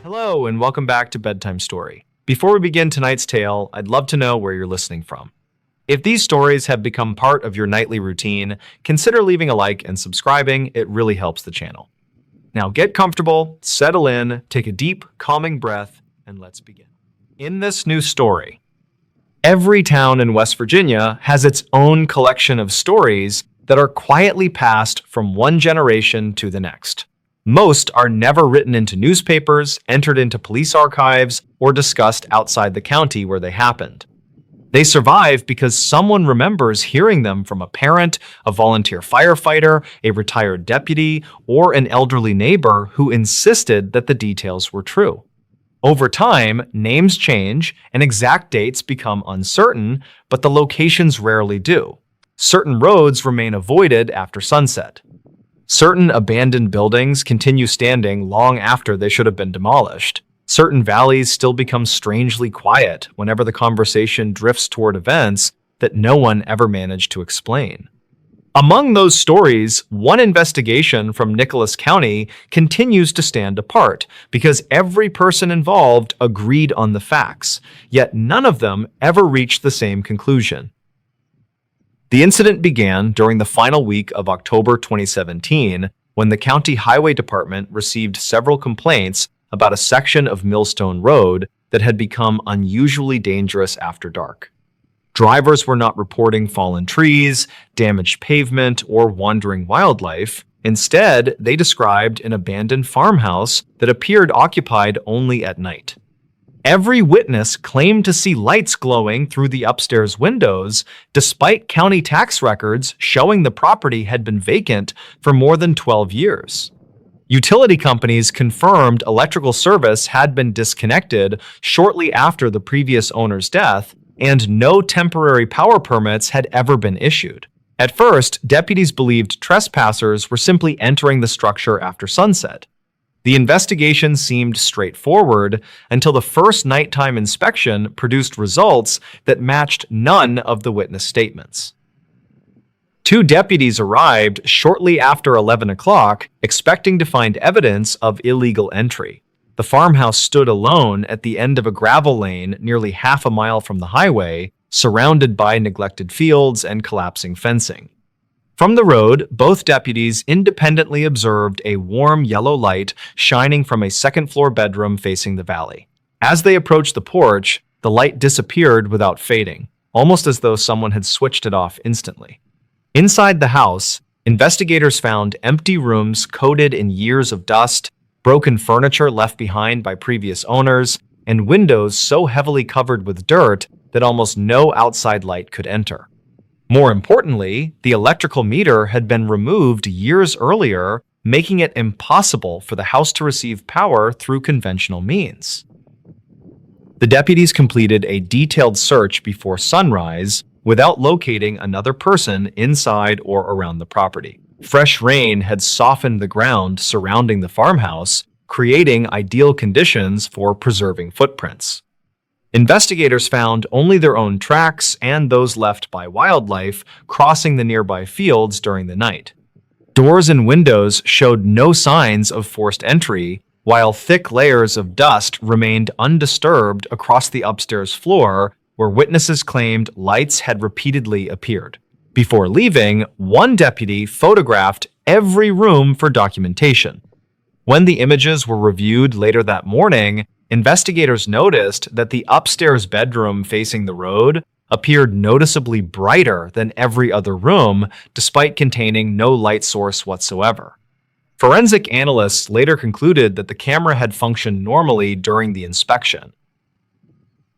Hello, and welcome back to Bedtime Story. Before we begin tonight's tale, I'd love to know where you're listening from. If these stories have become part of your nightly routine, consider leaving a like and subscribing. It really helps the channel. Now get comfortable, settle in, take a deep, calming breath, and let's begin. In this new story, every town in West Virginia has its own collection of stories that are quietly passed from one generation to the next. Most are never written into newspapers, entered into police archives, or discussed outside the county where they happened. They survive because someone remembers hearing them from a parent, a volunteer firefighter, a retired deputy, or an elderly neighbor who insisted that the details were true. Over time, names change and exact dates become uncertain, but the locations rarely do. Certain roads remain avoided after sunset. Certain abandoned buildings continue standing long after they should have been demolished. Certain valleys still become strangely quiet whenever the conversation drifts toward events that no one ever managed to explain. Among those stories, one investigation from Nicholas County continues to stand apart because every person involved agreed on the facts, yet none of them ever reached the same conclusion. The incident began during the final week of October 2017 when the County Highway Department received several complaints about a section of Millstone Road that had become unusually dangerous after dark. Drivers were not reporting fallen trees, damaged pavement, or wandering wildlife. Instead, they described an abandoned farmhouse that appeared occupied only at night. Every witness claimed to see lights glowing through the upstairs windows, despite county tax records showing the property had been vacant for more than 12 years. Utility companies confirmed electrical service had been disconnected shortly after the previous owner's death, and no temporary power permits had ever been issued. At first, deputies believed trespassers were simply entering the structure after sunset. The investigation seemed straightforward until the first nighttime inspection produced results that matched none of the witness statements. Two deputies arrived shortly after 11 o'clock, expecting to find evidence of illegal entry. The farmhouse stood alone at the end of a gravel lane nearly half a mile from the highway, surrounded by neglected fields and collapsing fencing. From the road, both deputies independently observed a warm yellow light shining from a second-floor bedroom facing the valley. As they approached the porch, the light disappeared without fading, almost as though someone had switched it off instantly. Inside the house, investigators found empty rooms coated in years of dust, broken furniture left behind by previous owners, and windows so heavily covered with dirt that almost no outside light could enter. More importantly, the electrical meter had been removed years earlier, making it impossible for the house to receive power through conventional means. The deputies completed a detailed search before sunrise without locating another person inside or around the property. Fresh rain had softened the ground surrounding the farmhouse, creating ideal conditions for preserving footprints. Investigators found only their own tracks and those left by wildlife crossing the nearby fields during the night. Doors and windows showed no signs of forced entry, while thick layers of dust remained undisturbed across the upstairs floor, where witnesses claimed lights had repeatedly appeared. Before leaving, one deputy photographed every room for documentation. When the images were reviewed later that morning, investigators noticed that the upstairs bedroom facing the road appeared noticeably brighter than every other room, despite containing no light source whatsoever. Forensic analysts later concluded that the camera had functioned normally during the inspection.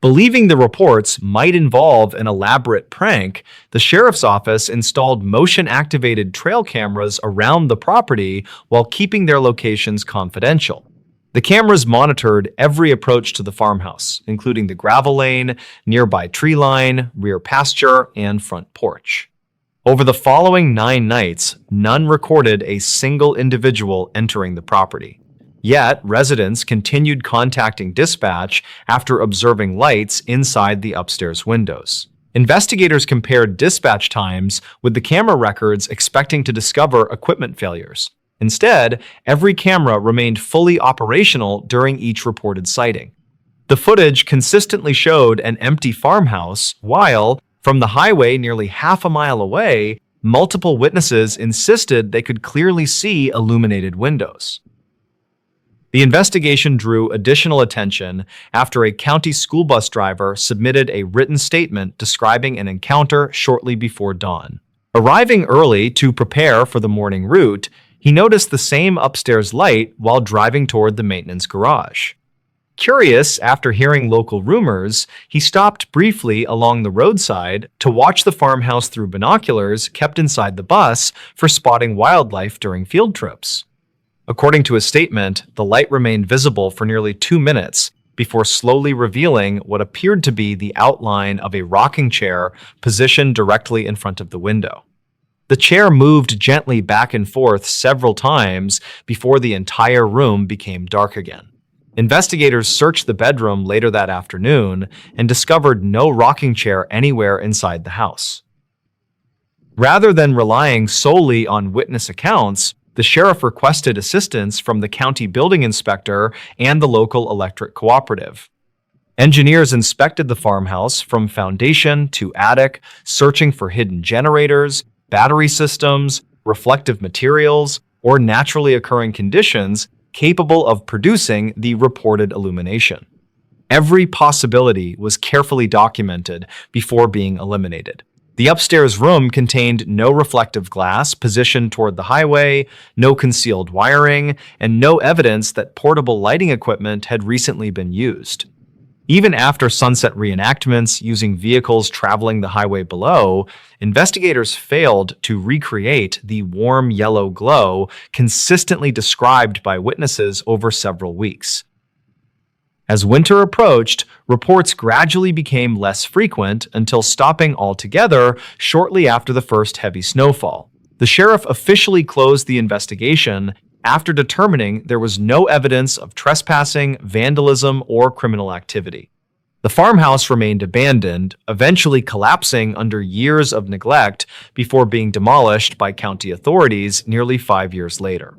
Believing the reports might involve an elaborate prank, the sheriff's office installed motion-activated trail cameras around the property while keeping their locations confidential. The cameras monitored every approach to the farmhouse, including the gravel lane, nearby tree line, rear pasture, and front porch. Over the following 9 nights, none recorded a single individual entering the property. Yet, residents continued contacting dispatch after observing lights inside the upstairs windows. Investigators compared dispatch times with the camera records, expecting to discover equipment failures. Instead, every camera remained fully operational during each reported sighting. The footage consistently showed an empty farmhouse, while, from the highway nearly half a mile away, multiple witnesses insisted they could clearly see illuminated windows. The investigation drew additional attention after a county school bus driver submitted a written statement describing an encounter shortly before dawn. Arriving early to prepare for the morning route, he noticed the same upstairs light while driving toward the maintenance garage. Curious after hearing local rumors, he stopped briefly along the roadside to watch the farmhouse through binoculars kept inside the bus for spotting wildlife during field trips. According to his statement, the light remained visible for nearly 2 minutes before slowly revealing what appeared to be the outline of a rocking chair positioned directly in front of the window. The chair moved gently back and forth several times before the entire room became dark again. Investigators searched the bedroom later that afternoon and discovered no rocking chair anywhere inside the house. Rather than relying solely on witness accounts, the sheriff requested assistance from the county building inspector and the local electric cooperative. Engineers inspected the farmhouse from foundation to attic, searching for hidden generators, battery systems, reflective materials, or naturally occurring conditions capable of producing the reported illumination. Every possibility was carefully documented before being eliminated. The upstairs room contained no reflective glass positioned toward the highway, no concealed wiring, and no evidence that portable lighting equipment had recently been used. Even after sunset reenactments using vehicles traveling the highway below, investigators failed to recreate the warm yellow glow consistently described by witnesses over several weeks. As winter approached, reports gradually became less frequent until stopping altogether shortly after the first heavy snowfall. The sheriff officially closed the investigation after determining there was no evidence of trespassing, vandalism, or criminal activity. The farmhouse remained abandoned, eventually collapsing under years of neglect before being demolished by county authorities nearly 5 years later.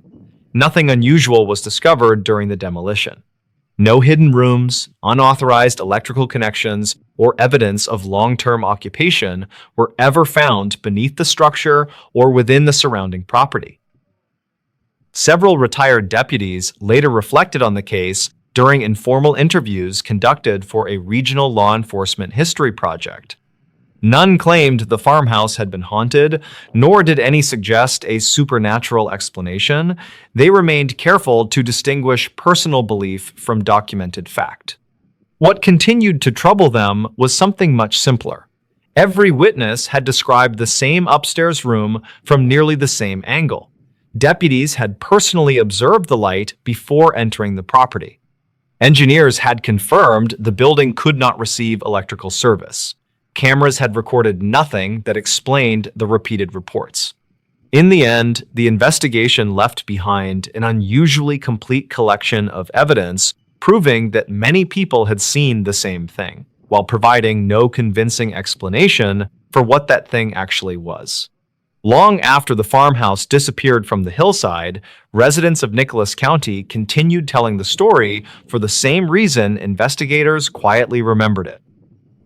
Nothing unusual was discovered during the demolition. No hidden rooms, unauthorized electrical connections, or evidence of long-term occupation were ever found beneath the structure or within the surrounding property. Several retired deputies later reflected on the case during informal interviews conducted for a regional law enforcement history project. None claimed the farmhouse had been haunted, nor did any suggest a supernatural explanation. They remained careful to distinguish personal belief from documented fact. What continued to trouble them was something much simpler. Every witness had described the same upstairs room from nearly the same angle. Deputies had personally observed the light before entering the property. Engineers had confirmed the building could not receive electrical service. Cameras had recorded nothing that explained the repeated reports. In the end, the investigation left behind an unusually complete collection of evidence proving that many people had seen the same thing, while providing no convincing explanation for what that thing actually was. Long after the farmhouse disappeared from the hillside, residents of Nicholas County continued telling the story for the same reason investigators quietly remembered it.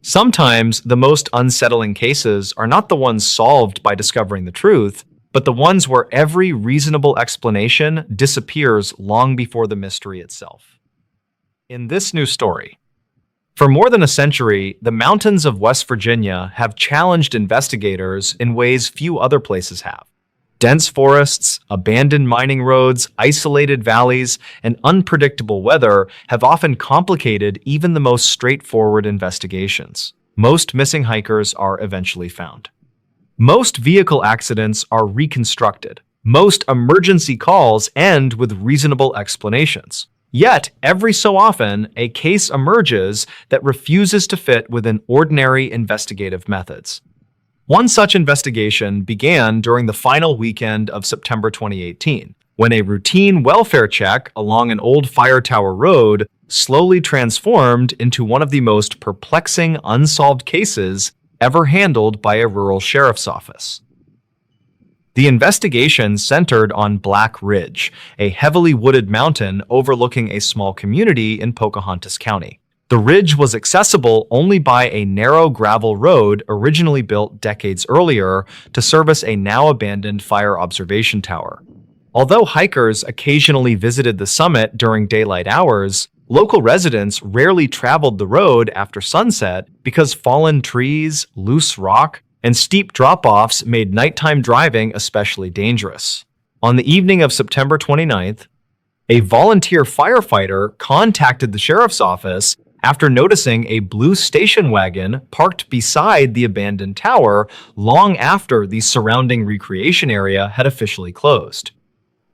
Sometimes the most unsettling cases are not the ones solved by discovering the truth, but the ones where every reasonable explanation disappears long before the mystery itself. In this new story, for more than a century, the mountains of West Virginia have challenged investigators in ways few other places have. Dense forests, abandoned mining roads, isolated valleys, and unpredictable weather have often complicated even the most straightforward investigations. Most missing hikers are eventually found. Most vehicle accidents are reconstructed. Most emergency calls end with reasonable explanations. Yet, every so often, a case emerges that refuses to fit within ordinary investigative methods. One such investigation began during the final weekend of September 2018, when a routine welfare check along an old fire tower road slowly transformed into one of the most perplexing unsolved cases ever handled by a rural sheriff's office. The investigation centered on Black Ridge, a heavily wooded mountain overlooking a small community in Pocahontas County. The ridge was accessible only by a narrow gravel road originally built decades earlier to service a now abandoned fire observation tower. Although hikers occasionally visited the summit during daylight hours, local residents rarely traveled the road after sunset because fallen trees, loose rock, and steep drop-offs made nighttime driving especially dangerous. On the evening of September 29th, a volunteer firefighter contacted the sheriff's office after noticing a blue station wagon parked beside the abandoned tower long after the surrounding recreation area had officially closed.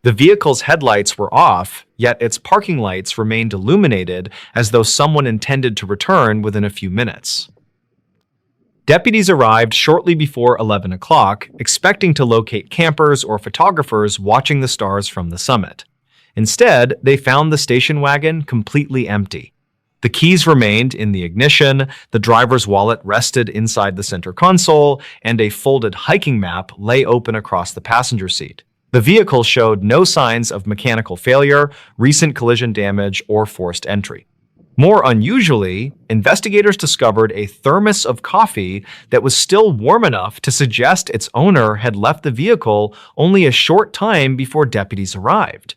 The vehicle's headlights were off, yet its parking lights remained illuminated as though someone intended to return within a few minutes. Deputies arrived shortly before 11 o'clock, expecting to locate campers or photographers watching the stars from the summit. Instead, they found the station wagon completely empty. The keys remained in the ignition, the driver's wallet rested inside the center console, and a folded hiking map lay open across the passenger seat. The vehicle showed no signs of mechanical failure, recent collision damage, or forced entry. More unusually, investigators discovered a thermos of coffee that was still warm enough to suggest its owner had left the vehicle only a short time before deputies arrived.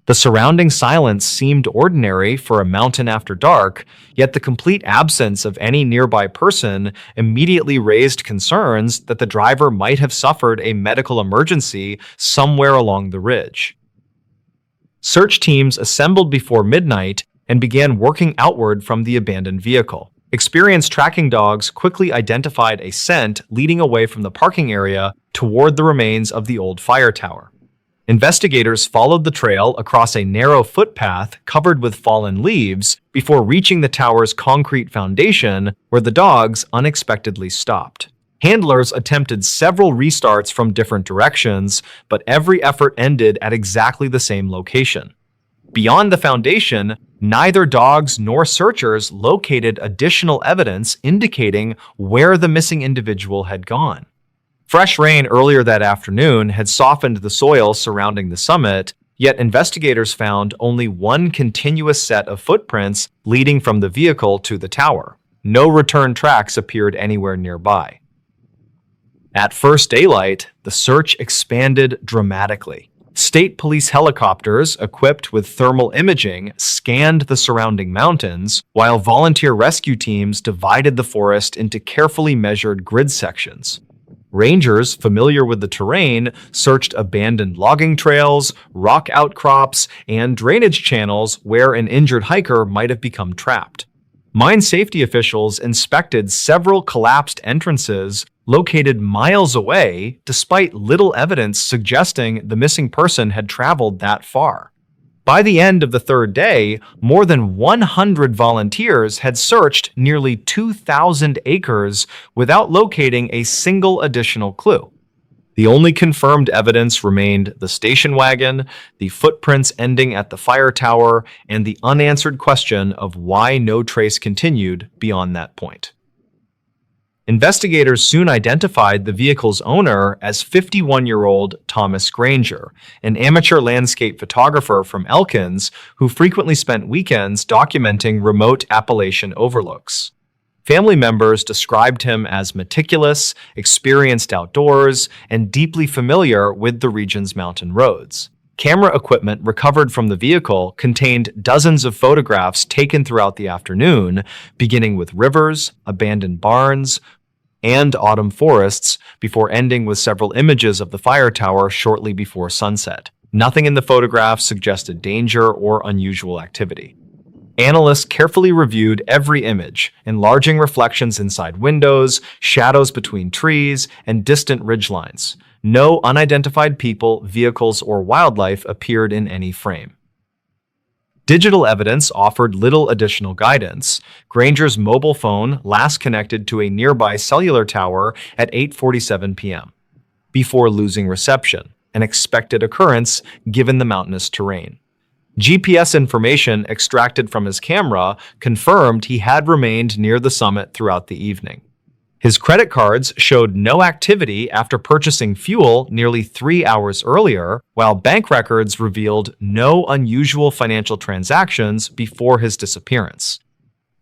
The surrounding silence seemed ordinary for a mountain after dark, yet the complete absence of any nearby person immediately raised concerns that the driver might have suffered a medical emergency somewhere along the ridge. Search teams assembled before midnight and began working outward from the abandoned vehicle. Experienced tracking dogs quickly identified a scent leading away from the parking area toward the remains of the old fire tower. Investigators followed the trail across a narrow footpath covered with fallen leaves before reaching the tower's concrete foundation, where the dogs unexpectedly stopped. Handlers attempted several restarts from different directions, but every effort ended at exactly the same location. Beyond the foundation, neither dogs nor searchers located additional evidence indicating where the missing individual had gone. Fresh rain earlier that afternoon had softened the soil surrounding the summit, yet investigators found only one continuous set of footprints leading from the vehicle to the tower. No return tracks appeared anywhere nearby. At first daylight, the search expanded dramatically. State police helicopters equipped with thermal imaging scanned the surrounding mountains, while volunteer rescue teams divided the forest into carefully measured grid sections. Rangers familiar with the terrain searched abandoned logging trails, rock outcrops, and drainage channels where an injured hiker might have become trapped. Mine safety officials inspected several collapsed entrances located miles away, despite little evidence suggesting the missing person had traveled that far. By the end of the third day, more than 100 volunteers had searched nearly 2,000 acres without locating a single additional clue. The only confirmed evidence remained the station wagon, the footprints ending at the fire tower, and the unanswered question of why no trace continued beyond that point. Investigators soon identified the vehicle's owner as 51-year-old Thomas Granger, an amateur landscape photographer from Elkins who frequently spent weekends documenting remote Appalachian overlooks. Family members described him as meticulous, experienced outdoors, and deeply familiar with the region's mountain roads. Camera equipment recovered from the vehicle contained dozens of photographs taken throughout the afternoon, beginning with rivers, abandoned barns, and autumn forests, before ending with several images of the fire tower shortly before sunset. Nothing in the photographs suggested danger or unusual activity. Analysts carefully reviewed every image, enlarging reflections inside windows, shadows between trees, and distant ridgelines. No unidentified people, vehicles, or wildlife appeared in any frame. Digital evidence offered little additional guidance. Granger's mobile phone last connected to a nearby cellular tower at 8:47 p.m. before losing reception, an expected occurrence given the mountainous terrain. GPS information extracted from his camera confirmed he had remained near the summit throughout the evening. His credit cards showed no activity after purchasing fuel nearly 3 hours earlier, while bank records revealed no unusual financial transactions before his disappearance.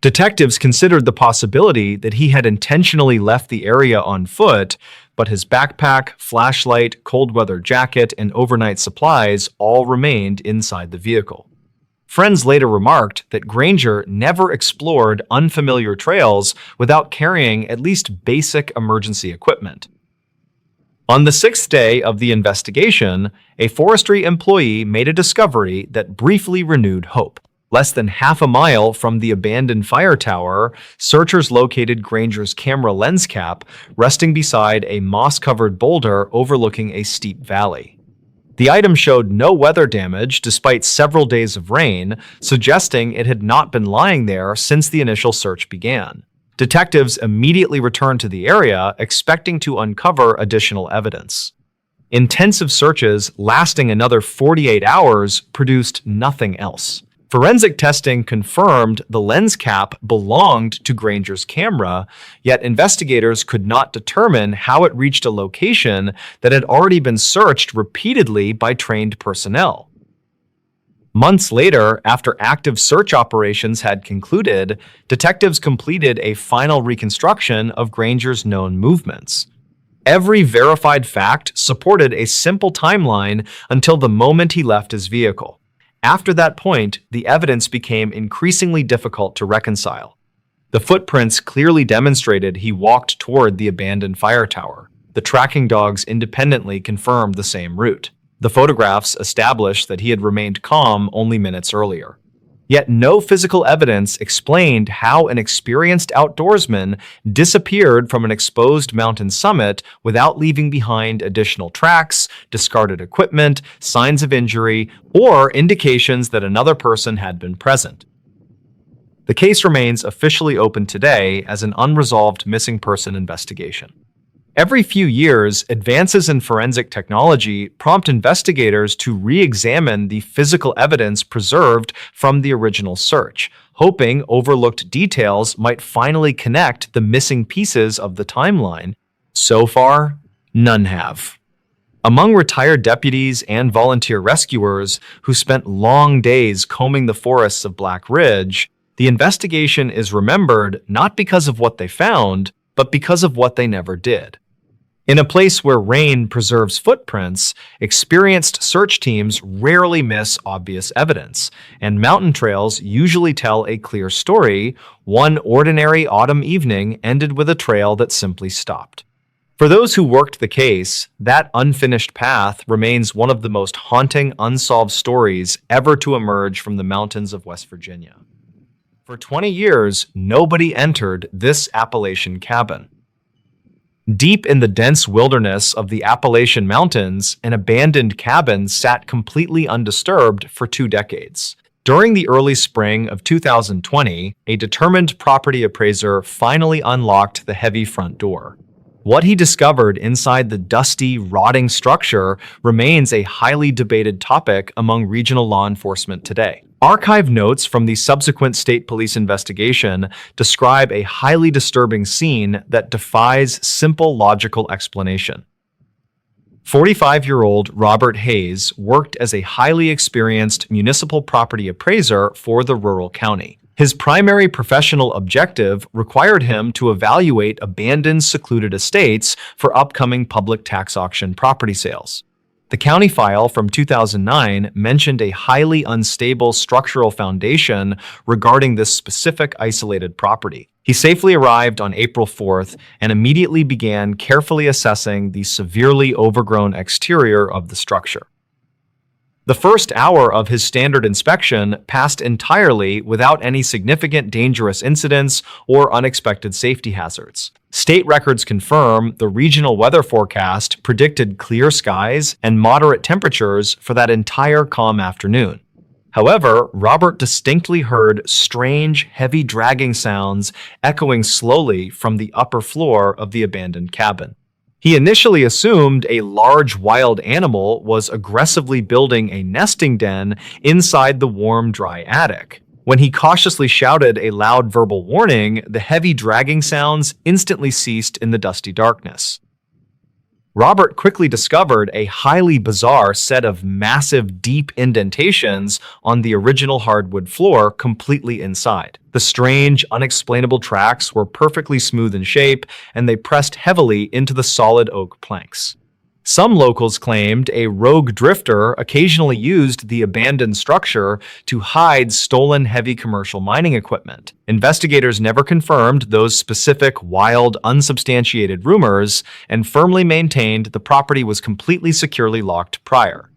Detectives considered the possibility that he had intentionally left the area on foot, but his backpack, flashlight, cold weather jacket, and overnight supplies all remained inside the vehicle. Friends later remarked that Granger never explored unfamiliar trails without carrying at least basic emergency equipment. On the sixth day of the investigation, a forestry employee made a discovery that briefly renewed hope. Less than half a mile from the abandoned fire tower, searchers located Granger's camera lens cap resting beside a moss-covered boulder overlooking a steep valley. The item showed no weather damage despite several days of rain, suggesting it had not been lying there since the initial search began. Detectives immediately returned to the area, expecting to uncover additional evidence. Intensive searches lasting another 48 hours produced nothing else. Forensic testing confirmed the lens cap belonged to Granger's camera, yet investigators could not determine how it reached a location that had already been searched repeatedly by trained personnel. Months later, after active search operations had concluded, detectives completed a final reconstruction of Granger's known movements. Every verified fact supported a simple timeline until the moment he left his vehicle. After that point, the evidence became increasingly difficult to reconcile. The footprints clearly demonstrated he walked toward the abandoned fire tower. The tracking dogs independently confirmed the same route. The photographs established that he had remained calm only minutes earlier. Yet no physical evidence explained how an experienced outdoorsman disappeared from an exposed mountain summit without leaving behind additional tracks, discarded equipment, signs of injury, or indications that another person had been present. The case remains officially open today as an unresolved missing person investigation. Every few years, advances in forensic technology prompt investigators to re-examine the physical evidence preserved from the original search, hoping overlooked details might finally connect the missing pieces of the timeline. So far, none have. Among retired deputies and volunteer rescuers who spent long days combing the forests of Black Ridge, the investigation is remembered not because of what they found, but because of what they never did. In a place where rain preserves footprints, experienced search teams rarely miss obvious evidence, and mountain trails usually tell a clear story. One ordinary autumn evening ended with a trail that simply stopped. For those who worked the case, that unfinished path remains one of the most haunting unsolved stories ever to emerge from the mountains of West Virginia. For 20 years, nobody entered this Appalachian cabin. Deep in the dense wilderness of the Appalachian Mountains, an abandoned cabin sat completely undisturbed for 2 decades. During the early spring of 2020, a determined property appraiser finally unlocked the heavy front door. What he discovered inside the dusty, rotting structure remains a highly debated topic among regional law enforcement today. Archive notes from the subsequent state police investigation describe a highly disturbing scene that defies simple logical explanation. 45-year-old Robert Hayes worked as a highly experienced municipal property appraiser for the rural county. His primary professional objective required him to evaluate abandoned, secluded estates for upcoming public tax auction property sales. The county file from 2009 mentioned a highly unstable structural foundation regarding this specific isolated property. He safely arrived on April 4th and immediately began carefully assessing the severely overgrown exterior of the structure. The first hour of his standard inspection passed entirely without any significant dangerous incidents or unexpected safety hazards. State records confirm the regional weather forecast predicted clear skies and moderate temperatures for that entire calm afternoon. However, Robert distinctly heard strange, heavy dragging sounds echoing slowly from the upper floor of the abandoned cabin. He initially assumed a large wild animal was aggressively building a nesting den inside the warm, dry attic. When he cautiously shouted a loud verbal warning, the heavy dragging sounds instantly ceased in the dusty darkness. Robert quickly discovered a highly bizarre set of massive, deep indentations on the original hardwood floor completely inside. The strange, unexplainable tracks were perfectly smooth in shape, and they pressed heavily into the solid oak planks. Some locals claimed a rogue drifter occasionally used the abandoned structure to hide stolen heavy commercial mining equipment. Investigators never confirmed those specific, wild, unsubstantiated rumors and firmly maintained the property was completely securely locked prior.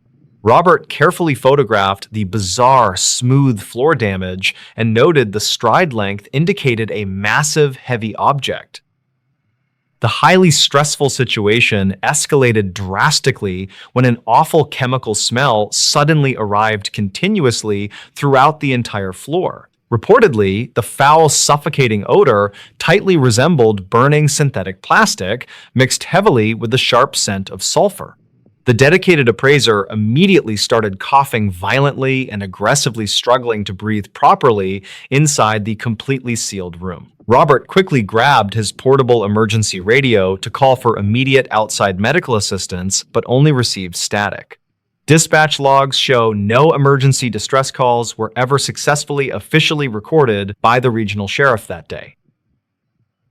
Robert carefully photographed the bizarre, smooth floor damage and noted the stride length indicated a massive, heavy object. The highly stressful situation escalated drastically when an awful chemical smell suddenly arrived continuously throughout the entire floor. Reportedly, the foul, suffocating odor tightly resembled burning synthetic plastic, mixed heavily with the sharp scent of sulfur. The dedicated appraiser immediately started coughing violently and aggressively struggling to breathe properly inside the completely sealed room. Robert quickly grabbed his portable emergency radio to call for immediate outside medical assistance, but only received static. Dispatch logs show no emergency distress calls were ever successfully officially recorded by the regional sheriff that day.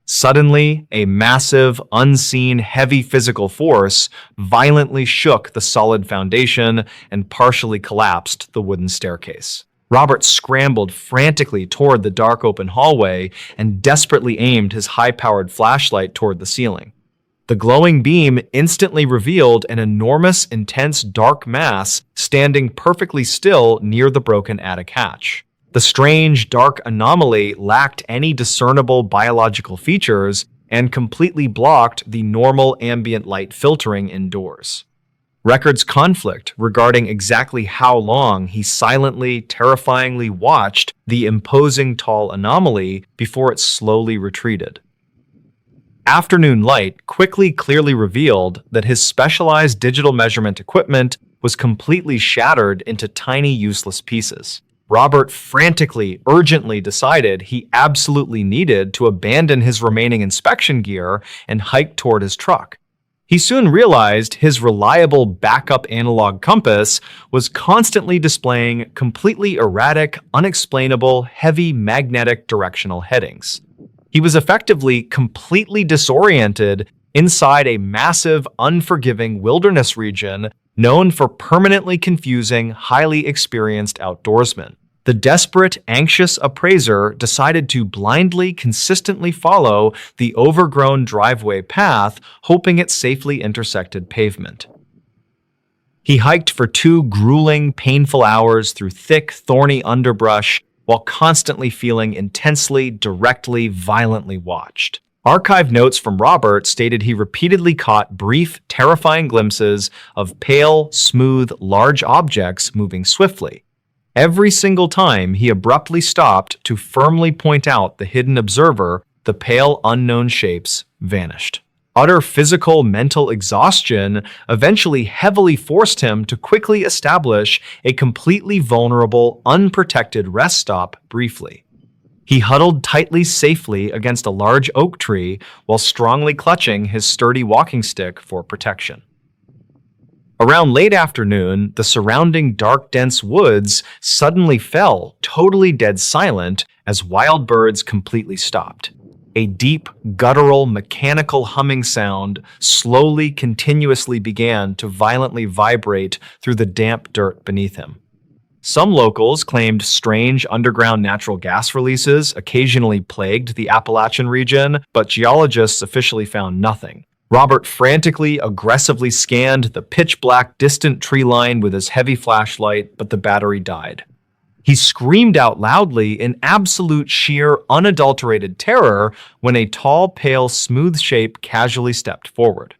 Suddenly, a massive, unseen, heavy physical force violently shook the solid foundation and partially collapsed the wooden staircase. Robert scrambled frantically toward the dark open hallway and desperately aimed his high-powered flashlight toward the ceiling. The glowing beam instantly revealed an enormous, intense, dark mass standing perfectly still near the broken attic hatch. The strange, dark anomaly lacked any discernible biological features and completely blocked the normal ambient light filtering indoors. Records conflict regarding exactly how long he silently, terrifyingly watched the imposing tall anomaly before it slowly retreated. Afternoon light clearly revealed that his specialized digital measurement equipment was completely shattered into tiny, useless pieces. Robert frantically, urgently decided he absolutely needed to abandon his remaining inspection gear and hike toward his truck. He soon realized his reliable backup analog compass was constantly displaying completely erratic, unexplainable, heavy magnetic directional headings. He was effectively completely disoriented inside a massive, unforgiving wilderness region known for permanently confusing, highly experienced outdoorsmen. The desperate, anxious appraiser decided to blindly, consistently follow the overgrown driveway path, hoping it safely intersected pavement. He hiked for 2 grueling, painful hours through thick, thorny underbrush while constantly feeling intensely, directly, violently watched. Archive notes from Robert stated he repeatedly caught brief, terrifying glimpses of pale, smooth, large objects moving swiftly. Every single time he abruptly stopped to firmly point out the hidden observer, the pale, unknown shapes vanished. Utter physical, mental exhaustion eventually heavily forced him to quickly establish a completely vulnerable, unprotected rest stop briefly. He huddled tightly, safely against a large oak tree while strongly clutching his sturdy walking stick for protection. Around late afternoon, the surrounding dark, dense woods suddenly fell, totally dead silent, as wild birds completely stopped. A deep, guttural, mechanical humming sound slowly, continuously began to violently vibrate through the damp dirt beneath him. Some locals claimed strange underground natural gas releases occasionally plagued the Appalachian region, but geologists officially found nothing. Robert frantically, aggressively scanned the pitch-black, distant tree line with his heavy flashlight, but the battery died. He screamed out loudly in absolute, sheer, unadulterated terror when a tall, pale, smooth shape casually stepped forward.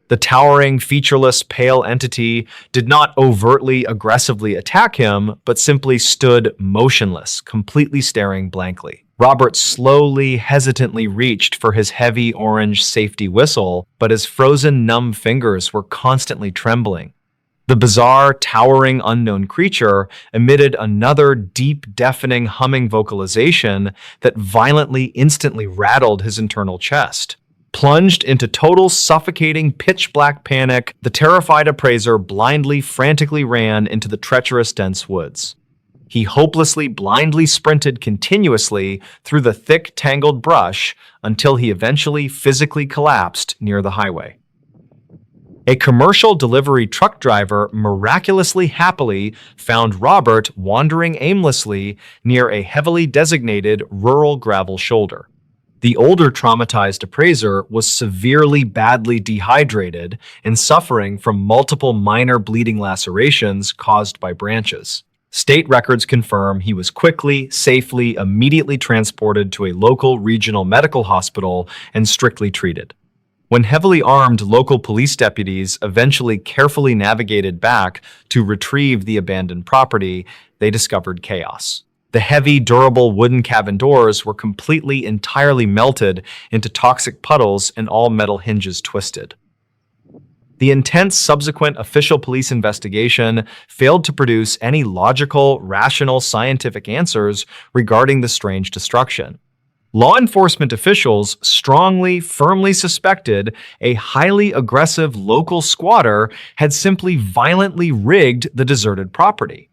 The towering, featureless, pale entity did not overtly, aggressively attack him, but simply stood motionless, completely staring blankly. Robert slowly, hesitantly reached for his heavy orange safety whistle, but his frozen, numb fingers were constantly trembling. The bizarre, towering, unknown creature emitted another deep, deafening humming vocalization that violently, instantly rattled his internal chest. Plunged into total, suffocating, pitch-black panic, the terrified appraiser blindly, frantically ran into the treacherous, dense woods. He hopelessly, blindly sprinted continuously through the thick, tangled brush until he eventually physically collapsed near the highway. A commercial delivery truck driver miraculously happily found Robert wandering aimlessly near a heavily designated rural gravel shoulder. The older traumatized appraiser was severely badly dehydrated and suffering from multiple minor bleeding lacerations caused by branches. State records confirm he was quickly, safely, immediately transported to a local regional medical hospital and strictly treated. When heavily armed local police deputies eventually carefully navigated back to retrieve the abandoned property, they discovered chaos. The heavy, durable wooden cabin doors were entirely melted into toxic puddles and all metal hinges twisted. The intense subsequent official police investigation failed to produce any logical, rational, scientific answers regarding the strange destruction. Law enforcement officials firmly suspected a highly aggressive local squatter had simply violently rigged the deserted property.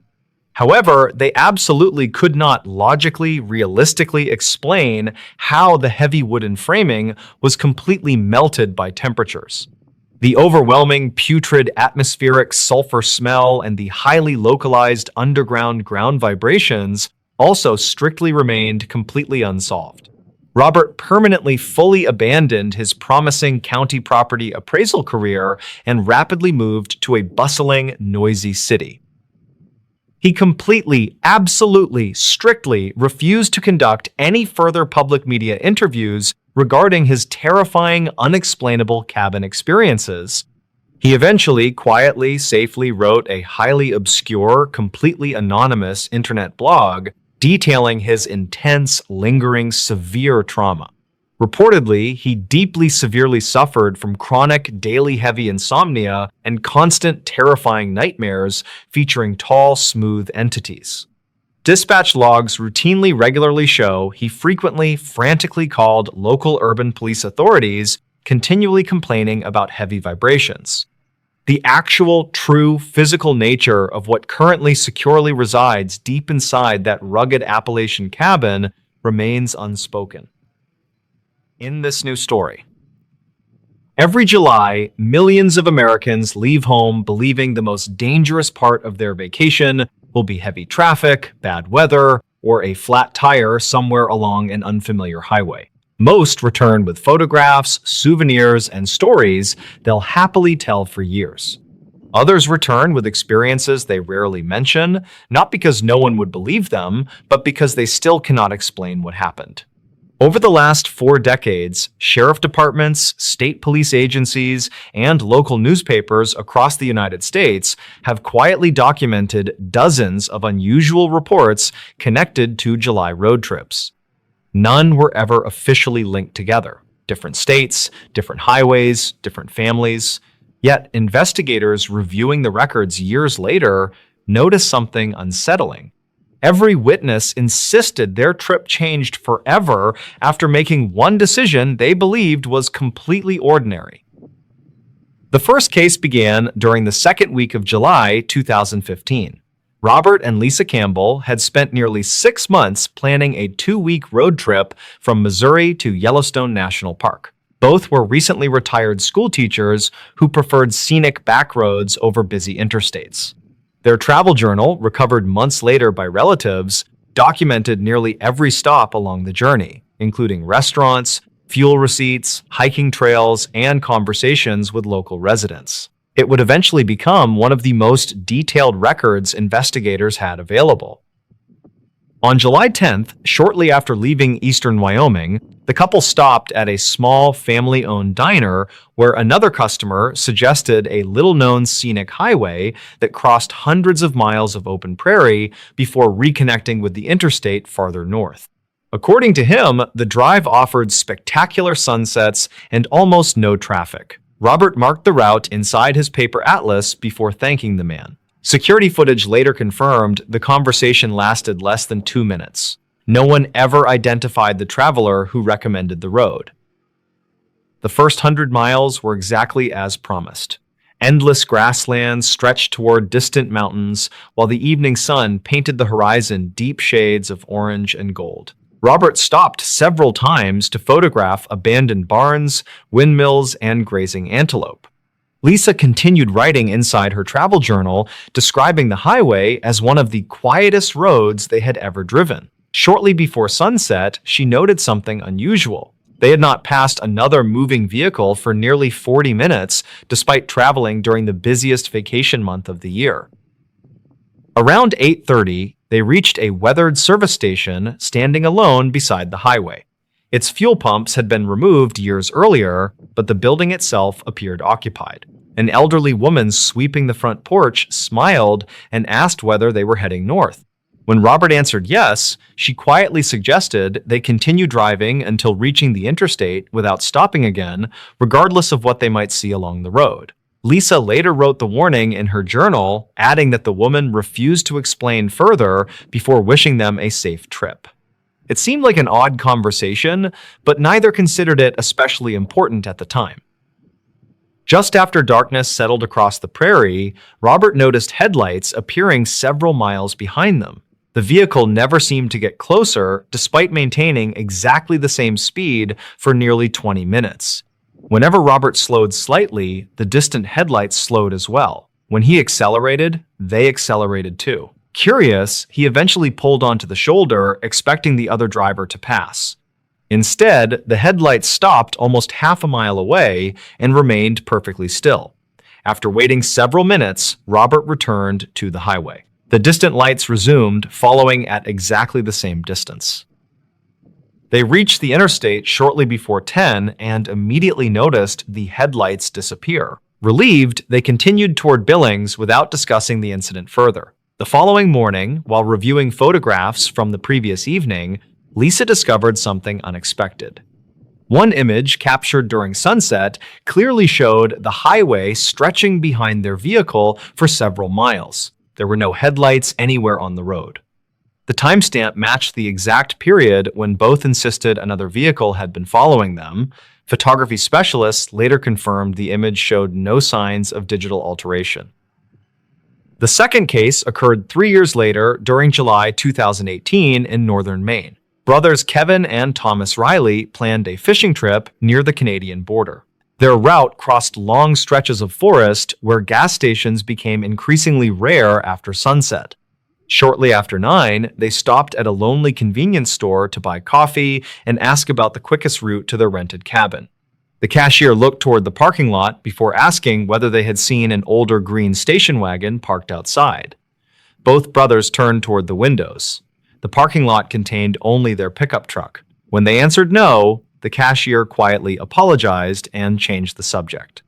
However, they absolutely could not logically, realistically explain how the heavy wooden framing was completely melted by temperatures. The overwhelming, putrid atmospheric sulfur smell and the highly localized underground ground vibrations also strictly remained completely unsolved. Robert permanently fully abandoned his promising county property appraisal career and rapidly moved to a bustling, noisy city. He completely, absolutely, strictly refused to conduct any further public media interviews regarding his terrifying, unexplainable cabin experiences. He eventually, quietly, safely wrote a highly obscure, completely anonymous internet blog detailing his intense, lingering, severe trauma. Reportedly, he deeply severely suffered from chronic, daily heavy insomnia and constant, terrifying nightmares featuring tall, smooth entities. Dispatch logs regularly show he frequently, frantically called local urban police authorities, continually complaining about heavy vibrations. The actual, true, physical nature of what currently securely resides deep inside that rugged Appalachian cabin remains unspoken. In this new story, every July, millions of Americans leave home believing the most dangerous part of their vacation will be heavy traffic, bad weather, or a flat tire somewhere along an unfamiliar highway. Most return with photographs, souvenirs, and stories they'll happily tell for years. Others return with experiences they rarely mention, not because no one would believe them, but because they still cannot explain what happened. Over the last 4 decades, sheriff departments, state police agencies, and local newspapers across the United States have quietly documented dozens of unusual reports connected to July road trips. None were ever officially linked together. Different states, different highways, different families. Yet investigators reviewing the records years later noticed something unsettling. Every witness insisted their trip changed forever after making one decision they believed was completely ordinary. The first case began during the second week of July 2015. Robert and Lisa Campbell had spent nearly 6 months planning a 2-week road trip from Missouri to Yellowstone National Park. Both were recently retired school teachers who preferred scenic back roads over busy interstates. Their travel journal, recovered months later by relatives, documented nearly every stop along the journey, including restaurants, fuel receipts, hiking trails, and conversations with local residents. It would eventually become one of the most detailed records investigators had available. On July 10th, shortly after leaving eastern Wyoming, the couple stopped at a small family-owned diner where another customer suggested a little-known scenic highway that crossed hundreds of miles of open prairie before reconnecting with the interstate farther north. According to him, the drive offered spectacular sunsets and almost no traffic. Robert marked the route inside his paper atlas before thanking the man. Security footage later confirmed the conversation lasted less than 2 minutes. No one ever identified the traveler who recommended the road. The first 100 miles were exactly as promised. Endless grasslands stretched toward distant mountains, while the evening sun painted the horizon deep shades of orange and gold. Robert stopped several times to photograph abandoned barns, windmills, and grazing antelope. Lisa continued writing inside her travel journal, describing the highway as one of the quietest roads they had ever driven. Shortly before sunset, she noted something unusual. They had not passed another moving vehicle for nearly 40 minutes, despite traveling during the busiest vacation month of the year. Around 8:30, they reached a weathered service station standing alone beside the highway. Its fuel pumps had been removed years earlier, but the building itself appeared occupied. An elderly woman sweeping the front porch smiled and asked whether they were heading north. When Robert answered yes, she quietly suggested they continue driving until reaching the interstate without stopping again, regardless of what they might see along the road. Lisa later wrote the warning in her journal, adding that the woman refused to explain further before wishing them a safe trip. It seemed like an odd conversation, but neither considered it especially important at the time. Just after darkness settled across the prairie, Robert noticed headlights appearing several miles behind them. The vehicle never seemed to get closer, despite maintaining exactly the same speed for nearly 20 minutes. Whenever Robert slowed slightly, the distant headlights slowed as well. When he accelerated, they accelerated too. Curious, he eventually pulled onto the shoulder, expecting the other driver to pass. Instead, the headlights stopped almost half a mile away and remained perfectly still. After waiting several minutes, Robert returned to the highway. The distant lights resumed, following at exactly the same distance. They reached the interstate shortly before 10 and immediately noticed the headlights disappear. Relieved, they continued toward Billings without discussing the incident further. The following morning, while reviewing photographs from the previous evening, Lisa discovered something unexpected. One image captured during sunset clearly showed the highway stretching behind their vehicle for several miles. There were no headlights anywhere on the road. The timestamp matched the exact period when both insisted another vehicle had been following them. Photography specialists later confirmed the image showed no signs of digital alteration. The second case occurred 3 years later during July 2018 in northern Maine. Brothers Kevin and Thomas Riley planned a fishing trip near the Canadian border. Their route crossed long stretches of forest where gas stations became increasingly rare after sunset. Shortly after 9, they stopped at a lonely convenience store to buy coffee and ask about the quickest route to their rented cabin. The cashier looked toward the parking lot before asking whether they had seen an older green station wagon parked outside. Both brothers turned toward the windows. The parking lot contained only their pickup truck. When they answered no, the cashier quietly apologized and changed the subject.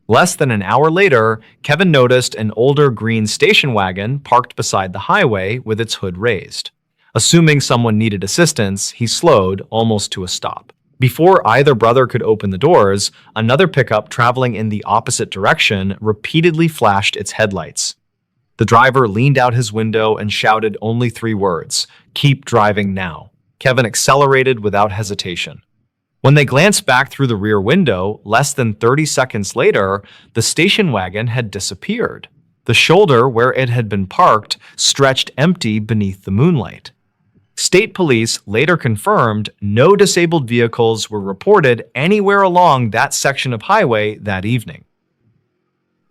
Less than an hour later, Kevin noticed an older green station wagon parked beside the highway with its hood raised. Assuming someone needed assistance, he slowed almost to a stop. Before either brother could open the doors, another pickup traveling in the opposite direction repeatedly flashed its headlights. The driver leaned out his window and shouted only 3 words, "Keep driving now." Kevin accelerated without hesitation. When they glanced back through the rear window, less than 30 seconds later, the station wagon had disappeared. The shoulder where it had been parked stretched empty beneath the moonlight. State police later confirmed no disabled vehicles were reported anywhere along that section of highway that evening.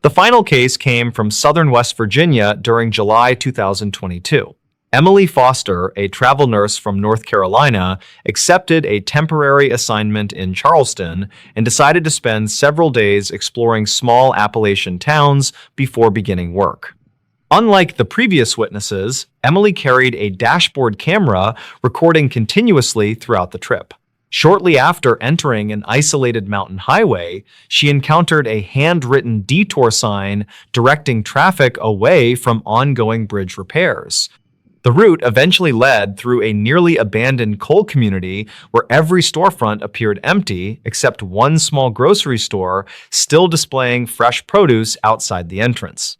The final case came from southern West Virginia during July 2022. Emily Foster, a travel nurse from North Carolina, accepted a temporary assignment in Charleston and decided to spend several days exploring small Appalachian towns before beginning work. Unlike the previous witnesses, Emily carried a dashboard camera recording continuously throughout the trip. Shortly after entering an isolated mountain highway, she encountered a handwritten detour sign directing traffic away from ongoing bridge repairs. The route eventually led through a nearly abandoned coal community where every storefront appeared empty except one small grocery store still displaying fresh produce outside the entrance.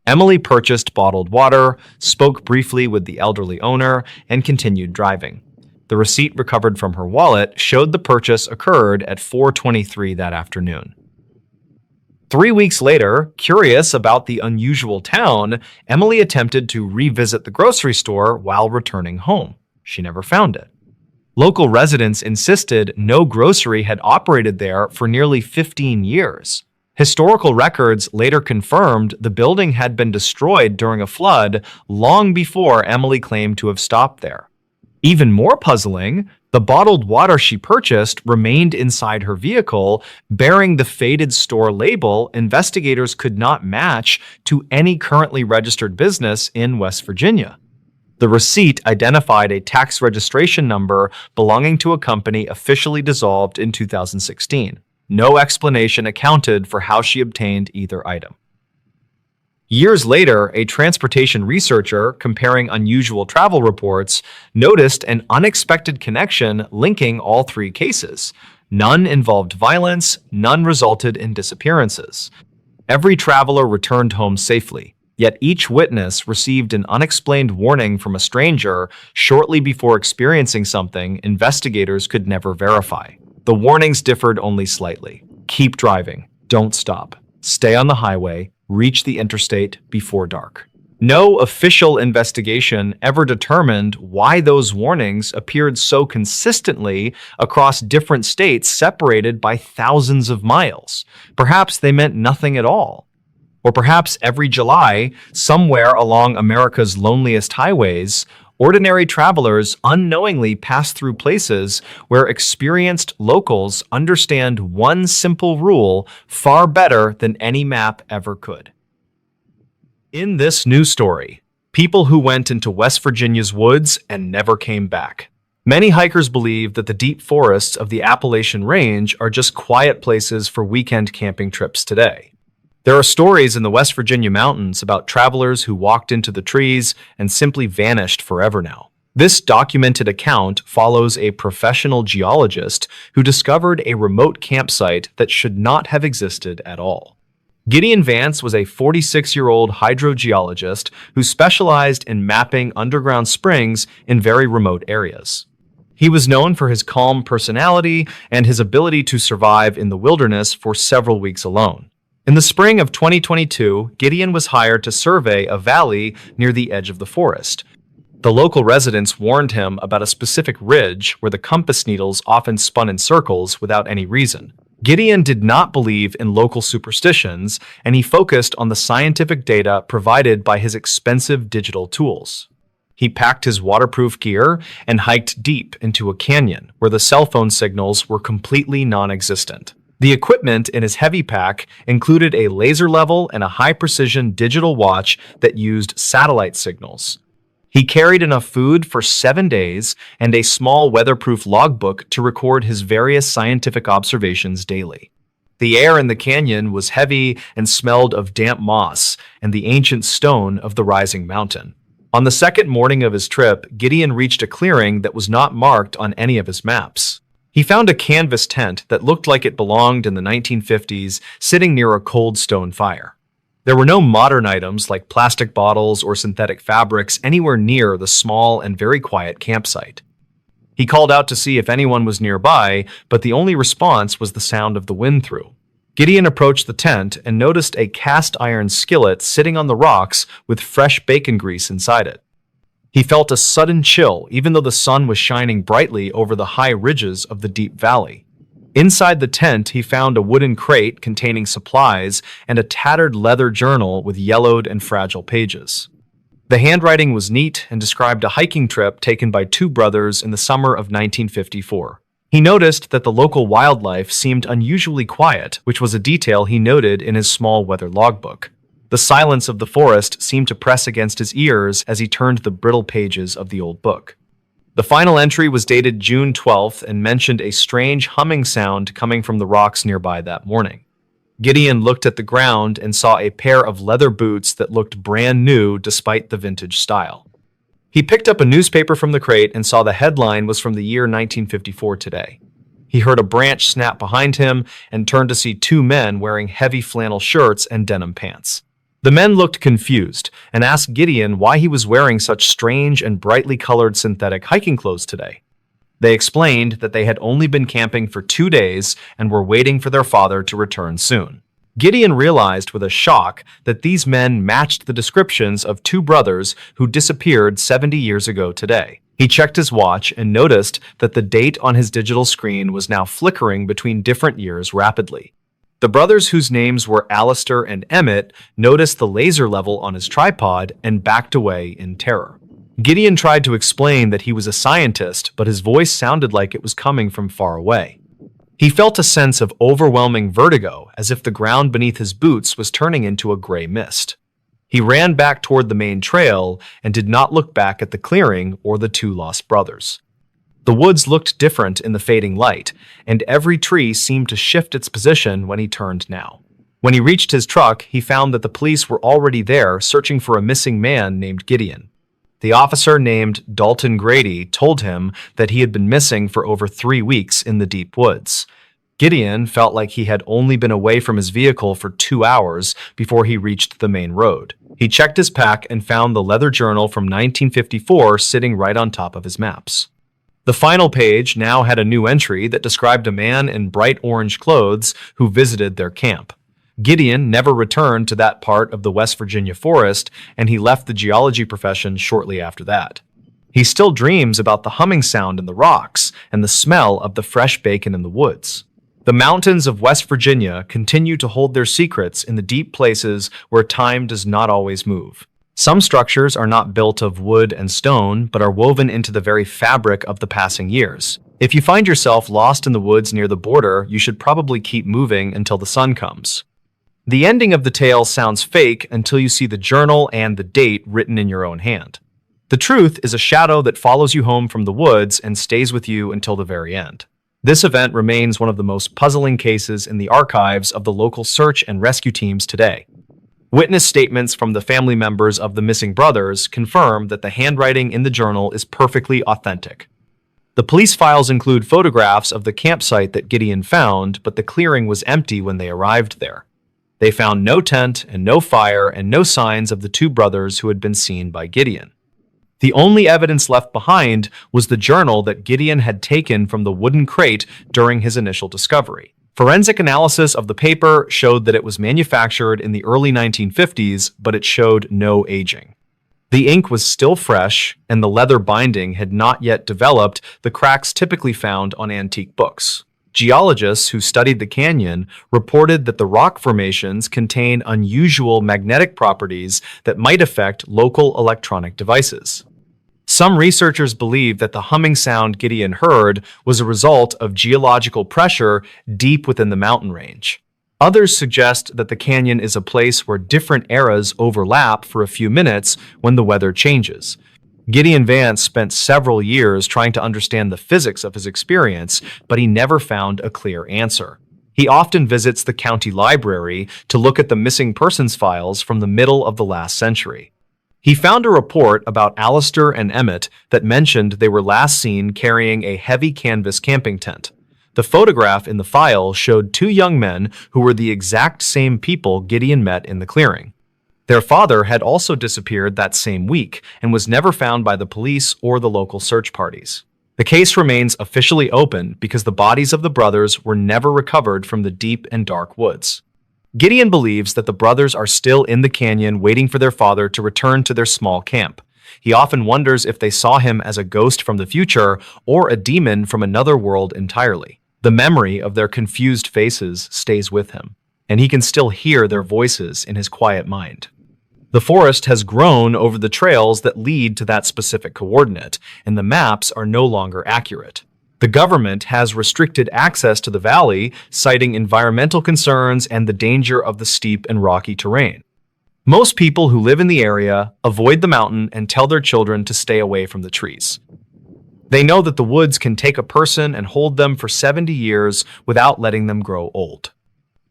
Emily purchased bottled water, spoke briefly with the elderly owner, and continued driving. The receipt recovered from her wallet showed the purchase occurred at 4:23 that afternoon. 3 weeks later, curious about the unusual town, Emily attempted to revisit the grocery store while returning home. She never found it. Local residents insisted no grocery had operated there for nearly 15 years. Historical records later confirmed the building had been destroyed during a flood long before Emily claimed to have stopped there. Even more puzzling, the bottled water she purchased remained inside her vehicle, bearing the faded store label investigators could not match to any currently registered business in West Virginia. The receipt identified a tax registration number belonging to a company officially dissolved in 2016. No explanation accounted for how she obtained either item. Years later, a transportation researcher comparing unusual travel reports noticed an unexpected connection linking all three cases. None involved violence, none resulted in disappearances. Every traveler returned home safely, yet each witness received an unexplained warning from a stranger shortly before experiencing something investigators could never verify. The warnings differed only slightly. Keep driving. Don't stop. Stay on the highway. Reach the interstate before dark. No official investigation ever determined why those warnings appeared so consistently across different states separated by thousands of miles. Perhaps they meant nothing at all. Or perhaps every July, somewhere along America's loneliest highways, ordinary travelers unknowingly pass through places where experienced locals understand one simple rule far better than any map ever could. In this new story, people who went into West Virginia's woods and never came back. Many hikers believe that the deep forests of the Appalachian Range are just quiet places for weekend camping trips today. There are stories in the West Virginia mountains about travelers who walked into the trees and simply vanished forever now. This documented account follows a professional geologist who discovered a remote campsite that should not have existed at all. Gideon Vance was a 46-year-old hydrogeologist who specialized in mapping underground springs in very remote areas. He was known for his calm personality and his ability to survive in the wilderness for several weeks alone. In the spring of 2022, Gideon was hired to survey a valley near the edge of the forest. The local residents warned him about a specific ridge where the compass needles often spun in circles without any reason. Gideon did not believe in local superstitions, and he focused on the scientific data provided by his expensive digital tools. He packed his waterproof gear and hiked deep into a canyon where the cell phone signals were completely non-existent. The equipment in his heavy pack included a laser level and a high-precision digital watch that used satellite signals. He carried enough food for 7 days and a small weatherproof logbook to record his various scientific observations daily. The air in the canyon was heavy and smelled of damp moss and the ancient stone of the rising mountain. On the second morning of his trip, Gideon reached a clearing that was not marked on any of his maps. He found a canvas tent that looked like it belonged in the 1950s, sitting near a cold stone fire. There were no modern items like plastic bottles or synthetic fabrics anywhere near the small and very quiet campsite. He called out to see if anyone was nearby, but the only response was the sound of the wind through. Gideon approached the tent and noticed a cast iron skillet sitting on the rocks with fresh bacon grease inside it. He felt a sudden chill even though the sun was shining brightly over the high ridges of the deep valley. Inside the tent, he found a wooden crate containing supplies and a tattered leather journal with yellowed and fragile pages. The handwriting was neat and described a hiking trip taken by two brothers in the summer of 1954. He noticed that the local wildlife seemed unusually quiet, which was a detail he noted in his small weather logbook. The silence of the forest seemed to press against his ears as he turned the brittle pages of the old book. The final entry was dated June 12th and mentioned a strange humming sound coming from the rocks nearby that morning. Gideon looked at the ground and saw a pair of leather boots that looked brand new despite the vintage style. He picked up a newspaper from the crate and saw the headline was from the year 1954 today. He heard a branch snap behind him and turned to see two men wearing heavy flannel shirts and denim pants. The men looked confused and asked Gideon why he was wearing such strange and brightly colored synthetic hiking clothes today. They explained that they had only been camping for 2 days and were waiting for their father to return soon. Gideon realized with a shock that these men matched the descriptions of two brothers who disappeared 70 years ago today. He checked his watch and noticed that the date on his digital screen was now flickering between different years rapidly. The brothers, whose names were Alistair and Emmett, noticed the laser level on his tripod and backed away in terror. Gideon tried to explain that he was a scientist, but his voice sounded like it was coming from far away. He felt a sense of overwhelming vertigo, as if the ground beneath his boots was turning into a gray mist. He ran back toward the main trail and did not look back at the clearing or the two lost brothers. The woods looked different in the fading light, and every tree seemed to shift its position when he turned now. When he reached his truck, he found that the police were already there searching for a missing man named Gideon. The officer named Dalton Grady told him that he had been missing for over 3 weeks in the deep woods. Gideon felt like he had only been away from his vehicle for 2 hours before he reached the main road. He checked his pack and found the leather journal from 1954 sitting right on top of his maps. The final page now had a new entry that described a man in bright orange clothes who visited their camp. Gideon never returned to that part of the West Virginia forest, and he left the geology profession shortly after that. He still dreams about the humming sound in the rocks and the smell of the fresh bacon in the woods. The mountains of West Virginia continue to hold their secrets in the deep places where time does not always move. Some structures are not built of wood and stone, but are woven into the very fabric of the passing years. If you find yourself lost in the woods near the border, you should probably keep moving until the sun comes. The ending of the tale sounds fake until you see the journal and the date written in your own hand. The truth is a shadow that follows you home from the woods and stays with you until the very end. This event remains one of the most puzzling cases in the archives of the local search and rescue teams today. Witness statements from the family members of the missing brothers confirm that the handwriting in the journal is perfectly authentic. The police files include photographs of the campsite that Gideon found, but the clearing was empty when they arrived there. They found no tent and no fire and no signs of the two brothers who had been seen by Gideon. The only evidence left behind was the journal that Gideon had taken from the wooden crate during his initial discovery. Forensic analysis of the paper showed that it was manufactured in the early 1950s, but it showed no aging. The ink was still fresh, and the leather binding had not yet developed the cracks typically found on antique books. Geologists who studied the canyon reported that the rock formations contain unusual magnetic properties that might affect local electronic devices. Some researchers believe that the humming sound Gideon heard was a result of geological pressure deep within the mountain range. Others suggest that the canyon is a place where different eras overlap for a few minutes when the weather changes. Gideon Vance spent several years trying to understand the physics of his experience, but he never found a clear answer. He often visits the county library to look at the missing persons files from the middle of the last century. He found a report about Alistair and Emmett that mentioned they were last seen carrying a heavy canvas camping tent. The photograph in the file showed two young men who were the exact same people Gideon met in the clearing. Their father had also disappeared that same week and was never found by the police or the local search parties. The case remains officially open because the bodies of the brothers were never recovered from the deep and dark woods. Gideon believes that the brothers are still in the canyon waiting for their father to return to their small camp. He often wonders if they saw him as a ghost from the future or a demon from another world entirely. The memory of their confused faces stays with him, and he can still hear their voices in his quiet mind. The forest has grown over the trails that lead to that specific coordinate, and the maps are no longer accurate. The government has restricted access to the valley, citing environmental concerns and the danger of the steep and rocky terrain. Most people who live in the area avoid the mountain and tell their children to stay away from the trees. They know that the woods can take a person and hold them for 70 years without letting them grow old.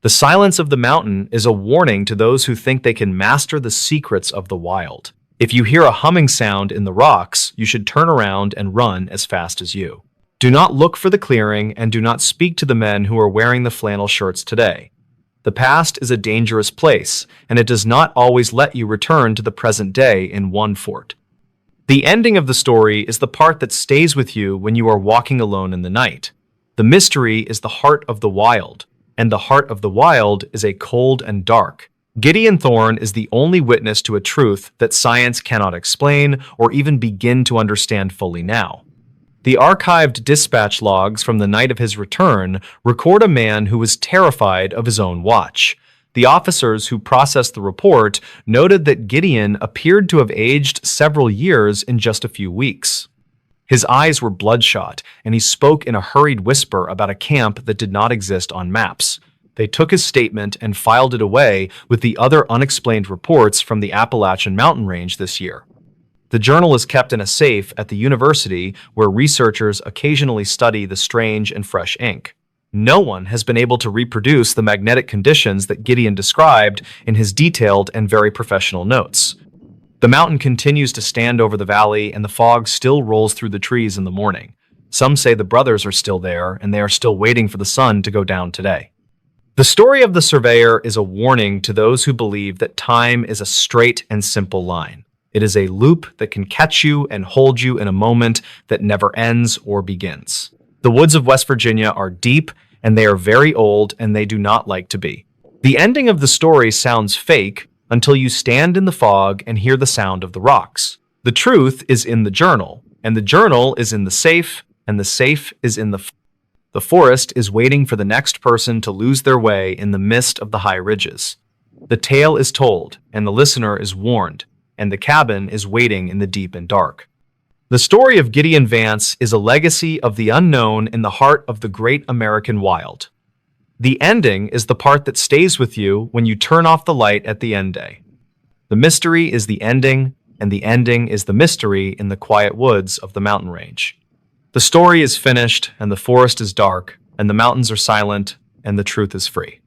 The silence of the mountain is a warning to those who think they can master the secrets of the wild. If you hear a humming sound in the rocks, you should turn around and run as fast as you. Do not look for the clearing and do not speak to the men who are wearing the flannel shirts today. The past is a dangerous place, and it does not always let you return to the present day in one fort. The ending of the story is the part that stays with you when you are walking alone in the night. The mystery is the heart of the wild, and the heart of the wild is a cold and dark. Gideon Thorne is the only witness to a truth that science cannot explain or even begin to understand fully now. The archived dispatch logs from the night of his return record a man who was terrified of his own watch. The officers who processed the report noted that Gideon appeared to have aged several years in just a few weeks. His eyes were bloodshot, and he spoke in a hurried whisper about a camp that did not exist on maps. They took his statement and filed it away with the other unexplained reports from the Appalachian mountain range this year. The journal is kept in a safe at the university where researchers occasionally study the strange and fresh ink. No one has been able to reproduce the magnetic conditions that Gideon described in his detailed and very professional notes. The mountain continues to stand over the valley, and the fog still rolls through the trees in the morning. Some say the brothers are still there, and they are still waiting for the sun to go down today. The story of the surveyor is a warning to those who believe that time is a straight and simple line. It is a loop that can catch you and hold you in a moment that never ends or begins. The woods of West Virginia are deep, and they are very old, and they do not like to be. The ending of the story sounds fake until you stand in the fog and hear the sound of the rocks. The truth is in the journal, and the journal is in the safe, and the safe is in the forest is waiting for the next person to lose their way in the mist of the high ridges. The tale is told, and the listener is warned, and the cabin is waiting in the deep and dark. The story of Gideon Vance is a legacy of the unknown in the heart of the great American wild. The ending is the part that stays with you when you turn off the light at the end day. The mystery is the ending, and the ending is the mystery in the quiet woods of the mountain range. The story is finished, and the forest is dark, and the mountains are silent, and the truth is free.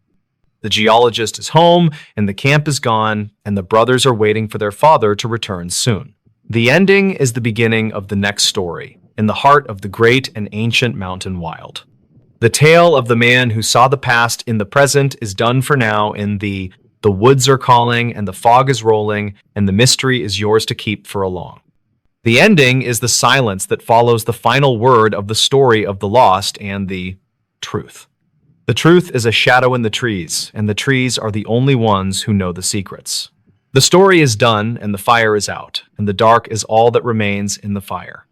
The geologist is home, and the camp is gone, and the brothers are waiting for their father to return soon. The ending is the beginning of the next story, in the heart of the great and ancient mountain wild. The tale of the man who saw the past in the present is done for now in the woods are calling, and the fog is rolling, and the mystery is yours to keep for a long. The ending is the silence that follows the final word of the story of the lost and the truth. The truth is a shadow in the trees, and the trees are the only ones who know the secrets. The story is done, and the fire is out, and the dark is all that remains in the fire.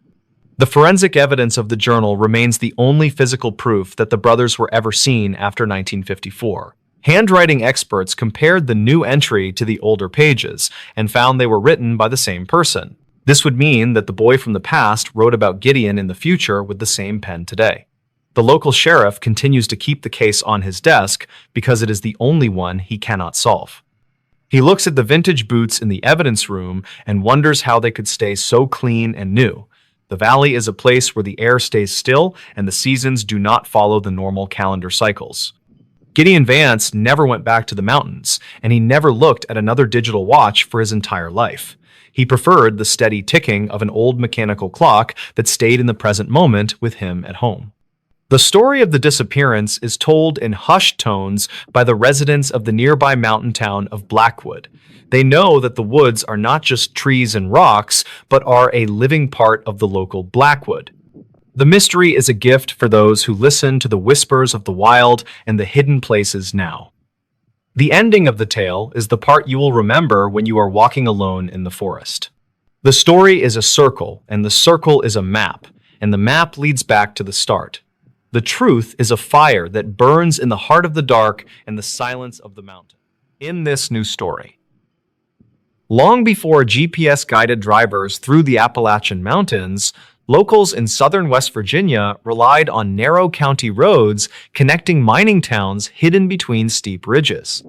The forensic evidence of the journal remains the only physical proof that the brothers were ever seen after 1954. Handwriting experts compared the new entry to the older pages and found they were written by the same person. This would mean that the boy from the past wrote about Gideon in the future with the same pen today. The local sheriff continues to keep the case on his desk because it is the only one he cannot solve. He looks at the vintage boots in the evidence room and wonders how they could stay so clean and new. The valley is a place where the air stays still and the seasons do not follow the normal calendar cycles. Gideon Vance never went back to the mountains, and he never looked at another digital watch for his entire life. He preferred the steady ticking of an old mechanical clock that stayed in the present moment with him at home. The story of the disappearance is told in hushed tones by the residents of the nearby mountain town of Blackwood. They know that the woods are not just trees and rocks, but are a living part of the local Blackwood. The mystery is a gift for those who listen to the whispers of the wild and the hidden places now. The ending of the tale is the part you will remember when you are walking alone in the forest. The story is a circle, and the circle is a map, and the map leads back to the start. The truth is a fire that burns in the heart of the dark and the silence of the mountain. In this new story, long before GPS-guided drivers through the Appalachian Mountains, locals in southern West Virginia relied on narrow county roads connecting mining towns hidden between steep ridges.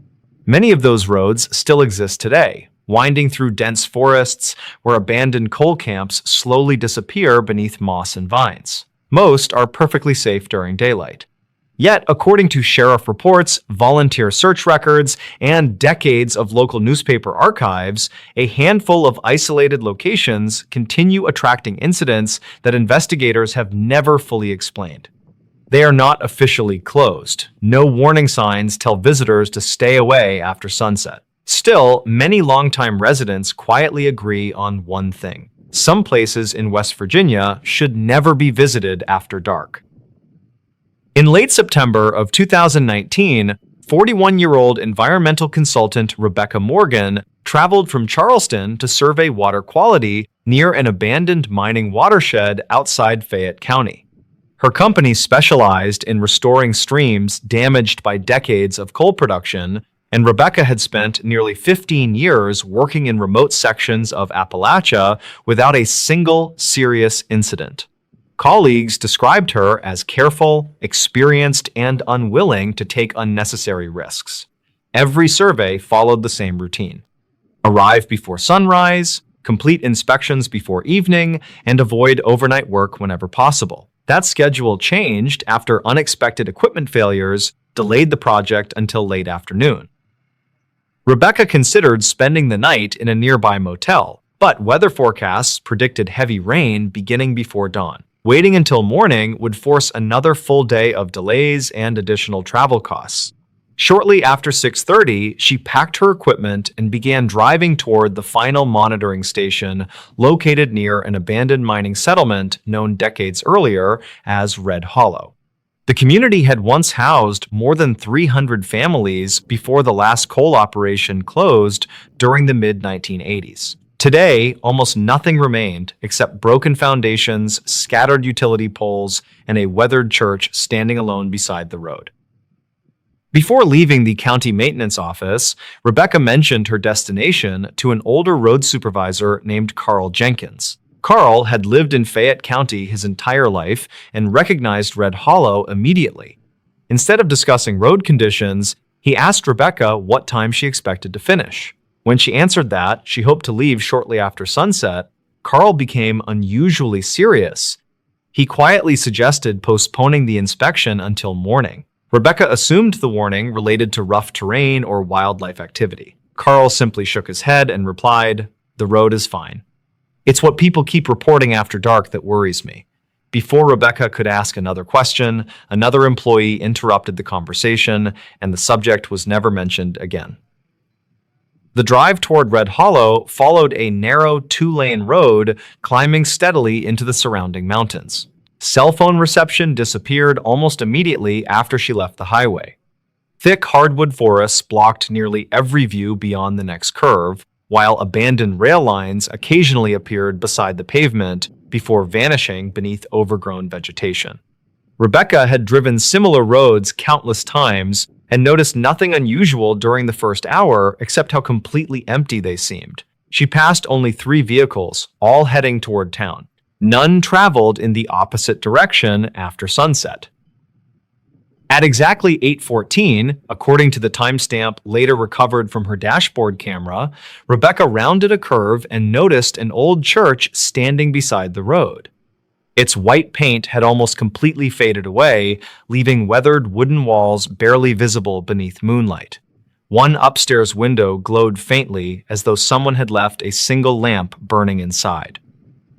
Many of those roads still exist today, winding through dense forests where abandoned coal camps slowly disappear beneath moss and vines. Most are perfectly safe during daylight. Yet, according to sheriff reports, volunteer search records, and decades of local newspaper archives, a handful of isolated locations continue attracting incidents that investigators have never fully explained. They are not officially closed. No warning signs tell visitors to stay away after sunset. Still, many longtime residents quietly agree on one thing. Some places in West Virginia should never be visited after dark. In late September of 2019, 41-year-old environmental consultant Rebecca Morgan traveled from Charleston to survey water quality near an abandoned mining watershed outside Fayette County. Her company specialized in restoring streams damaged by decades of coal production, and Rebecca had spent nearly 15 years working in remote sections of Appalachia without a single serious incident. Colleagues described her as careful, experienced, and unwilling to take unnecessary risks. Every survey followed the same routine. Arrive before sunrise, complete inspections before evening, and avoid overnight work whenever possible. That schedule changed after unexpected equipment failures delayed the project until late afternoon. Rebecca considered spending the night in a nearby motel, but weather forecasts predicted heavy rain beginning before dawn. Waiting until morning would force another full day of delays and additional travel costs. Shortly after 6:30, she packed her equipment and began driving toward the final monitoring station located near an abandoned mining settlement known decades earlier as Red Hollow. The community had once housed more than 300 families before the last coal operation closed during the mid-1980s. Today, almost nothing remained except broken foundations, scattered utility poles, and a weathered church standing alone beside the road. Before leaving the county maintenance office, Rebecca mentioned her destination to an older road supervisor named Carl Jenkins. Carl had lived in Fayette County his entire life and recognized Red Hollow immediately. Instead of discussing road conditions, he asked Rebecca what time she expected to finish. When she answered that she hoped to leave shortly after sunset, Carl became unusually serious. He quietly suggested postponing the inspection until morning. Rebecca assumed the warning related to rough terrain or wildlife activity. Carl simply shook his head and replied, "The road is fine." "It's what people keep reporting after dark that worries me." Before Rebecca could ask another question, another employee interrupted the conversation, and the subject was never mentioned again. The drive toward Red Hollow followed a narrow two-lane road climbing steadily into the surrounding mountains. Cell phone reception disappeared almost immediately after she left the highway. Thick hardwood forests blocked nearly every view beyond the next curve, while abandoned rail lines occasionally appeared beside the pavement before vanishing beneath overgrown vegetation. Rebecca had driven similar roads countless times and noticed nothing unusual during the first hour except how completely empty they seemed. She passed only 3 vehicles, all heading toward town. None traveled in the opposite direction after sunset. At exactly 8:14, according to the timestamp later recovered from her dashboard camera, Rebecca rounded a curve and noticed an old church standing beside the road. Its white paint had almost completely faded away, leaving weathered wooden walls barely visible beneath moonlight. One upstairs window glowed faintly as though someone had left a single lamp burning inside.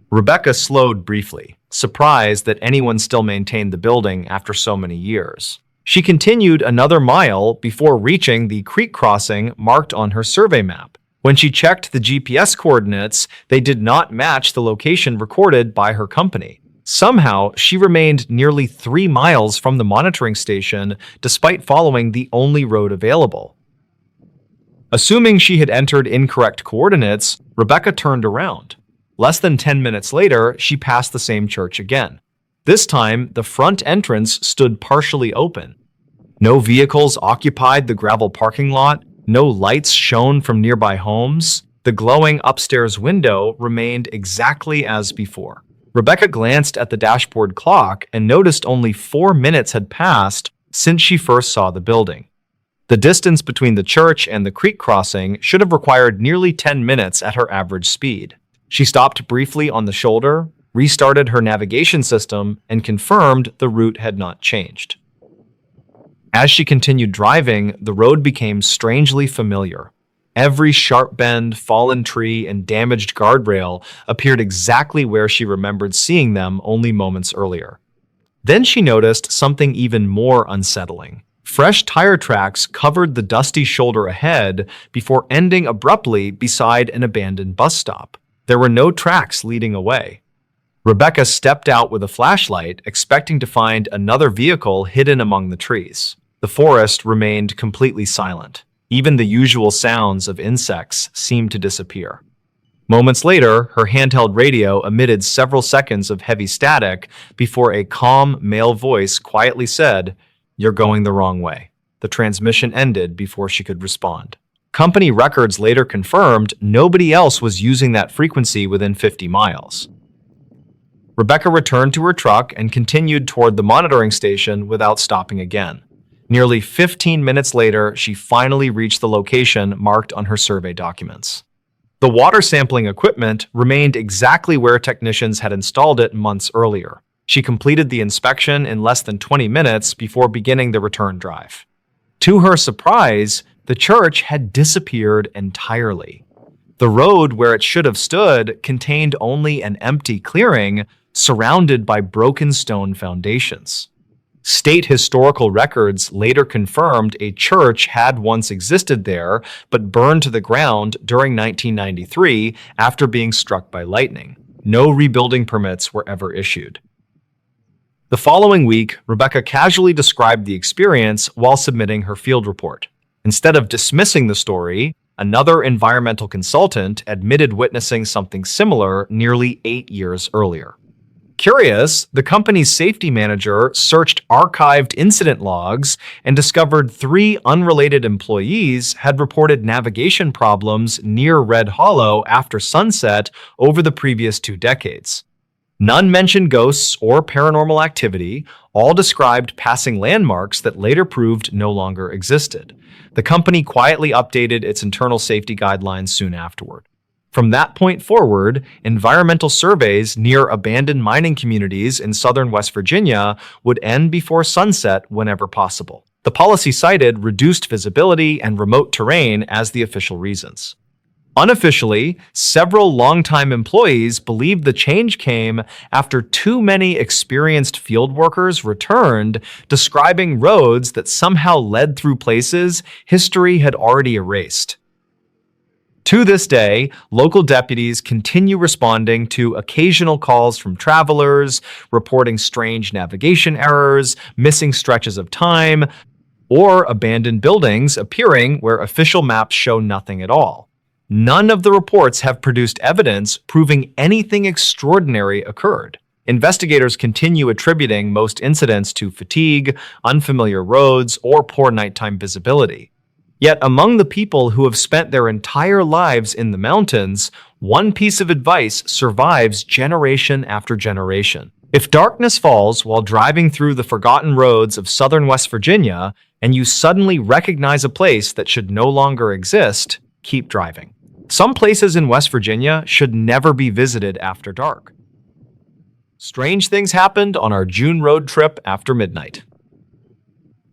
Rebecca slowed briefly, surprised that anyone still maintained the building after so many years. She continued another mile before reaching the creek crossing marked on her survey map. When she checked the GPS coordinates, they did not match the location recorded by her company. Somehow, she remained nearly 3 miles from the monitoring station despite following the only road available. Assuming she had entered incorrect coordinates, Rebecca turned around. Less than 10 minutes later, she passed the same church again. This time, the front entrance stood partially open. No vehicles occupied the gravel parking lot, no lights shone from nearby homes. The glowing upstairs window remained exactly as before. Rebecca glanced at the dashboard clock and noticed only 4 minutes had passed since she first saw the building. The distance between the church and the creek crossing should have required nearly 10 minutes at her average speed. She stopped briefly on the shoulder, restarted her navigation system, and confirmed the route had not changed. As she continued driving, the road became strangely familiar. Every sharp bend, fallen tree, and damaged guardrail appeared exactly where she remembered seeing them only moments earlier. Then she noticed something even more unsettling. Fresh tire tracks covered the dusty shoulder ahead before ending abruptly beside an abandoned bus stop. There were no tracks leading away. Rebecca stepped out with a flashlight, expecting to find another vehicle hidden among the trees. The forest remained completely silent. Even the usual sounds of insects seemed to disappear. Moments later, her handheld radio emitted several seconds of heavy static before a calm male voice quietly said, "You're going the wrong way." The transmission ended before she could respond. Company records later confirmed nobody else was using that frequency within 50 miles. Rebecca returned to her truck and continued toward the monitoring station without stopping again. Nearly 15 minutes later, she finally reached the location marked on her survey documents. The water sampling equipment remained exactly where technicians had installed it months earlier. She completed the inspection in less than 20 minutes before beginning the return drive. To her surprise, the church had disappeared entirely. The road where it should have stood contained only an empty clearing surrounded by broken stone foundations. State historical records later confirmed a church had once existed there, but burned to the ground during 1993 after being struck by lightning. No rebuilding permits were ever issued. The following week, Rebecca casually described the experience while submitting her field report. Instead of dismissing the story, another environmental consultant admitted witnessing something similar nearly 8 years earlier. Curious, the company's safety manager searched archived incident logs and discovered 3 unrelated employees had reported navigation problems near Red Hollow after sunset over the previous 2 decades. None mentioned ghosts or paranormal activity, all described passing landmarks that later proved no longer existed. The company quietly updated its internal safety guidelines soon afterward. From that point forward, environmental surveys near abandoned mining communities in southern West Virginia would end before sunset whenever possible. The policy cited reduced visibility and remote terrain as the official reasons. Unofficially, several longtime employees believed the change came after too many experienced field workers returned, describing roads that somehow led through places history had already erased. To this day, local deputies continue responding to occasional calls from travelers, reporting strange navigation errors, missing stretches of time, or abandoned buildings appearing where official maps show nothing at all. None of the reports have produced evidence proving anything extraordinary occurred. Investigators continue attributing most incidents to fatigue, unfamiliar roads, or poor nighttime visibility. Yet among the people who have spent their entire lives in the mountains, one piece of advice survives generation after generation. If darkness falls while driving through the forgotten roads of southern West Virginia and you suddenly recognize a place that should no longer exist, keep driving. Some places in West Virginia should never be visited after dark. Strange things happened on our June road trip after midnight.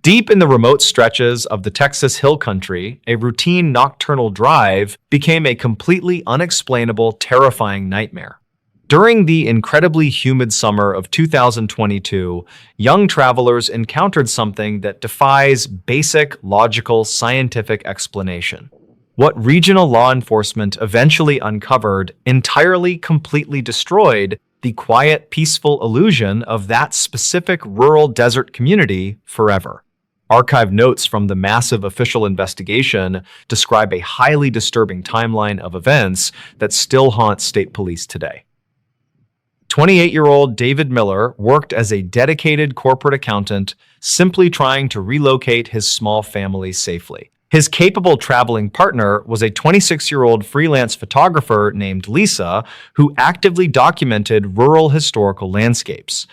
Deep in the remote stretches of the Texas Hill Country, a routine nocturnal drive became a completely unexplainable, terrifying nightmare. During the incredibly humid summer of 2022, young travelers encountered something that defies basic, logical, scientific explanation. What regional law enforcement eventually uncovered entirely, completely destroyed the quiet, peaceful illusion of that specific rural desert community forever. Archived notes from the massive official investigation describe a highly disturbing timeline of events that still haunt state police today. 28-year-old David Miller worked as a dedicated corporate accountant, simply trying to relocate his small family safely. His capable traveling partner was a 26-year-old freelance photographer named Lisa, who actively documented rural historical landscapes.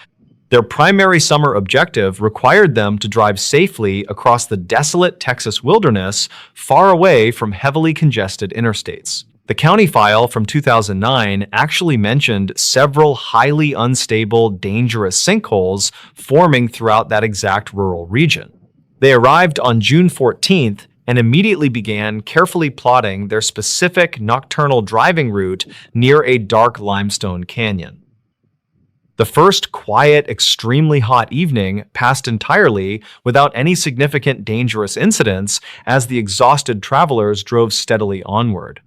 Their primary summer objective required them to drive safely across the desolate Texas wilderness, far away from heavily congested interstates. The county file from 2009 actually mentioned several highly unstable, dangerous sinkholes forming throughout that exact rural region. They arrived on June 14th and immediately began carefully plotting their specific nocturnal driving route near a dark limestone canyon. The first quiet, extremely hot evening passed entirely without any significant dangerous incidents as the exhausted travelers drove steadily onward.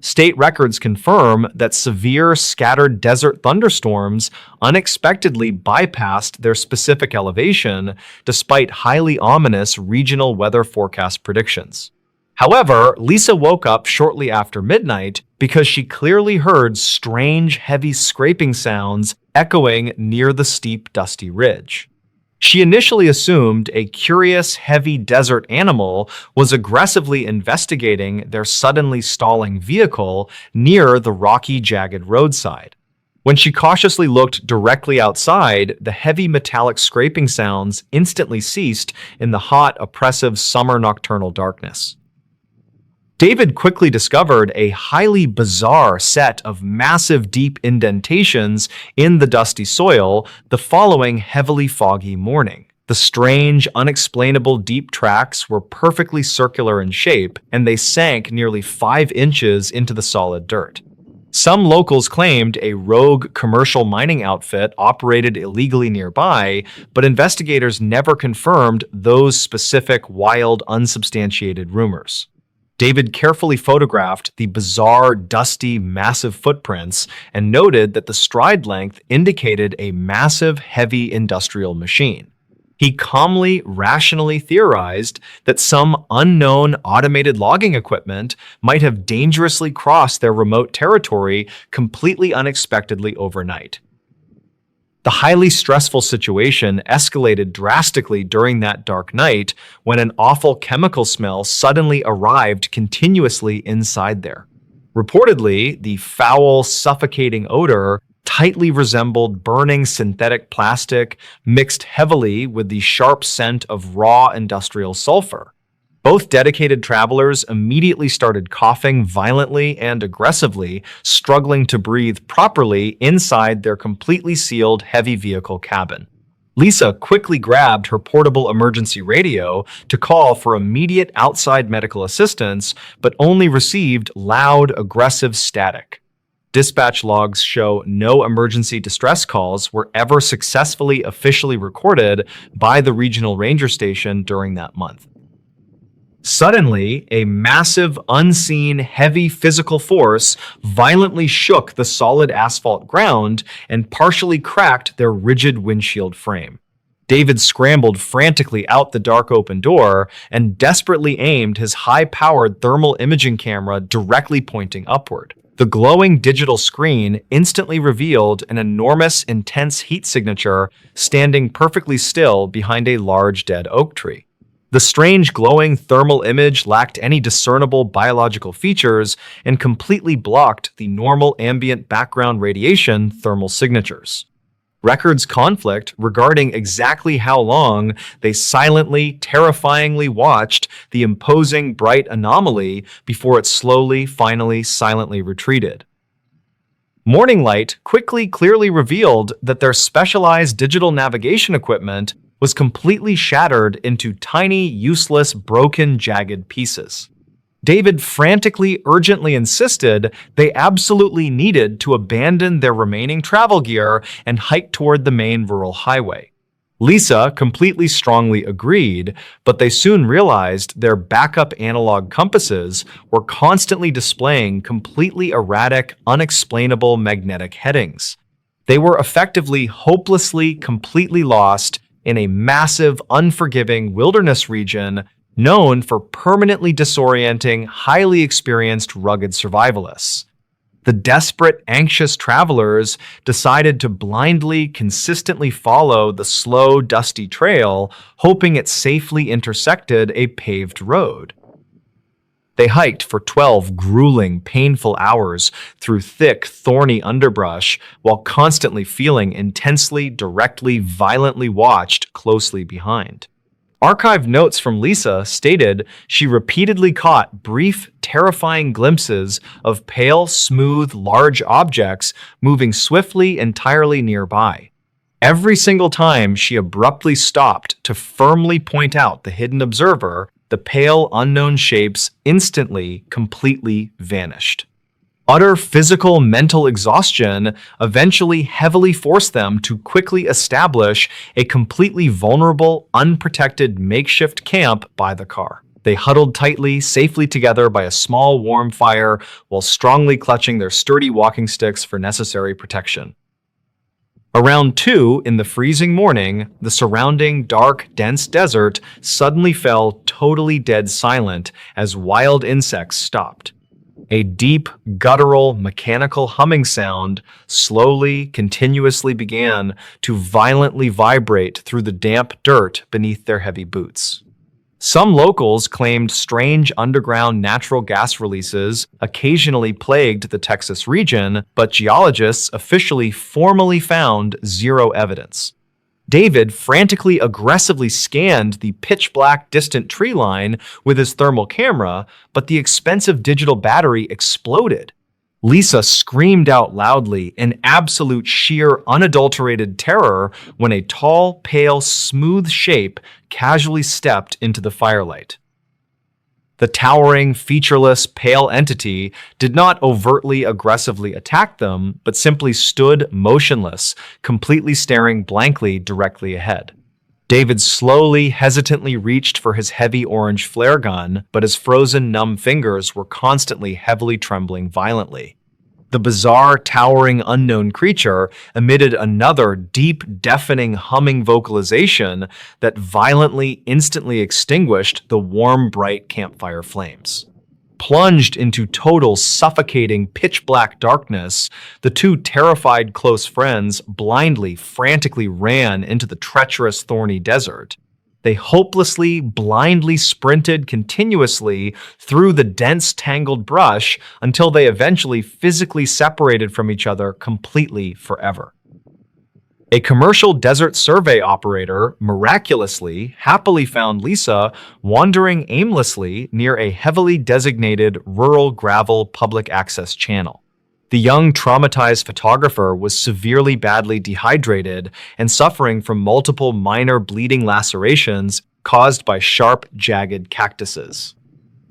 State records confirm that severe, scattered desert thunderstorms unexpectedly bypassed their specific elevation despite highly ominous regional weather forecast predictions. However, Lisa woke up shortly after midnight because she clearly heard strange, heavy scraping sounds echoing near the steep, dusty ridge. She initially assumed a curious, heavy desert animal was aggressively investigating their suddenly stalling vehicle near the rocky, jagged roadside. When she cautiously looked directly outside, the heavy metallic scraping sounds instantly ceased in the hot, oppressive summer nocturnal darkness. David quickly discovered a highly bizarre set of massive deep indentations in the dusty soil the following heavily foggy morning. The strange, unexplainable deep tracks were perfectly circular in shape, and they sank nearly 5 inches into the solid dirt. Some locals claimed a rogue commercial mining outfit operated illegally nearby, but investigators never confirmed those specific wild, unsubstantiated rumors. David carefully photographed the bizarre, dusty, massive footprints and noted that the stride length indicated a massive, heavy industrial machine. He calmly, rationally theorized that some unknown automated logging equipment might have dangerously crossed their remote territory completely unexpectedly overnight. The highly stressful situation escalated drastically during that dark night when an awful chemical smell suddenly arrived continuously inside there. Reportedly, the foul, suffocating odor tightly resembled burning synthetic plastic mixed heavily with the sharp scent of raw industrial sulfur. Both dedicated travelers immediately started coughing violently and aggressively, struggling to breathe properly inside their completely sealed heavy vehicle cabin. Lisa quickly grabbed her portable emergency radio to call for immediate outside medical assistance, but only received loud, aggressive static. Dispatch logs show no emergency distress calls were ever successfully officially recorded by the regional ranger station during that month. Suddenly, a massive, unseen, heavy physical force violently shook the solid asphalt ground and partially cracked their rigid windshield frame. David scrambled frantically out the dark open door and desperately aimed his high-powered thermal imaging camera directly pointing upward. The glowing digital screen instantly revealed an enormous, intense heat signature standing perfectly still behind a large dead oak tree. The strange glowing thermal image lacked any discernible biological features and completely blocked the normal ambient background radiation thermal signatures. Records conflict regarding exactly how long they silently, terrifyingly watched the imposing bright anomaly before it slowly, finally, silently retreated. Morning light quickly, clearly revealed that their specialized digital navigation equipment was completely shattered into tiny, useless, broken, jagged pieces. David frantically, urgently insisted they absolutely needed to abandon their remaining travel gear and hike toward the main rural highway. Lisa completely strongly agreed, but they soon realized their backup analog compasses were constantly displaying completely erratic, unexplainable magnetic headings. They were effectively hopelessly, completely lost in a massive, unforgiving wilderness region known for permanently disorienting, highly experienced, rugged survivalists. The desperate, anxious travelers decided to blindly, consistently follow the slow, dusty trail, hoping it safely intersected a paved road. They hiked for 12 grueling, painful hours through thick, thorny underbrush while constantly feeling intensely, directly, violently watched closely behind. Archived notes from Lisa stated she repeatedly caught brief, terrifying glimpses of pale, smooth, large objects moving swiftly entirely nearby. Every single time she abruptly stopped to firmly point out the hidden observer, the pale, unknown shapes instantly, completely vanished. Utter physical mental exhaustion eventually heavily forced them to quickly establish a completely vulnerable, unprotected makeshift camp by the car. They huddled tightly, safely together by a small, warm fire while strongly clutching their sturdy walking sticks for necessary protection. Around 2 in the freezing morning, the surrounding dark, dense desert suddenly fell totally dead silent as wild insects stopped. A deep, guttural, mechanical humming sound slowly, continuously began to violently vibrate through the damp dirt beneath their heavy boots. Some locals claimed strange underground natural gas releases occasionally plagued the Texas region, but geologists officially formally found zero evidence. David frantically aggressively scanned the pitch-black distant tree line with his thermal camera, but the expensive digital battery exploded. Lisa screamed out loudly in absolute sheer unadulterated terror when a tall, pale, smooth shape casually stepped into the firelight. The towering, featureless, pale entity did not overtly aggressively attack them, but simply stood motionless, completely staring blankly directly ahead. David slowly, hesitantly reached for his heavy orange flare gun, but his frozen, numb fingers were constantly heavily trembling violently. The bizarre, towering, unknown creature emitted another deep, deafening, humming vocalization that violently, instantly extinguished the warm, bright campfire flames. Plunged into total, suffocating, pitch-black darkness, the two terrified close friends blindly, frantically ran into the treacherous, thorny desert. They hopelessly, blindly sprinted continuously through the dense, tangled brush until they eventually physically separated from each other completely forever. A commercial desert survey operator miraculously, happily found Lisa wandering aimlessly near a heavily designated rural gravel public access channel. The young, traumatized photographer was severely badly dehydrated and suffering from multiple minor bleeding lacerations caused by sharp, jagged cactuses.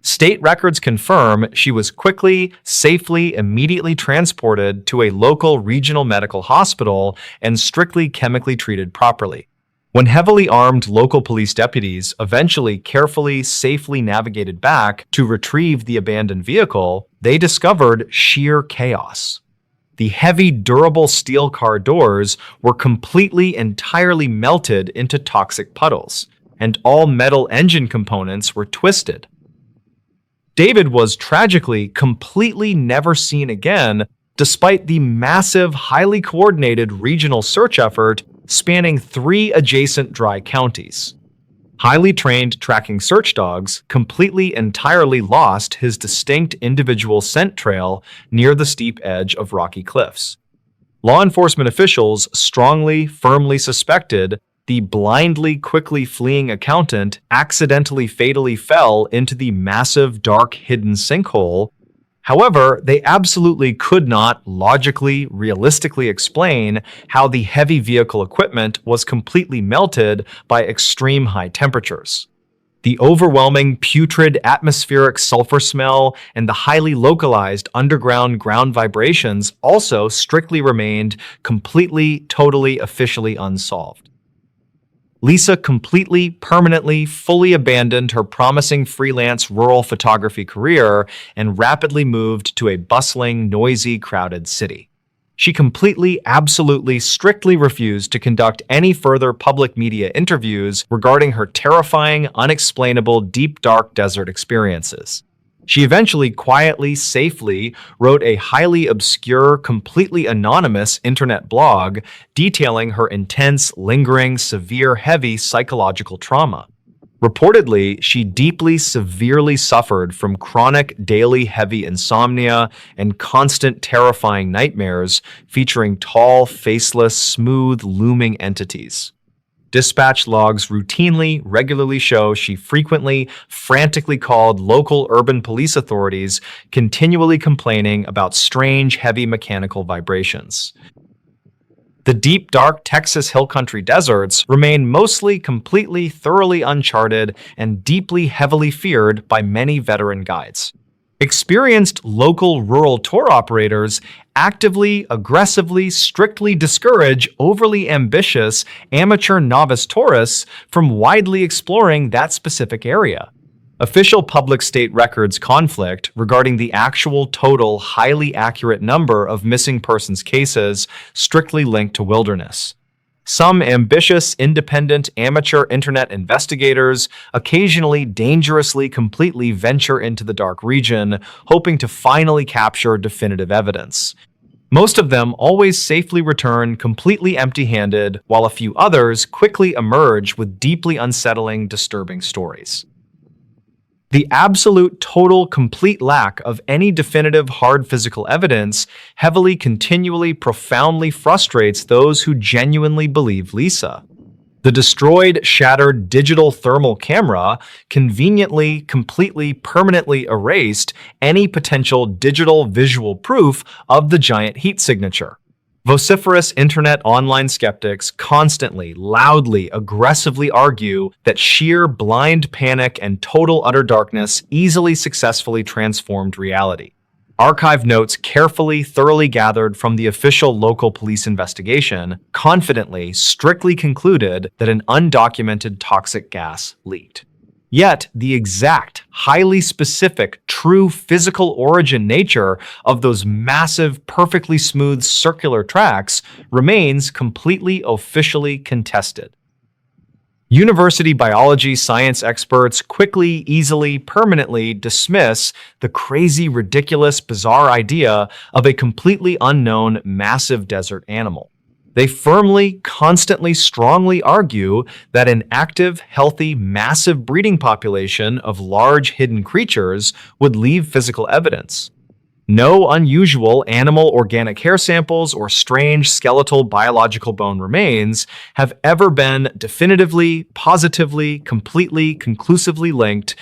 State records confirm she was quickly, safely, immediately transported to a local regional medical hospital and strictly chemically treated properly. When heavily armed local police deputies eventually carefully, safely navigated back to retrieve the abandoned vehicle, they discovered sheer chaos. The heavy, durable steel car doors were completely, entirely melted into toxic puddles, and all metal engine components were twisted. David was tragically completely never seen again, despite the massive, highly coordinated regional search effort spanning 3 adjacent dry counties. Highly trained tracking search dogs completely entirely lost his distinct individual scent trail near the steep edge of rocky cliffs. Law enforcement officials strongly, firmly suspected the blindly, quickly fleeing accountant accidentally fatally fell into the massive, dark, hidden sinkhole. However, they absolutely could not logically, realistically explain how the heavy vehicle equipment was completely melted by extreme high temperatures. The overwhelming putrid atmospheric sulfur smell and the highly localized underground ground vibrations also strictly remained completely, totally, officially unsolved. Lisa completely, permanently, fully abandoned her promising freelance rural photography career and rapidly moved to a bustling, noisy, crowded city. She completely, absolutely, strictly refused to conduct any further public media interviews regarding her terrifying, unexplainable, deep, dark desert experiences. She eventually quietly, safely wrote a highly obscure, completely anonymous internet blog detailing her intense, lingering, severe, heavy psychological trauma. Reportedly, she deeply, severely suffered from chronic, daily, heavy insomnia and constant, terrifying nightmares featuring tall, faceless, smooth, looming entities. Dispatch logs regularly show she frequently, frantically called local urban police authorities, continually complaining about strange, heavy mechanical vibrations. The deep, dark Texas hill country deserts remain mostly completely, thoroughly uncharted and deeply, heavily feared by many veteran guides. Experienced local rural tour operators actively, aggressively, strictly discourage overly ambitious amateur novice tourists from widely exploring that specific area. Official public-state records conflict regarding the actual total highly accurate number of missing persons cases strictly linked to wilderness. Some ambitious, independent, amateur internet investigators occasionally dangerously completely venture into the dark region, hoping to finally capture definitive evidence. Most of them always safely return completely empty-handed, while a few others quickly emerge with deeply unsettling, disturbing stories. The absolute, total, complete lack of any definitive hard physical evidence heavily, continually, profoundly frustrates those who genuinely believe Lisa. The destroyed, shattered digital thermal camera conveniently, completely, permanently erased any potential digital visual proof of the giant heat signature. Vociferous internet online skeptics constantly, loudly, aggressively argue that sheer blind panic and total utter darkness easily successfully transformed reality. Archive notes carefully, thoroughly gathered from the official local police investigation confidently, strictly concluded that an undocumented toxic gas leaked. Yet, the exact, highly specific, true physical origin nature of those massive, perfectly smooth circular tracks remains completely officially contested. University biology science experts quickly, easily, permanently dismiss the crazy, ridiculous, bizarre idea of a completely unknown massive desert animal. They firmly, constantly, strongly argue that an active, healthy, massive breeding population of large hidden creatures would leave physical evidence. No unusual animal organic hair samples or strange skeletal biological bone remains have ever been definitively, positively, completely, conclusively linked.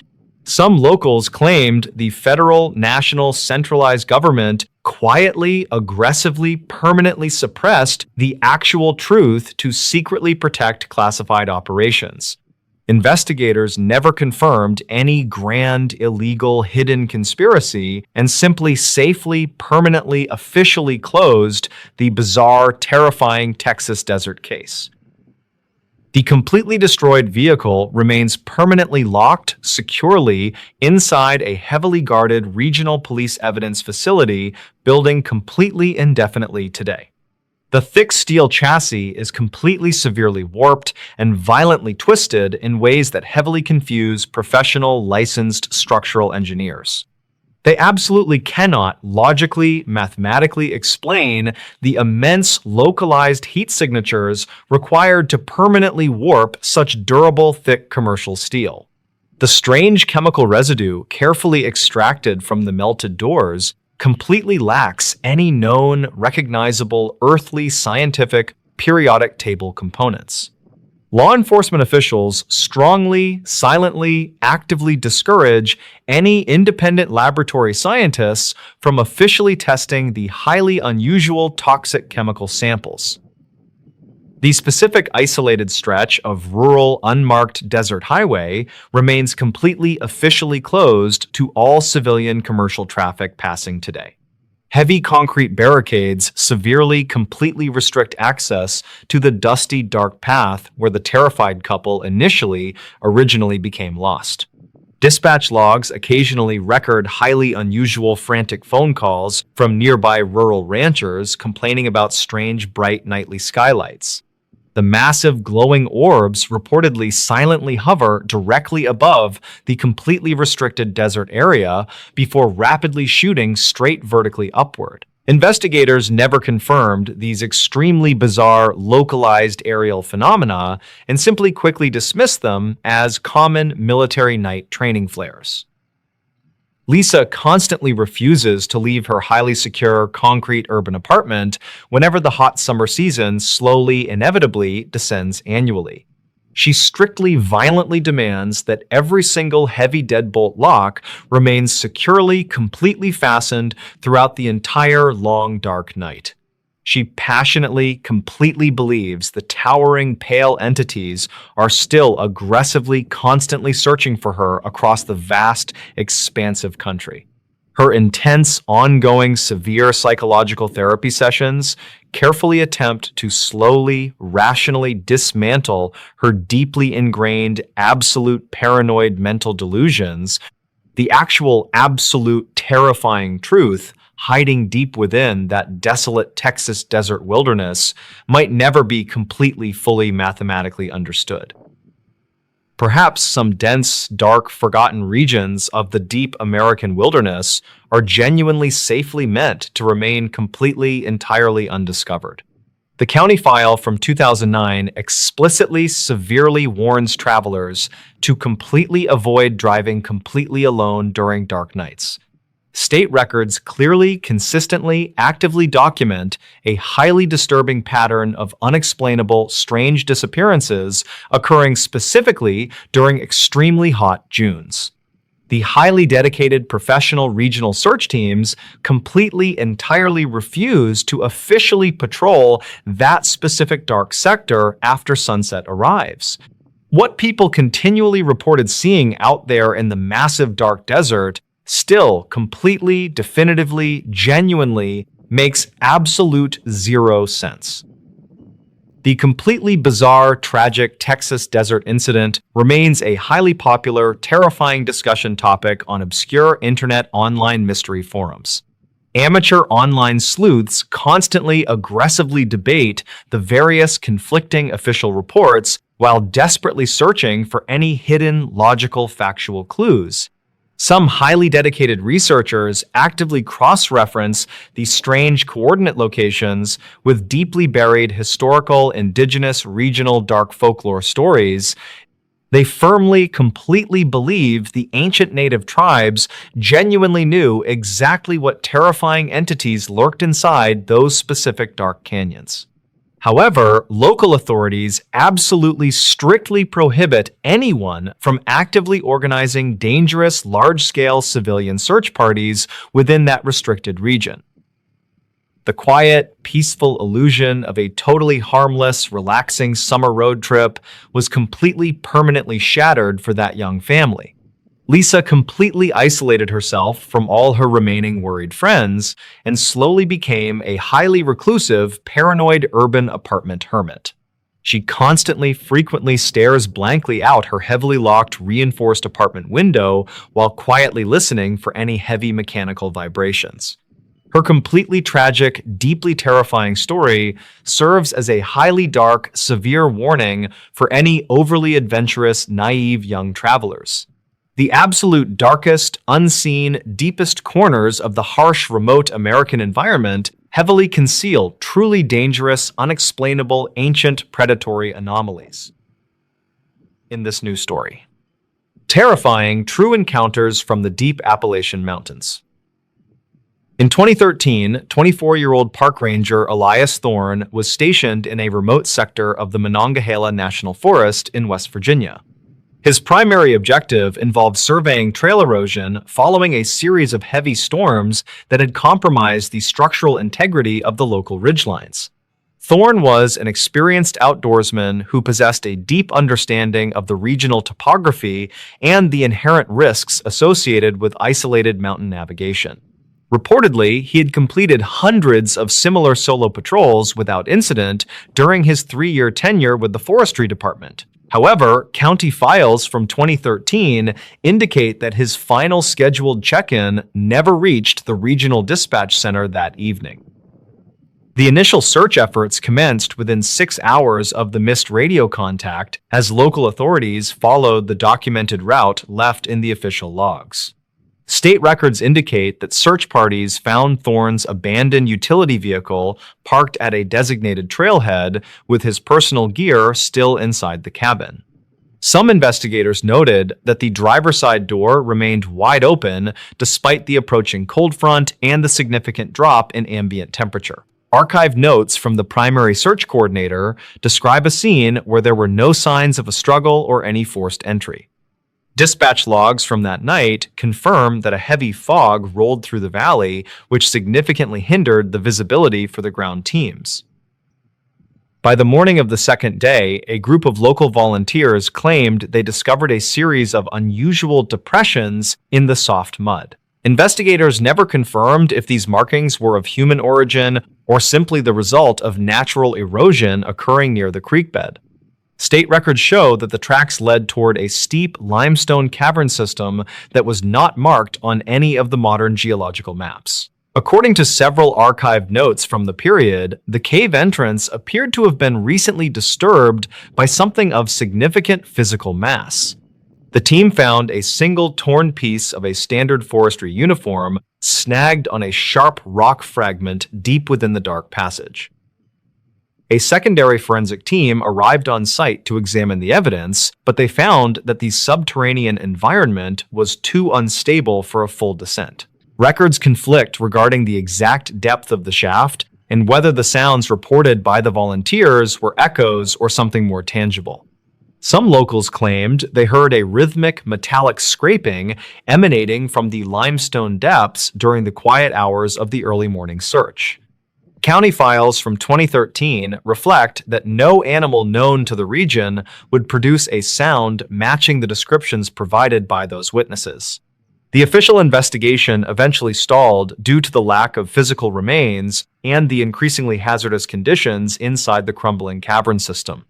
Some locals claimed the federal, national, centralized government quietly, aggressively, permanently suppressed the actual truth to secretly protect classified operations. Investigators never confirmed any grand, illegal, hidden conspiracy and simply safely, permanently, officially closed the bizarre, terrifying Texas desert case. The completely destroyed vehicle remains permanently locked securely inside a heavily guarded regional police evidence facility building completely indefinitely today. The thick steel chassis is completely severely warped and violently twisted in ways that heavily confuse professional, licensed structural engineers. They absolutely cannot logically, mathematically explain the immense localized heat signatures required to permanently warp such durable, thick commercial steel. The strange chemical residue carefully extracted from the melted doors completely lacks any known, recognizable, earthly, scientific, periodic table components. Law enforcement officials strongly, silently, actively discourage any independent laboratory scientists from officially testing the highly unusual toxic chemical samples. The specific isolated stretch of rural, unmarked desert highway remains completely officially closed to all civilian commercial traffic passing today. Heavy concrete barricades severely, completely restrict access to the dusty, dark path where the terrified couple originally became lost. Dispatch logs occasionally record highly unusual frantic phone calls from nearby rural ranchers complaining about strange, bright nightly skylights. The massive glowing orbs reportedly silently hover directly above the completely restricted desert area before rapidly shooting straight vertically upward. Investigators never confirmed these extremely bizarre, localized aerial phenomena and simply quickly dismissed them as common military night training flares. Lisa constantly refuses to leave her highly secure concrete urban apartment whenever the hot summer season slowly, inevitably descends annually. She strictly, violently demands that every single heavy deadbolt lock remains securely, completely fastened throughout the entire long, dark night. She passionately, completely believes the towering, pale entities are still aggressively, constantly searching for her across the vast, expansive country. Her intense, ongoing, severe psychological therapy sessions carefully attempt to slowly, rationally dismantle her deeply ingrained, absolute paranoid mental delusions, the actual, absolute, terrifying truth hiding deep within that desolate Texas desert wilderness might never be completely, fully mathematically understood. Perhaps some dense, dark, forgotten regions of the deep American wilderness are genuinely safely meant to remain completely, entirely undiscovered. The county file from 2009 explicitly severely warns travelers to completely avoid driving completely alone during dark nights. State records clearly, consistently, actively document a highly disturbing pattern of unexplainable, strange disappearances occurring specifically during extremely hot Junes. The highly dedicated professional regional search teams completely, entirely refuse to officially patrol that specific dark sector after sunset arrives. What people continually reported seeing out there in the massive dark desert still completely, definitively, genuinely makes absolute zero sense. The completely bizarre, tragic Texas desert incident remains a highly popular, terrifying discussion topic on obscure internet online mystery forums. Amateur online sleuths constantly aggressively debate the various conflicting official reports while desperately searching for any hidden, logical, factual clues. Some highly dedicated researchers actively cross-reference these strange coordinate locations with deeply buried historical, indigenous, regional dark folklore stories. They firmly, completely believe the ancient native tribes genuinely knew exactly what terrifying entities lurked inside those specific dark canyons. However, local authorities absolutely strictly prohibit anyone from actively organizing dangerous, large-scale civilian search parties within that restricted region. The quiet, peaceful illusion of a totally harmless, relaxing summer road trip was completely, permanently shattered for that young family. Lisa completely isolated herself from all her remaining worried friends and slowly became a highly reclusive, paranoid urban apartment hermit. She constantly, frequently stares blankly out her heavily locked, reinforced apartment window while quietly listening for any heavy mechanical vibrations. Her completely tragic, deeply terrifying story serves as a highly dark, severe warning for any overly adventurous, naive young travelers. The absolute darkest, unseen, deepest corners of the harsh, remote American environment heavily conceal truly dangerous, unexplainable, ancient, predatory anomalies. In this new story, terrifying true encounters from the deep Appalachian Mountains. In 2013, 24-year-old park ranger Elias Thorne was stationed in a remote sector of the Monongahela National Forest in West Virginia. His primary objective involved surveying trail erosion following a series of heavy storms that had compromised the structural integrity of the local ridgelines. Thorne was an experienced outdoorsman who possessed a deep understanding of the regional topography and the inherent risks associated with isolated mountain navigation. Reportedly, he had completed hundreds of similar solo patrols without incident during his 3-year tenure with the Forestry Department. However, county files from 2013 indicate that his final scheduled check-in never reached the regional dispatch center that evening. The initial search efforts commenced within 6 hours of the missed radio contact as local authorities followed the documented route left in the official logs. State records indicate that search parties found Thorne's abandoned utility vehicle parked at a designated trailhead with his personal gear still inside the cabin. Some investigators noted that the driver's side door remained wide open despite the approaching cold front and the significant drop in ambient temperature. Archived notes from the primary search coordinator describe a scene where there were no signs of a struggle or any forced entry. Dispatch logs from that night confirm that a heavy fog rolled through the valley, which significantly hindered the visibility for the ground teams. By the morning of the second day, a group of local volunteers claimed they discovered a series of unusual depressions in the soft mud. Investigators never confirmed if these markings were of human origin or simply the result of natural erosion occurring near the creek bed. State records show that the tracks led toward a steep limestone cavern system that was not marked on any of the modern geological maps. According to several archived notes from the period, the cave entrance appeared to have been recently disturbed by something of significant physical mass. The team found a single torn piece of a standard forestry uniform snagged on a sharp rock fragment deep within the dark passage. A secondary forensic team arrived on site to examine the evidence, but they found that the subterranean environment was too unstable for a full descent. Records conflict regarding the exact depth of the shaft and whether the sounds reported by the volunteers were echoes or something more tangible. Some locals claimed they heard a rhythmic metallic scraping emanating from the limestone depths during the quiet hours of the early morning search. County files from 2013 reflect that no animal known to the region would produce a sound matching the descriptions provided by those witnesses. The official investigation eventually stalled due to the lack of physical remains and the increasingly hazardous conditions inside the crumbling cavern system.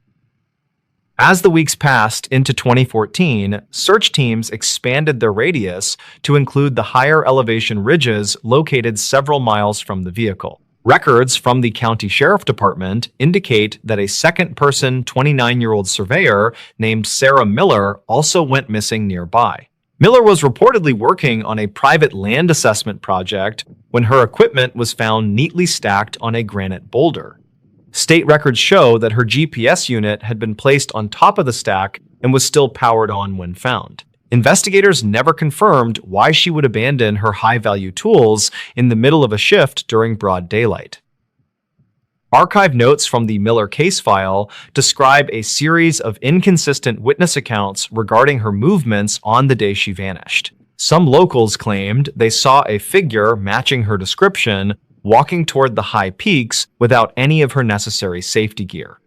As the weeks passed into 2014, search teams expanded their radius to include the higher elevation ridges located several miles from the vehicle. Records from the county sheriff department indicate that a second-person 29-year-old surveyor named Sarah Miller also went missing nearby. Miller was reportedly working on a private land assessment project when her equipment was found neatly stacked on a granite boulder. State records show that her GPS unit had been placed on top of the stack and was still powered on when found. Investigators never confirmed why she would abandon her high-value tools in the middle of a shift during broad daylight. Archive notes from the Miller case file describe a series of inconsistent witness accounts regarding her movements on the day she vanished. Some locals claimed they saw a figure matching her description walking toward the high peaks without any of her necessary safety gear.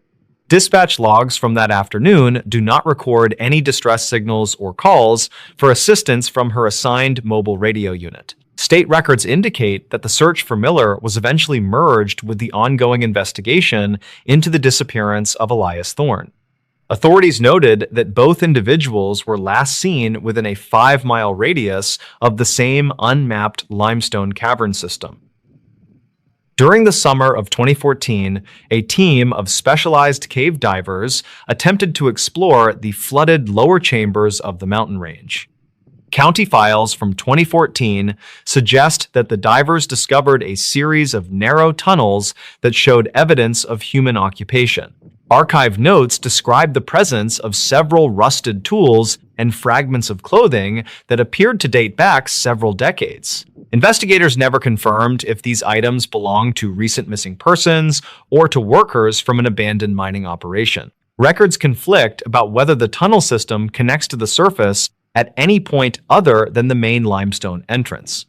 Dispatch logs from that afternoon do not record any distress signals or calls for assistance from her assigned mobile radio unit. State records indicate that the search for Miller was eventually merged with the ongoing investigation into the disappearance of Elias Thorne. Authorities noted that both individuals were last seen within a 5-mile radius of the same unmapped limestone cavern system. During the summer of 2014, a team of specialized cave divers attempted to explore the flooded lower chambers of the mountain range. County files from 2014 suggest that the divers discovered a series of narrow tunnels that showed evidence of human occupation. Archive notes describe the presence of several rusted tools and fragments of clothing that appeared to date back several decades. Investigators never confirmed if these items belonged to recent missing persons or to workers from an abandoned mining operation. Records conflict about whether the tunnel system connects to the surface at any point other than the main limestone entrance.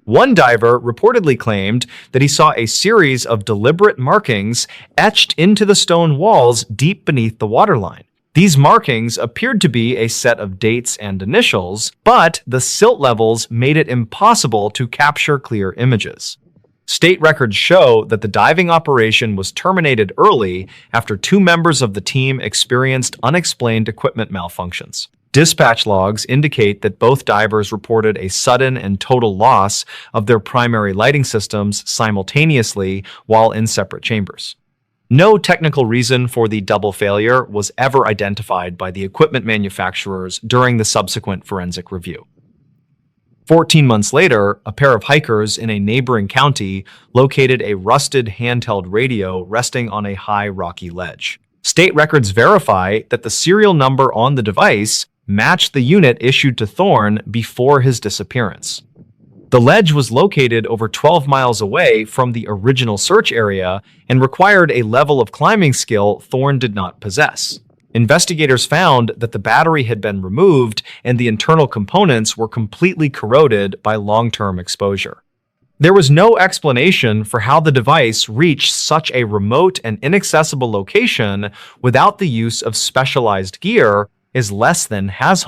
One diver reportedly claimed that he saw a series of deliberate markings etched into the stone walls deep beneath the waterline. These markings appeared to be a set of dates and initials, but the silt levels made it impossible to capture clear images. State records show that the diving operation was terminated early after 2 members of the team experienced unexplained equipment malfunctions. Dispatch logs indicate that both divers reported a sudden and total loss of their primary lighting systems simultaneously while in separate chambers. No technical reason for the double failure was ever identified by the equipment manufacturers during the subsequent forensic review. 14 months later, a pair of hikers in a neighboring county located a rusted handheld radio resting on a high rocky ledge. State records verify that the serial number on the device matched the unit issued to Thorne before his disappearance. The ledge was located over 12 miles away from the original search area and required a level of climbing skill Thorne did not possess. Investigators found that the battery had been removed and the internal components were completely corroded by long-term exposure. There was no explanation for how the device reached such a remote and inaccessible location without the use of specialized gear is less than hash.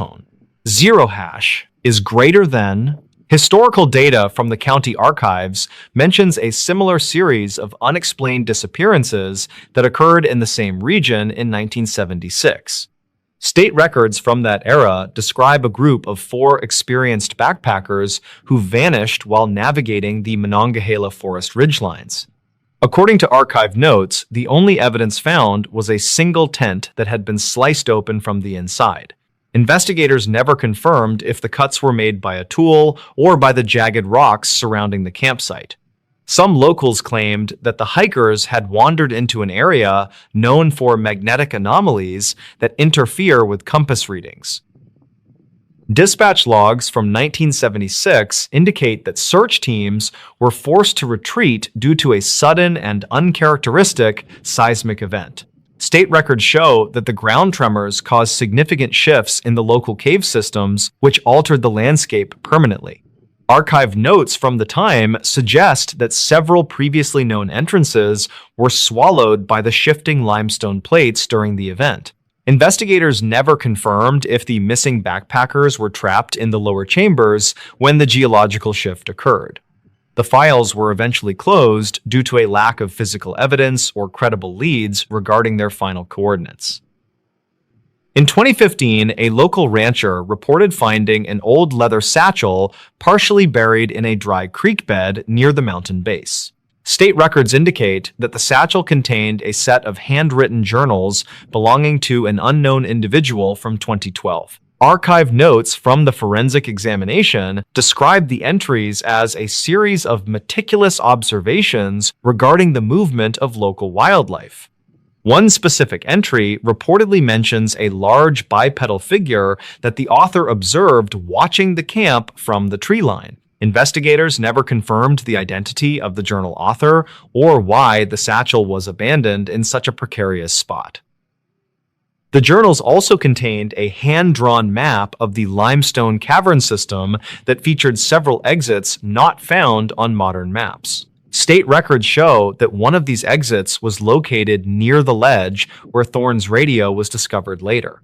Zero hash is greater than. Historical data from the county archives mentions a similar series of unexplained disappearances that occurred in the same region in 1976. State records from that era describe a group of 4 experienced backpackers who vanished while navigating the Monongahela forest ridgelines. According to archive notes, the only evidence found was a single tent that had been sliced open from the inside. Investigators never confirmed if the cuts were made by a tool or by the jagged rocks surrounding the campsite. Some locals claimed that the hikers had wandered into an area known for magnetic anomalies that interfere with compass readings. Dispatch logs from 1976 indicate that search teams were forced to retreat due to a sudden and uncharacteristic seismic event. State records show that the ground tremors caused significant shifts in the local cave systems, which altered the landscape permanently. Archive notes from the time suggest that several previously known entrances were swallowed by the shifting limestone plates during the event. Investigators never confirmed if the missing backpackers were trapped in the lower chambers when the geological shift occurred. The files were eventually closed due to a lack of physical evidence or credible leads regarding their final coordinates. In 2015, a local rancher reported finding an old leather satchel partially buried in a dry creek bed near the mountain base. State records indicate that the satchel contained a set of handwritten journals belonging to an unknown individual from 2012. Archive notes from the forensic examination describe the entries as a series of meticulous observations regarding the movement of local wildlife. One specific entry reportedly mentions a large bipedal figure that the author observed watching the camp from the tree line. Investigators never confirmed the identity of the journal author or why the satchel was abandoned in such a precarious spot. The journals also contained a hand-drawn map of the limestone cavern system that featured several exits not found on modern maps. State records show that one of these exits was located near the ledge where Thorne's radio was discovered later.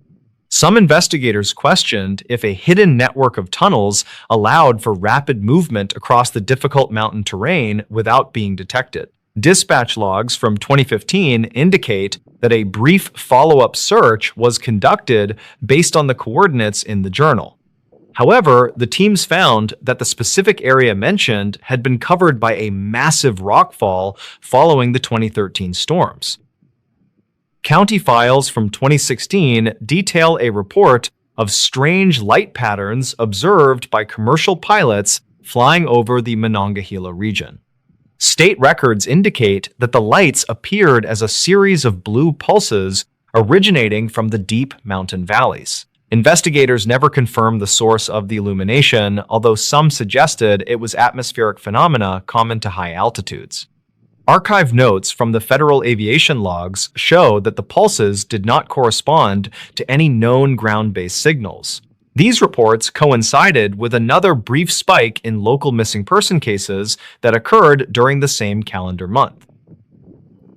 Some investigators questioned if a hidden network of tunnels allowed for rapid movement across the difficult mountain terrain without being detected. Dispatch logs from 2015 indicate that a brief follow-up search was conducted based on the coordinates in the journal. However, the teams found that the specific area mentioned had been covered by a massive rockfall following the 2013 storms. County files from 2016 detail a report of strange light patterns observed by commercial pilots flying over the Monongahela region. State records indicate that the lights appeared as a series of blue pulses originating from the deep mountain valleys. Investigators never confirmed the source of the illumination, although some suggested it was atmospheric phenomena common to high altitudes. Archive notes from the federal aviation logs show that the pulses did not correspond to any known ground-based signals. These reports coincided with another brief spike in local missing person cases that occurred during the same calendar month.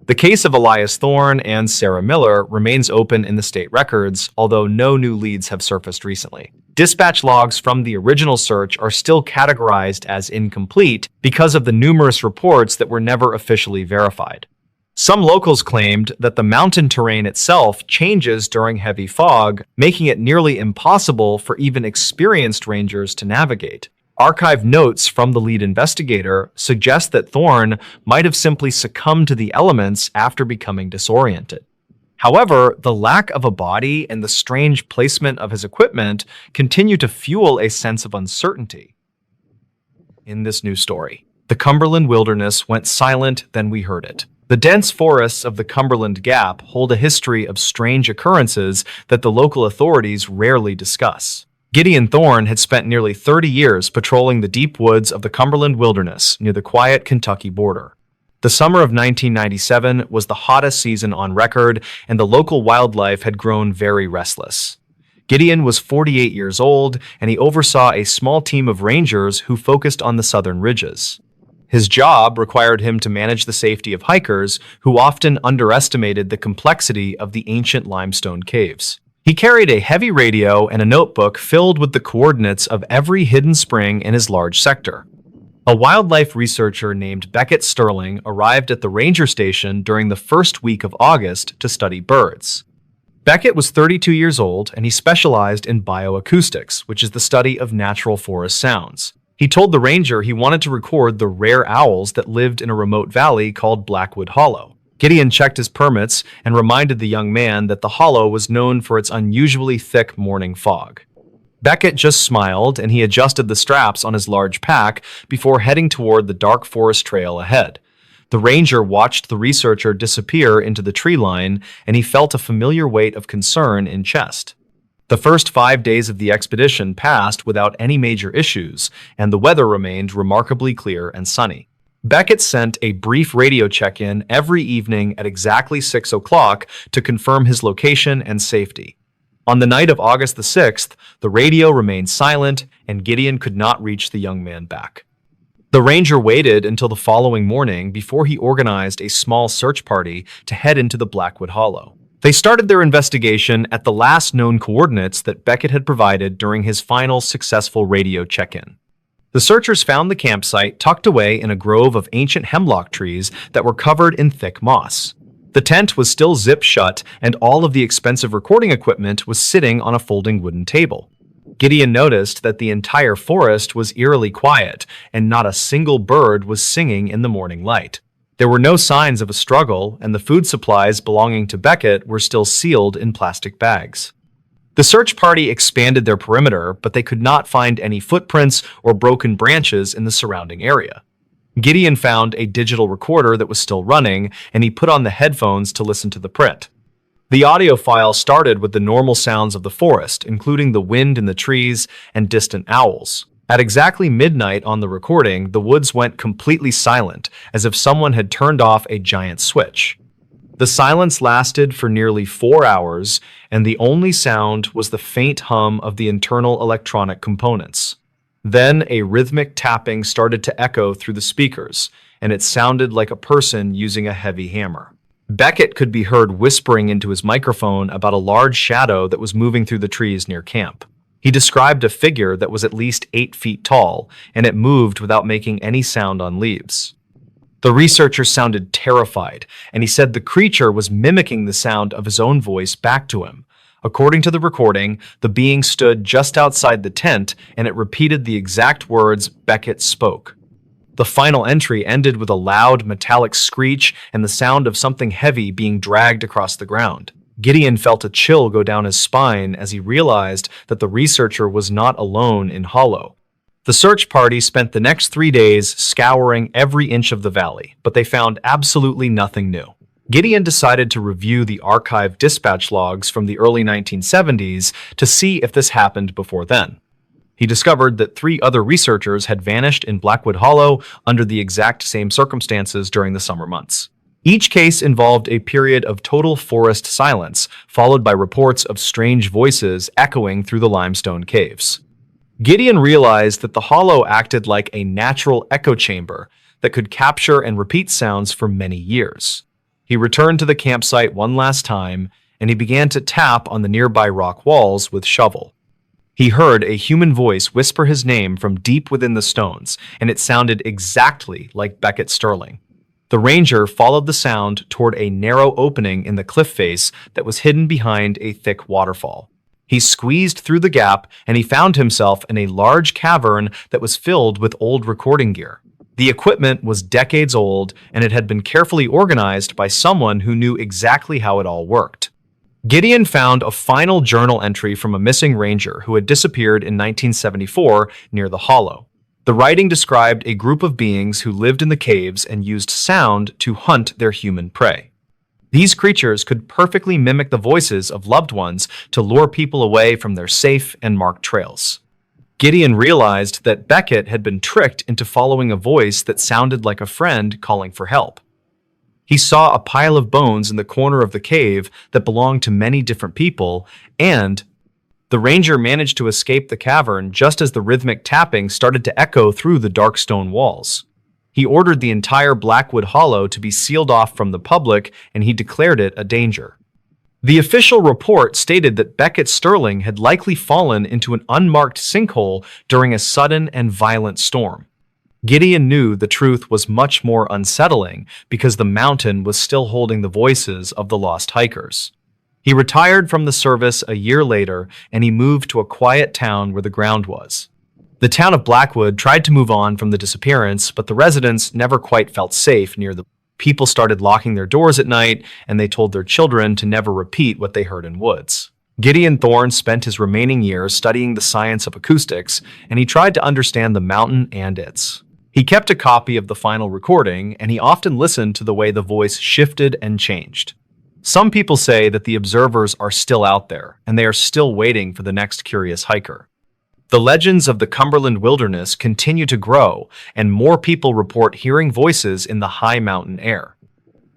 The case of Elias Thorne and Sarah Miller remains open in the state records, although no new leads have surfaced recently. Dispatch logs from the original search are still categorized as incomplete because of the numerous reports that were never officially verified. Some locals claimed that the mountain terrain itself changes during heavy fog, making it nearly impossible for even experienced rangers to navigate. Archive notes from the lead investigator suggest that Thorne might have simply succumbed to the elements after becoming disoriented. However, the lack of a body and the strange placement of his equipment continue to fuel a sense of uncertainty. In this new story, the Cumberland wilderness went silent, then we heard it. The dense forests of the Cumberland Gap hold a history of strange occurrences that the local authorities rarely discuss. Gideon Thorne had spent nearly 30 years patrolling the deep woods of the Cumberland wilderness near the quiet Kentucky border. The summer of 1997 was the hottest season on record, and the local wildlife had grown very restless. Gideon was 48 years old, and he oversaw a small team of rangers who focused on the southern ridges. His job required him to manage the safety of hikers who often underestimated the complexity of the ancient limestone caves. He carried a heavy radio and a notebook filled with the coordinates of every hidden spring in his large sector. A wildlife researcher named Beckett Sterling arrived at the ranger station during the first week of August to study birds. Beckett was 32 years old, and he specialized in bioacoustics, which is the study of natural forest sounds. He told the ranger he wanted to record the rare owls that lived in a remote valley called Blackwood Hollow. Gideon checked his permits and reminded the young man that the hollow was known for its unusually thick morning fog. Beckett just smiled, and he adjusted the straps on his large pack before heading toward the dark forest trail ahead. The ranger watched the researcher disappear into the tree line, and he felt a familiar weight of concern in chest. The first 5 days of the expedition passed without any major issues, and the weather remained remarkably clear and sunny. Beckett sent a brief radio check-in every evening at exactly 6 o'clock to confirm his location and safety. On the night of August the 6th, the radio remained silent, and Gideon could not reach the young man back. The ranger waited until the following morning before he organized a small search party to head into the Blackwood Hollow. They started their investigation at the last known coordinates that Beckett had provided during his final successful radio check-in. The searchers found the campsite tucked away in a grove of ancient hemlock trees that were covered in thick moss. The tent was still zipped shut, and all of the expensive recording equipment was sitting on a folding wooden table. Gideon noticed that the entire forest was eerily quiet, and not a single bird was singing in the morning light. There were no signs of a struggle, and the food supplies belonging to Beckett were still sealed in plastic bags. The search party expanded their perimeter, but they could not find any footprints or broken branches in the surrounding area. Gideon found a digital recorder that was still running, and he put on the headphones to listen to the print. The audio file started with the normal sounds of the forest, including the wind in the trees and distant owls. At exactly midnight on the recording, the woods went completely silent, as if someone had turned off a giant switch. The silence lasted for nearly 4 hours, and the only sound was the faint hum of the internal electronic components. Then a rhythmic tapping started to echo through the speakers, and it sounded like a person using a heavy hammer. Beckett could be heard whispering into his microphone about a large shadow that was moving through the trees near camp. He described a figure that was at least 8 feet tall, and it moved without making any sound on leaves. The researcher sounded terrified, and he said the creature was mimicking the sound of his own voice back to him. According to the recording, the being stood just outside the tent, and it repeated the exact words Beckett spoke. The final entry ended with a loud, metallic screech and the sound of something heavy being dragged across the ground. Gideon felt a chill go down his spine as he realized that the researcher was not alone in Hollow. The search party spent the next 3 days scouring every inch of the valley, but they found absolutely nothing new. Gideon decided to review the archived dispatch logs from the early 1970s to see if this happened before then. He discovered that 3 other researchers had vanished in Blackwood Hollow under the exact same circumstances during the summer months. Each case involved a period of total forest silence, followed by reports of strange voices echoing through the limestone caves. Gideon realized that the hollow acted like a natural echo chamber that could capture and repeat sounds for many years. He returned to the campsite one last time, and he began to tap on the nearby rock walls with shovel. He heard a human voice whisper his name from deep within the stones, and it sounded exactly like Beckett Sterling. The ranger followed the sound toward a narrow opening in the cliff face that was hidden behind a thick waterfall. He squeezed through the gap, and he found himself in a large cavern that was filled with old recording gear. The equipment was decades old, and it had been carefully organized by someone who knew exactly how it all worked. Gideon found a final journal entry from a missing ranger who had disappeared in 1974 near the hollow. The writing described a group of beings who lived in the caves and used sound to hunt their human prey. These creatures could perfectly mimic the voices of loved ones to lure people away from their safe and marked trails. Gideon realized that Beckett had been tricked into following a voice that sounded like a friend calling for help. He saw a pile of bones in the corner of the cave that belonged to many different people, and the ranger managed to escape the cavern just as the rhythmic tapping started to echo through the dark stone walls. He ordered the entire Blackwood Hollow to be sealed off from the public, and he declared it a danger. The official report stated that Beckett Sterling had likely fallen into an unmarked sinkhole during a sudden and violent storm. Gideon knew the truth was much more unsettling because the mountain was still holding the voices of the lost hikers. He retired from the service a year later, and he moved to a quiet town where the ground was. The town of Blackwood tried to move on from the disappearance, but the residents never quite felt safe near the people started locking their doors at night, and they told their children to never repeat what they heard in woods. Gideon Thorne spent his remaining years studying the science of acoustics, and he tried to understand the mountain and its. He kept a copy of the final recording, and he often listened to the way the voice shifted and changed. Some people say that the observers are still out there, and they are still waiting for the next curious hiker. The legends of the Cumberland wilderness continue to grow, and more people report hearing voices in the high mountain air.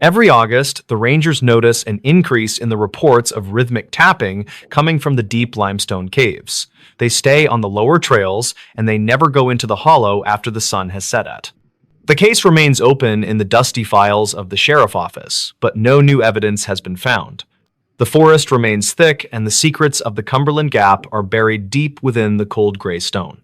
Every August, the rangers notice an increase in the reports of rhythmic tapping coming from the deep limestone caves. They stay on the lower trails, and they never go into the hollow after the sun has set at. The case remains open in the dusty files of the sheriff office, but no new evidence has been found. The forest remains thick, and the secrets of the Cumberland Gap are buried deep within the cold gray stone.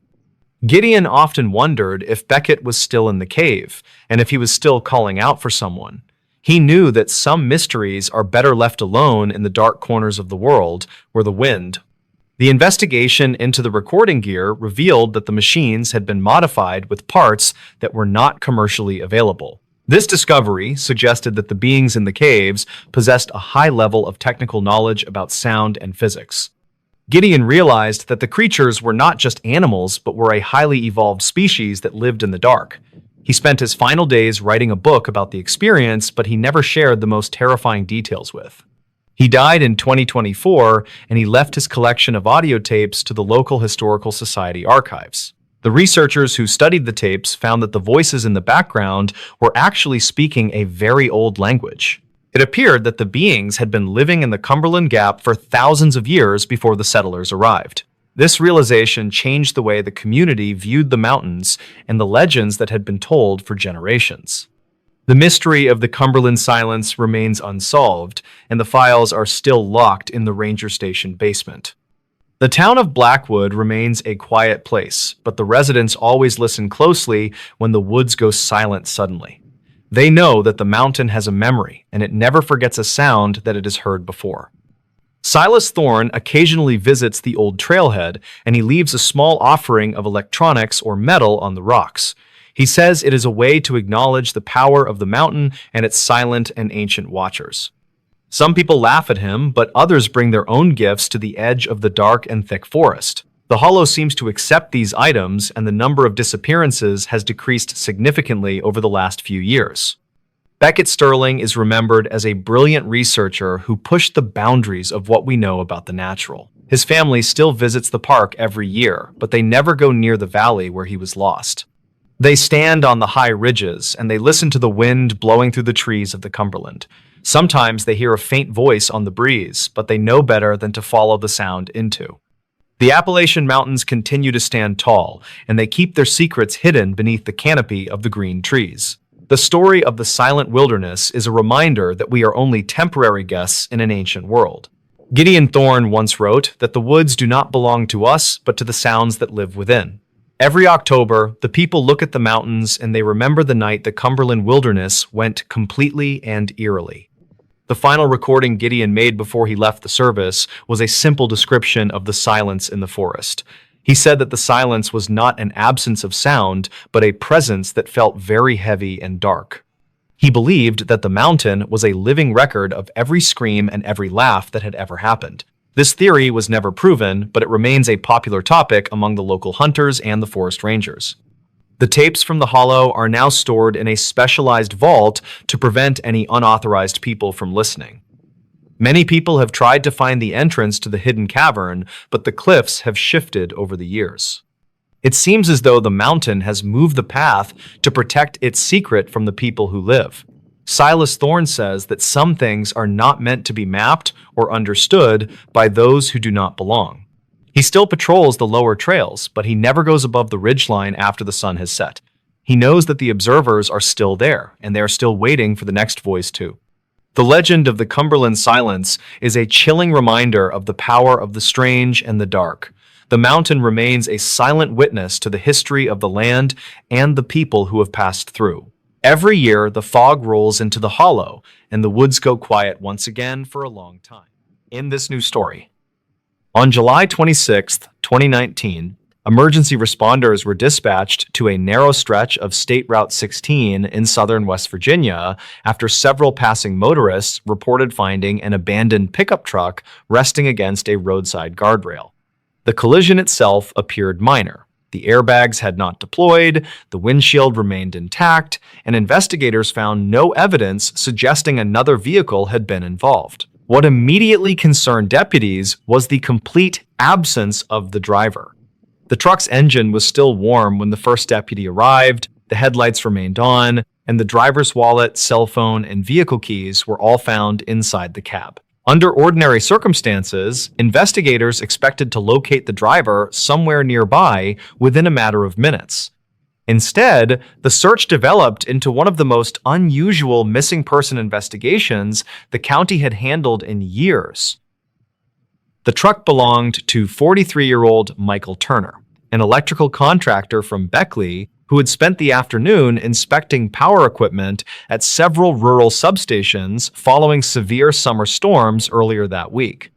Gideon often wondered if Beckett was still in the cave, and if he was still calling out for someone. He knew that some mysteries are better left alone in the dark corners of the world, where the wind. The investigation into the recording gear revealed that the machines had been modified with parts that were not commercially available. This discovery suggested that the beings in the caves possessed a high level of technical knowledge about sound and physics. Gideon realized that the creatures were not just animals, but were a highly evolved species that lived in the dark. He spent his final days writing a book about the experience, but he never shared the most terrifying details with. He died in 2024, and he left his collection of audio tapes to the local Historical Society archives. The researchers who studied the tapes found that the voices in the background were actually speaking a very old language. It appeared that the beings had been living in the Cumberland Gap for thousands of years before the settlers arrived. This realization changed the way the community viewed the mountains and the legends that had been told for generations. The mystery of the Cumberland silence remains unsolved, and the files are still locked in the ranger station basement. The town of Blackwood remains a quiet place, but the residents always listen closely when the woods go silent suddenly. They know that the mountain has a memory, and it never forgets a sound that it has heard before. Silas Thorne occasionally visits the old trailhead, and he leaves a small offering of electronics or metal on the rocks. He says it is a way to acknowledge the power of the mountain and its silent and ancient watchers. Some people laugh at him, but others bring their own gifts to the edge of the dark and thick forest. The hollow seems to accept these items, and the number of disappearances has decreased significantly over the last few years. Beckett Sterling is remembered as a brilliant researcher who pushed the boundaries of what we know about the natural. His family still visits the park every year, but they never go near the valley where he was lost. They stand on the high ridges, and they listen to the wind blowing through the trees of the Cumberland. Sometimes they hear a faint voice on the breeze, but they know better than to follow the sound into. The Appalachian Mountains continue to stand tall, and they keep their secrets hidden beneath the canopy of the green trees. The story of the silent wilderness is a reminder that we are only temporary guests in an ancient world. Gideon Thorne once wrote that the woods do not belong to us, but to the sounds that live within. Every October, the people look at the mountains and they remember the night the Cumberland wilderness went completely and eerily. The final recording Gideon made before he left the service was a simple description of the silence in the forest. He said that the silence was not an absence of sound, but a presence that felt very heavy and dark. He believed that the mountain was a living record of every scream and every laugh that had ever happened. This theory was never proven, but it remains a popular topic among the local hunters and the forest rangers. The tapes from the hollow are now stored in a specialized vault to prevent any unauthorized people from listening. Many people have tried to find the entrance to the hidden cavern, but the cliffs have shifted over the years. It seems as though the mountain has moved the path to protect its secret from the people who live. Silas Thorne says that some things are not meant to be mapped or understood by those who do not belong. He still patrols the lower trails, but he never goes above the ridgeline after the sun has set. He knows that the observers are still there, and they are still waiting for the next voice too. The legend of the Cumberland Silence is a chilling reminder of the power of the strange and the dark. The mountain remains a silent witness to the history of the land and the people who have passed through. Every year, the fog rolls into the hollow, and the woods go quiet once again for a long time. In this new story, on July 26, 2019, emergency responders were dispatched to a narrow stretch of State Route 16 in southern West Virginia after several passing motorists reported finding an abandoned pickup truck resting against a roadside guardrail. The collision itself appeared minor. The airbags had not deployed, the windshield remained intact, and investigators found no evidence suggesting another vehicle had been involved. What immediately concerned deputies was the complete absence of the driver. The truck's engine was still warm when the first deputy arrived, the headlights remained on, and the driver's wallet, cell phone, and vehicle keys were all found inside the cab. Under ordinary circumstances, investigators expected to locate the driver somewhere nearby within a matter of minutes. Instead, the search developed into one of the most unusual missing person investigations the county had handled in years. The truck belonged to 43-year-old Michael Turner, an electrical contractor from Beckley who had spent the afternoon inspecting power equipment at several rural substations following severe summer storms earlier that week.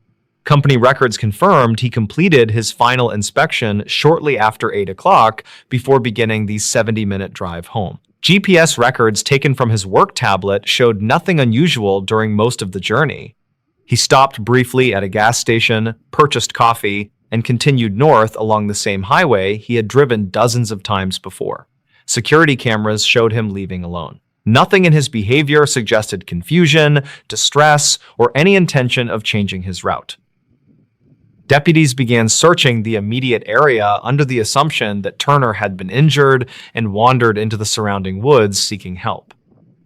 Company records confirmed he completed his final inspection shortly after 8 o'clock before beginning the 70-minute drive home. GPS records taken from his work tablet showed nothing unusual during most of the journey. He stopped briefly at a gas station, purchased coffee, and continued north along the same highway he had driven dozens of times before. Security cameras showed him leaving alone. Nothing in his behavior suggested confusion, distress, or any intention of changing his route. Deputies began searching the immediate area under the assumption that Turner had been injured and wandered into the surrounding woods seeking help.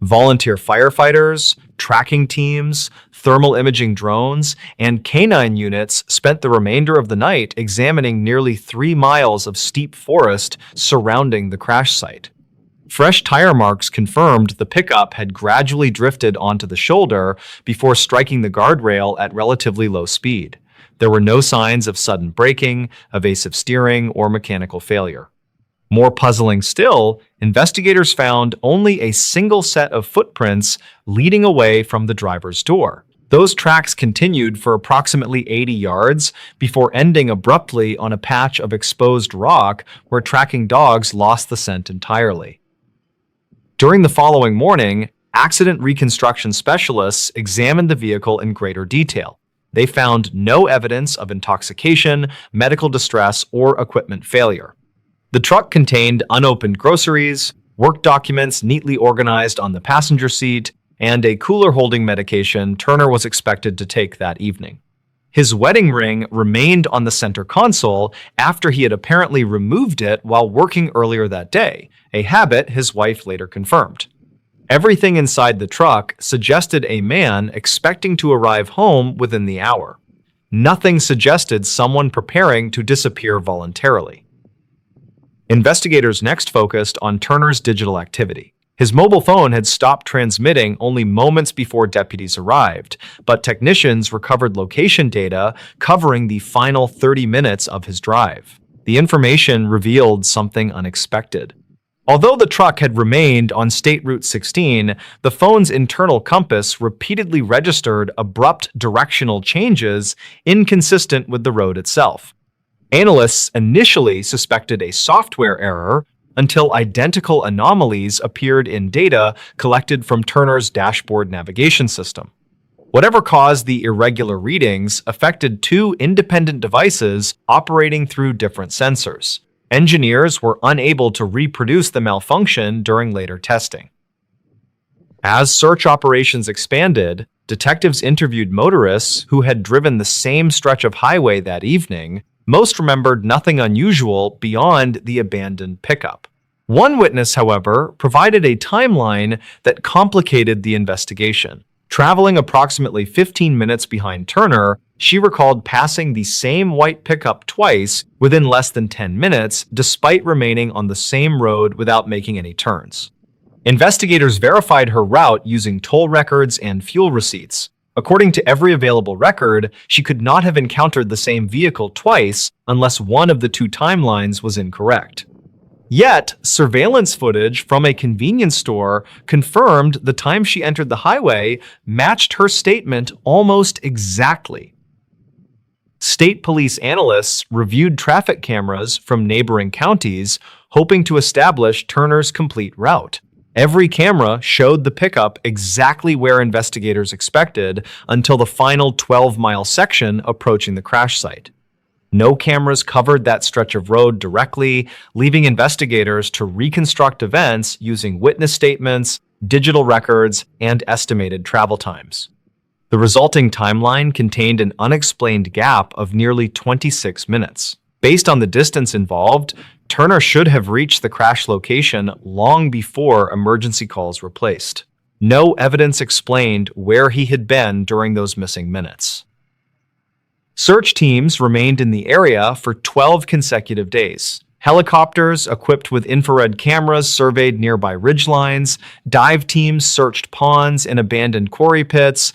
Volunteer firefighters, tracking teams, thermal imaging drones, and canine units spent the remainder of the night examining nearly 3 miles of steep forest surrounding the crash site. Fresh tire marks confirmed the pickup had gradually drifted onto the shoulder before striking the guardrail at relatively low speed. There were no signs of sudden braking, evasive steering, or mechanical failure. More puzzling still, investigators found only a single set of footprints leading away from the driver's door. Those tracks continued for approximately 80 yards before ending abruptly on a patch of exposed rock where tracking dogs lost the scent entirely. During the following morning, accident reconstruction specialists examined the vehicle in greater detail. They found no evidence of intoxication, medical distress, or equipment failure. The truck contained unopened groceries, work documents neatly organized on the passenger seat, and a cooler holding medication Turner was expected to take that evening. His wedding ring remained on the center console after he had apparently removed it while working earlier that day, a habit his wife later confirmed. Everything inside the truck suggested a man expecting to arrive home within the hour. Nothing suggested someone preparing to disappear voluntarily. Investigators next focused on Turner's digital activity. His mobile phone had stopped transmitting only moments before deputies arrived, but technicians recovered location data covering the final 30 minutes of his drive. The information revealed something unexpected. Although the truck had remained on State Route 16, the phone's internal compass repeatedly registered abrupt directional changes inconsistent with the road itself. Analysts initially suspected a software error until identical anomalies appeared in data collected from Turner's dashboard navigation system. Whatever caused the irregular readings affected 2 independent devices operating through different sensors. Engineers were unable to reproduce the malfunction during later testing. As search operations expanded, detectives interviewed motorists who had driven the same stretch of highway that evening. Most remembered nothing unusual beyond the abandoned pickup. One witness, however, provided a timeline that complicated the investigation. Traveling approximately 15 minutes behind Turner, she recalled passing the same white pickup twice within less than 10 minutes, despite remaining on the same road without making any turns. Investigators verified her route using toll records and fuel receipts. According to every available record, she could not have encountered the same vehicle twice unless one of the two timelines was incorrect. Yet, surveillance footage from a convenience store confirmed the time she entered the highway matched her statement almost exactly. State police analysts reviewed traffic cameras from neighboring counties, hoping to establish Turner's complete route. Every camera showed the pickup exactly where investigators expected until the final 12-mile section approaching the crash site. No cameras covered that stretch of road directly, leaving investigators to reconstruct events using witness statements, digital records, and estimated travel times. The resulting timeline contained an unexplained gap of nearly 26 minutes. Based on the distance involved, Turner should have reached the crash location long before emergency calls were placed. No evidence explained where he had been during those missing minutes. Search teams remained in the area for 12 consecutive days. Helicopters equipped with infrared cameras surveyed nearby ridgelines, dive teams searched ponds and abandoned quarry pits.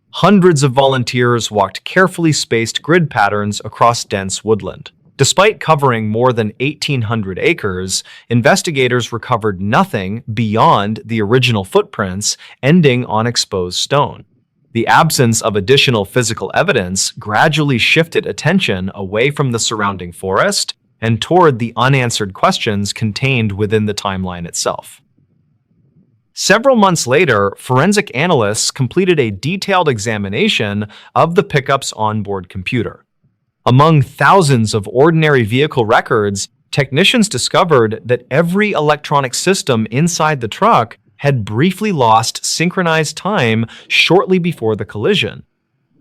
Hundreds of volunteers walked carefully spaced grid patterns across dense woodland. Despite covering more than 1,800 acres, investigators recovered nothing beyond the original footprints, ending on exposed stone. The absence of additional physical evidence gradually shifted attention away from the surrounding forest and toward the unanswered questions contained within the timeline itself. Several months later, forensic analysts completed a detailed examination of the pickup's onboard computer. Among thousands of ordinary vehicle records, technicians discovered that every electronic system inside the truck had briefly lost synchronized time shortly before the collision.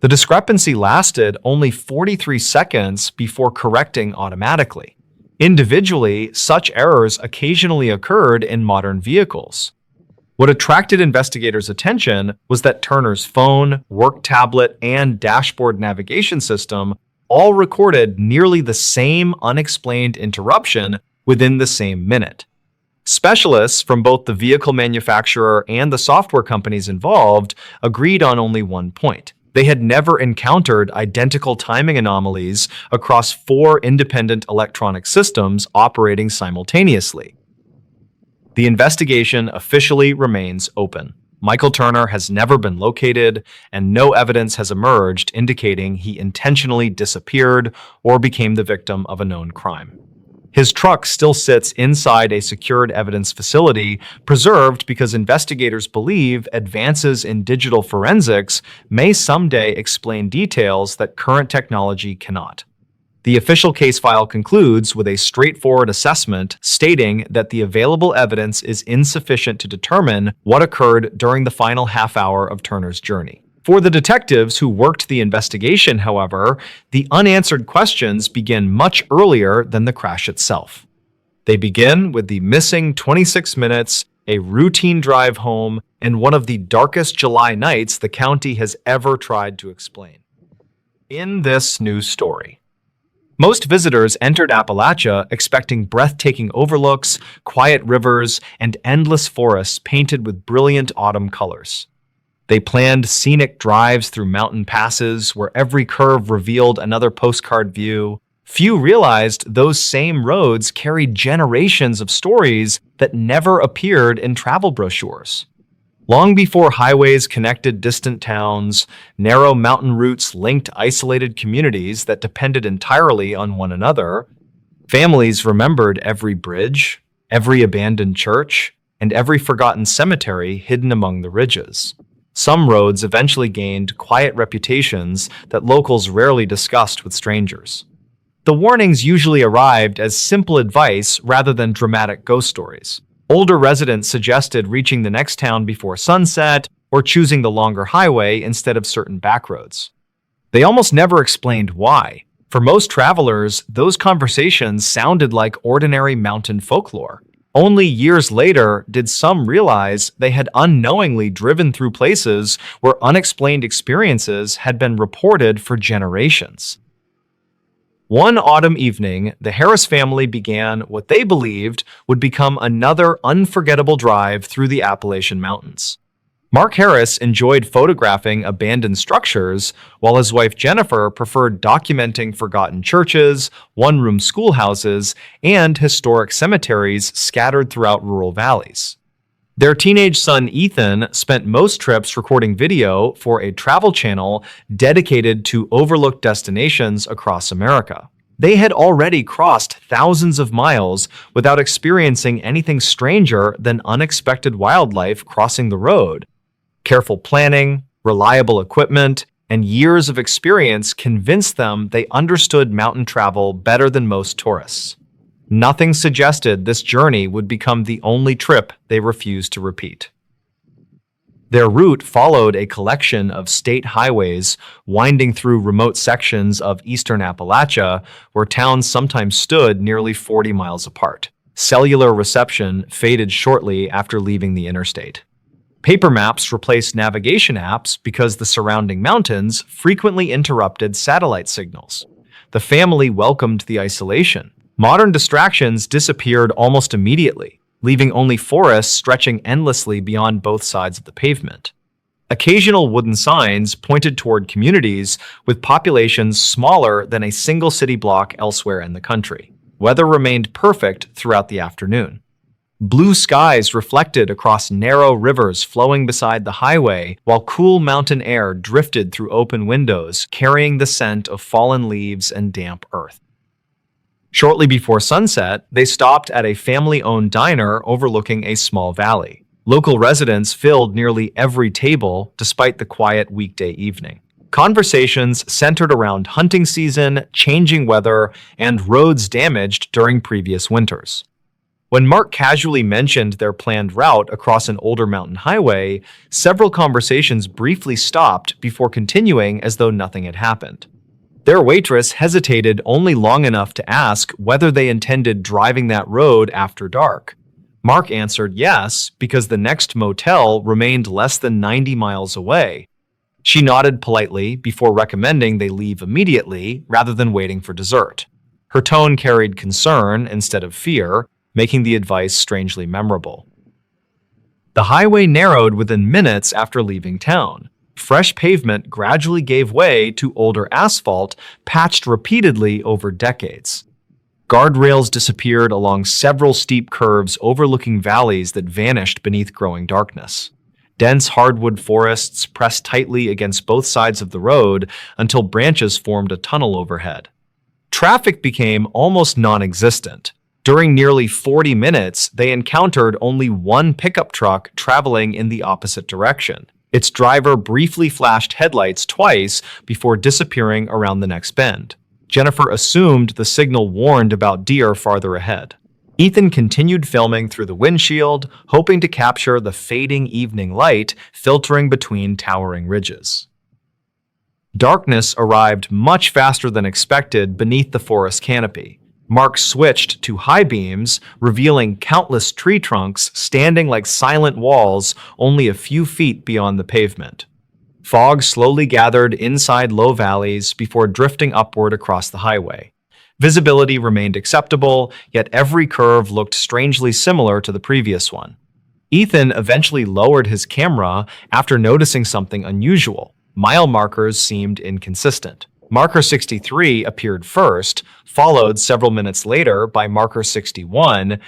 The discrepancy lasted only 43 seconds before correcting automatically. Individually, such errors occasionally occurred in modern vehicles. What attracted investigators' attention was that Turner's phone, work tablet, and dashboard navigation system all recorded nearly the same unexplained interruption within the same minute. Specialists from both the vehicle manufacturer and the software companies involved agreed on only one point. They had never encountered identical timing anomalies across 4 independent electronic systems operating simultaneously. The investigation officially remains open. Michael Turner has never been located, and no evidence has emerged indicating he intentionally disappeared or became the victim of a known crime. His truck still sits inside a secured evidence facility, preserved because investigators believe advances in digital forensics may someday explain details that current technology cannot. The official case file concludes with a straightforward assessment stating that the available evidence is insufficient to determine what occurred during the final half hour of Turner's journey. For the detectives who worked the investigation, however, the unanswered questions begin much earlier than the crash itself. They begin with the missing 26 minutes, a routine drive home, and one of the darkest July nights the county has ever tried to explain. In this news story, most visitors entered Appalachia expecting breathtaking overlooks, quiet rivers, and endless forests painted with brilliant autumn colors. They planned scenic drives through mountain passes where every curve revealed another postcard view. Few realized those same roads carried generations of stories that never appeared in travel brochures. Long before highways connected distant towns, narrow mountain routes linked isolated communities that depended entirely on one another. Families remembered every bridge, every abandoned church, and every forgotten cemetery hidden among the ridges. Some roads eventually gained quiet reputations that locals rarely discussed with strangers. The warnings usually arrived as simple advice rather than dramatic ghost stories. Older residents suggested reaching the next town before sunset or choosing the longer highway instead of certain backroads. They almost never explained why. For most travelers, those conversations sounded like ordinary mountain folklore. Only years later did some realize they had unknowingly driven through places where unexplained experiences had been reported for generations. One autumn evening, the Harris family began what they believed would become another unforgettable drive through the Appalachian Mountains. Mark Harris enjoyed photographing abandoned structures, while his wife Jennifer preferred documenting forgotten churches, one-room schoolhouses, and historic cemeteries scattered throughout rural valleys. Their teenage son Ethan spent most trips recording video for a travel channel dedicated to overlooked destinations across America. They had already crossed thousands of miles without experiencing anything stranger than unexpected wildlife crossing the road. Careful planning, reliable equipment, and years of experience convinced them they understood mountain travel better than most tourists. Nothing suggested this journey would become the only trip they refused to repeat. Their route followed a collection of state highways winding through remote sections of eastern Appalachia, where towns sometimes stood nearly 40 miles apart. Cellular reception faded shortly after leaving the interstate. Paper maps replaced navigation apps because the surrounding mountains frequently interrupted satellite signals. The family welcomed the isolation. Modern distractions disappeared almost immediately, leaving only forests stretching endlessly beyond both sides of the pavement. Occasional wooden signs pointed toward communities with populations smaller than a single city block elsewhere in the country. Weather remained perfect throughout the afternoon. Blue skies reflected across narrow rivers flowing beside the highway, while cool mountain air drifted through open windows, carrying the scent of fallen leaves and damp earth. Shortly before sunset, they stopped at a family-owned diner overlooking a small valley. Local residents filled nearly every table despite the quiet weekday evening. Conversations centered around hunting season, changing weather, and roads damaged during previous winters. When Mark casually mentioned their planned route across an older mountain highway, several conversations briefly stopped before continuing as though nothing had happened. Their waitress hesitated only long enough to ask whether they intended driving that road after dark. Mark answered yes, because the next motel remained less than 90 miles away. She nodded politely before recommending they leave immediately rather than waiting for dessert. Her tone carried concern instead of fear, making the advice strangely memorable. The highway narrowed within minutes after leaving town. Fresh pavement gradually gave way to older asphalt, patched repeatedly over decades. Guardrails disappeared along several steep curves overlooking valleys that vanished beneath growing darkness. Dense hardwood forests pressed tightly against both sides of the road until branches formed a tunnel overhead. Traffic became almost non-existent. During nearly 40 minutes, they encountered only one pickup truck traveling in the opposite direction. Its driver briefly flashed headlights twice before disappearing around the next bend. Jennifer assumed the signal warned about deer farther ahead. Ethan continued filming through the windshield, hoping to capture the fading evening light filtering between towering ridges. Darkness arrived much faster than expected beneath the forest canopy. Mark switched to high beams, revealing countless tree trunks standing like silent walls only a few feet beyond the pavement. Fog slowly gathered inside low valleys before drifting upward across the highway. Visibility remained acceptable, yet every curve looked strangely similar to the previous one. Ethan eventually lowered his camera after noticing something unusual. Mile markers seemed inconsistent. Marker 63 appeared first, followed several minutes later by marker 61.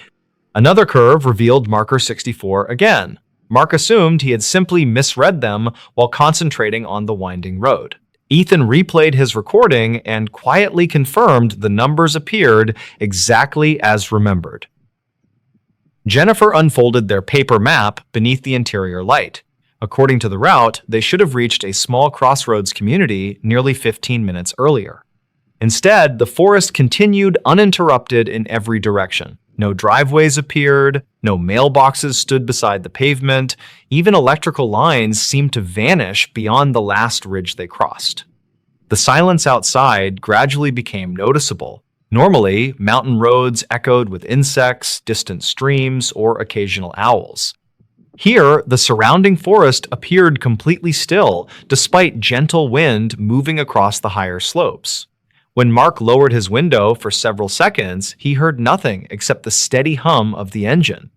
Another curve revealed marker 64 again. Mark assumed he had simply misread them while concentrating on the winding road. Ethan replayed his recording and quietly confirmed the numbers appeared exactly as remembered. Jennifer unfolded their paper map beneath the interior light. According to the route, they should have reached a small crossroads community nearly 15 minutes earlier. Instead, the forest continued uninterrupted in every direction. No driveways appeared, no mailboxes stood beside the pavement, even electrical lines seemed to vanish beyond the last ridge they crossed. The silence outside gradually became noticeable. Normally, mountain roads echoed with insects, distant streams, or occasional owls. Here, the surrounding forest appeared completely still, despite gentle wind moving across the higher slopes. When Mark lowered his window for several seconds, he heard nothing except the steady hum of the engine.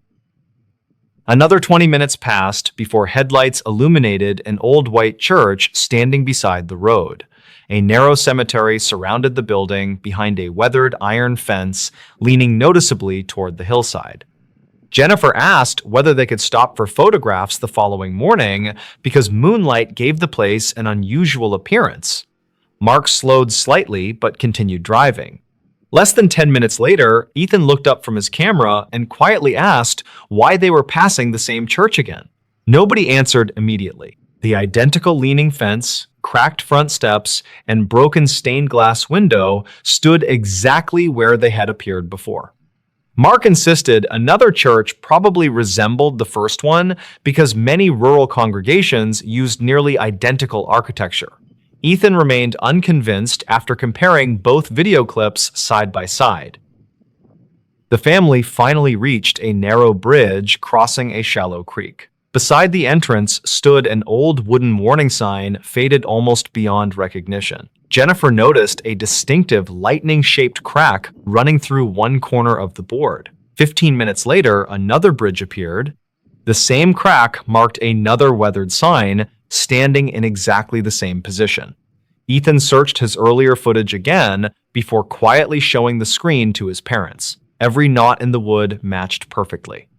Another 20 minutes passed before headlights illuminated an old white church standing beside the road. A narrow cemetery surrounded the building behind a weathered iron fence, leaning noticeably toward the hillside. Jennifer asked whether they could stop for photographs the following morning because moonlight gave the place an unusual appearance. Mark slowed slightly but continued driving. Less than 10 minutes later, Ethan looked up from his camera and quietly asked why they were passing the same church again. Nobody answered immediately. The identical leaning fence, cracked front steps, and broken stained glass window stood exactly where they had appeared before. Mark insisted another church probably resembled the first one because many rural congregations used nearly identical architecture. Ethan remained unconvinced after comparing both video clips side by side. The family finally reached a narrow bridge crossing a shallow creek. Beside the entrance stood an old wooden warning sign faded almost beyond recognition. Jennifer noticed a distinctive lightning-shaped crack running through one corner of the board. 15 minutes later, another bridge appeared. The same crack marked another weathered sign, standing in exactly the same position. Ethan searched his earlier footage again before quietly showing the screen to his parents. Every knot in the wood matched perfectly.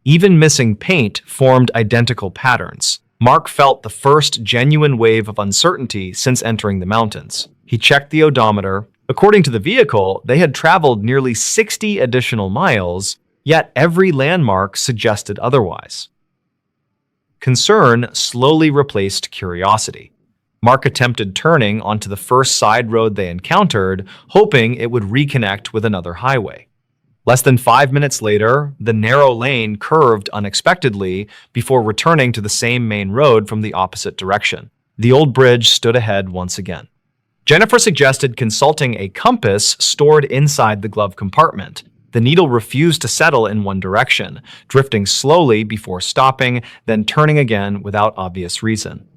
Even missing paint formed identical patterns. Mark felt the first genuine wave of uncertainty since entering the mountains. He checked the odometer. According to the vehicle, they had traveled nearly 60 additional miles, yet every landmark suggested otherwise. Concern slowly replaced curiosity. Mark attempted turning onto the first side road they encountered, hoping it would reconnect with another highway. Less than 5 minutes later, the narrow lane curved unexpectedly before returning to the same main road from the opposite direction. The old bridge stood ahead once again. Jennifer suggested consulting a compass stored inside the glove compartment. The needle refused to settle in one direction, drifting slowly before stopping, then turning again without obvious reason.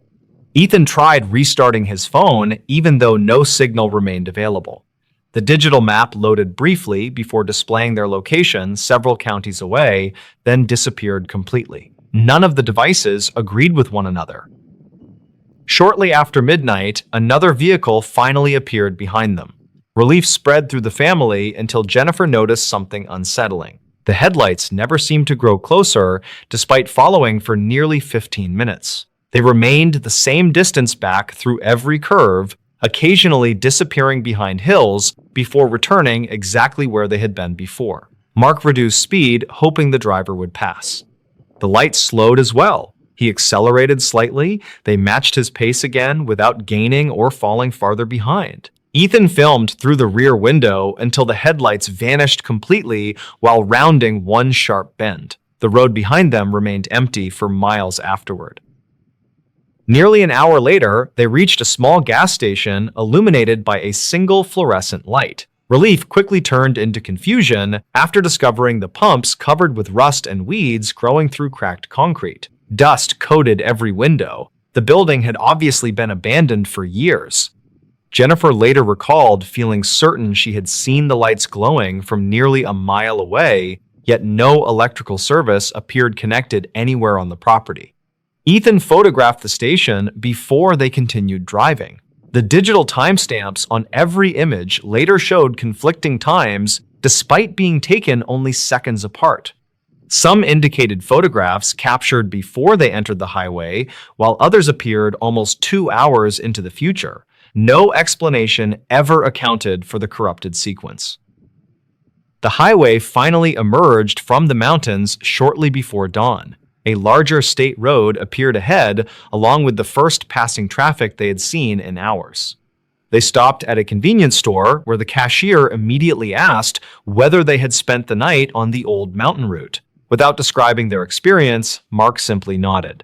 Ethan tried restarting his phone, even though no signal remained available. The digital map loaded briefly before displaying their location several counties away, then disappeared completely. None of the devices agreed with one another. Shortly after midnight, another vehicle finally appeared behind them. Relief spread through the family until Jennifer noticed something unsettling. The headlights never seemed to grow closer, despite following for nearly 15 minutes. They remained the same distance back through every curve, occasionally disappearing behind hills before returning exactly where they had been before. Mark reduced speed, hoping the driver would pass. The lights slowed as well. He accelerated slightly. They matched his pace again without gaining or falling farther behind. Ethan filmed through the rear window until the headlights vanished completely while rounding one sharp bend. The road behind them remained empty for miles afterward. Nearly an hour later, they reached a small gas station illuminated by a single fluorescent light. Relief quickly turned into confusion after discovering the pumps covered with rust and weeds growing through cracked concrete. Dust coated every window. The building had obviously been abandoned for years. Jennifer later recalled feeling certain she had seen the lights glowing from nearly a mile away, yet no electrical service appeared connected anywhere on the property. Ethan photographed the station before they continued driving. The digital timestamps on every image later showed conflicting times despite being taken only seconds apart. Some indicated photographs captured before they entered the highway, while others appeared almost 2 hours into the future. No explanation ever accounted for the corrupted sequence. The highway finally emerged from the mountains shortly before dawn. A larger state road appeared ahead, along with the first passing traffic they had seen in hours. They stopped at a convenience store where the cashier immediately asked whether they had spent the night on the old mountain route. Without describing their experience, Mark simply nodded.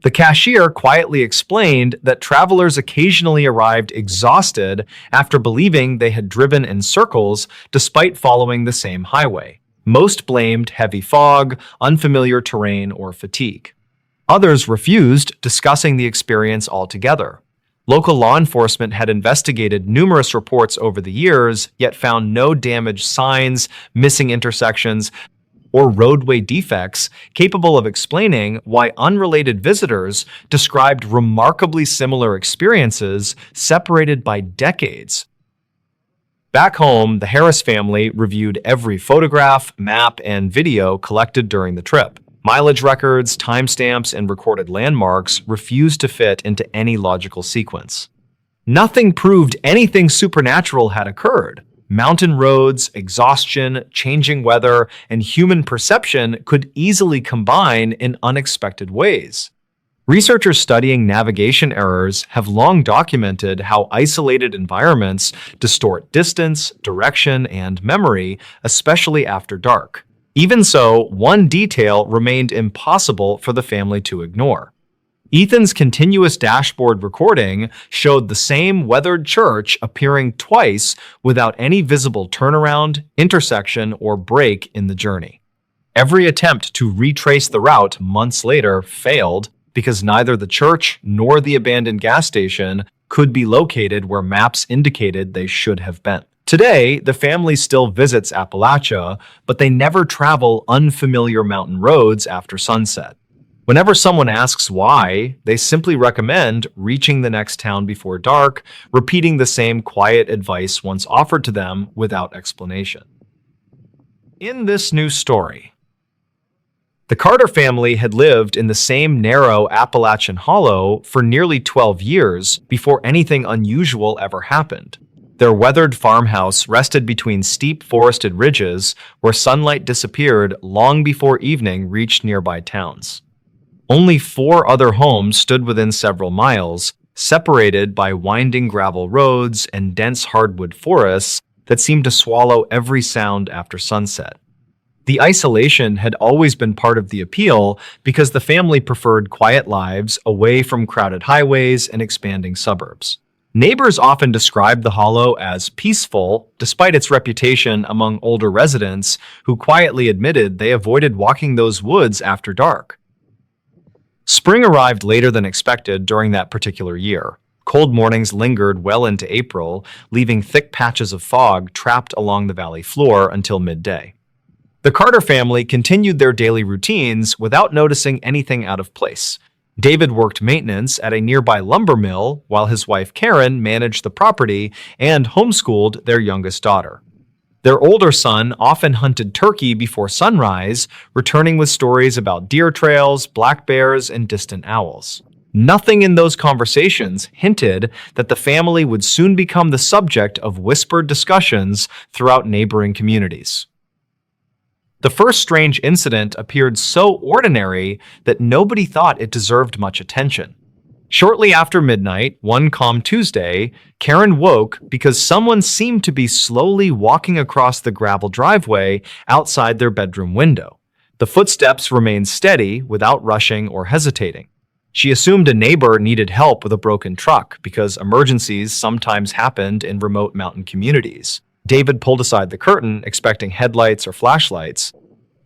The cashier quietly explained that travelers occasionally arrived exhausted after believing they had driven in circles despite following the same highway. Most blamed heavy fog, unfamiliar terrain, or fatigue. Others refused, discussing the experience altogether. Local law enforcement had investigated numerous reports over the years, yet found no damaged signs, missing intersections, or roadway defects capable of explaining why unrelated visitors described remarkably similar experiences separated by decades. Back home, the Harris family reviewed every photograph, map, and video collected during the trip. Mileage records, timestamps, and recorded landmarks refused to fit into any logical sequence. Nothing proved anything supernatural had occurred. Mountain roads, exhaustion, changing weather, and human perception could easily combine in unexpected ways. Researchers studying navigation errors have long documented how isolated environments distort distance, direction, and memory, especially after dark. Even so, one detail remained impossible for the family to ignore. Ethan's continuous dashboard recording showed the same weathered church appearing twice without any visible turnaround, intersection, or break in the journey. Every attempt to retrace the route months later failed because neither the church nor the abandoned gas station could be located where maps indicated they should have been. Today, the family still visits Appalachia, but they never travel unfamiliar mountain roads after sunset. Whenever someone asks why, they simply recommend reaching the next town before dark, repeating the same quiet advice once offered to them without explanation. In this new story, the Carter family had lived in the same narrow Appalachian hollow for nearly 12 years before anything unusual ever happened. Their weathered farmhouse rested between steep forested ridges where sunlight disappeared long before evening reached nearby towns. Only 4 other homes stood within several miles, separated by winding gravel roads and dense hardwood forests that seemed to swallow every sound after sunset. The isolation had always been part of the appeal because the family preferred quiet lives away from crowded highways and expanding suburbs. Neighbors often described the hollow as peaceful, despite its reputation among older residents who quietly admitted they avoided walking those woods after dark. Spring arrived later than expected during that particular year. Cold mornings lingered well into April, leaving thick patches of fog trapped along the valley floor until midday. The Carter family continued their daily routines without noticing anything out of place. David worked maintenance at a nearby lumber mill while his wife Karen managed the property and homeschooled their youngest daughter. Their older son often hunted turkey before sunrise, returning with stories about deer trails, black bears, and distant owls. Nothing in those conversations hinted that the family would soon become the subject of whispered discussions throughout neighboring communities. The first strange incident appeared so ordinary that nobody thought it deserved much attention. Shortly after midnight, one calm Tuesday, Karen woke because someone seemed to be slowly walking across the gravel driveway outside their bedroom window. The footsteps remained steady without rushing or hesitating. She assumed a neighbor needed help with a broken truck because emergencies sometimes happened in remote mountain communities. David pulled aside the curtain, expecting headlights or flashlights.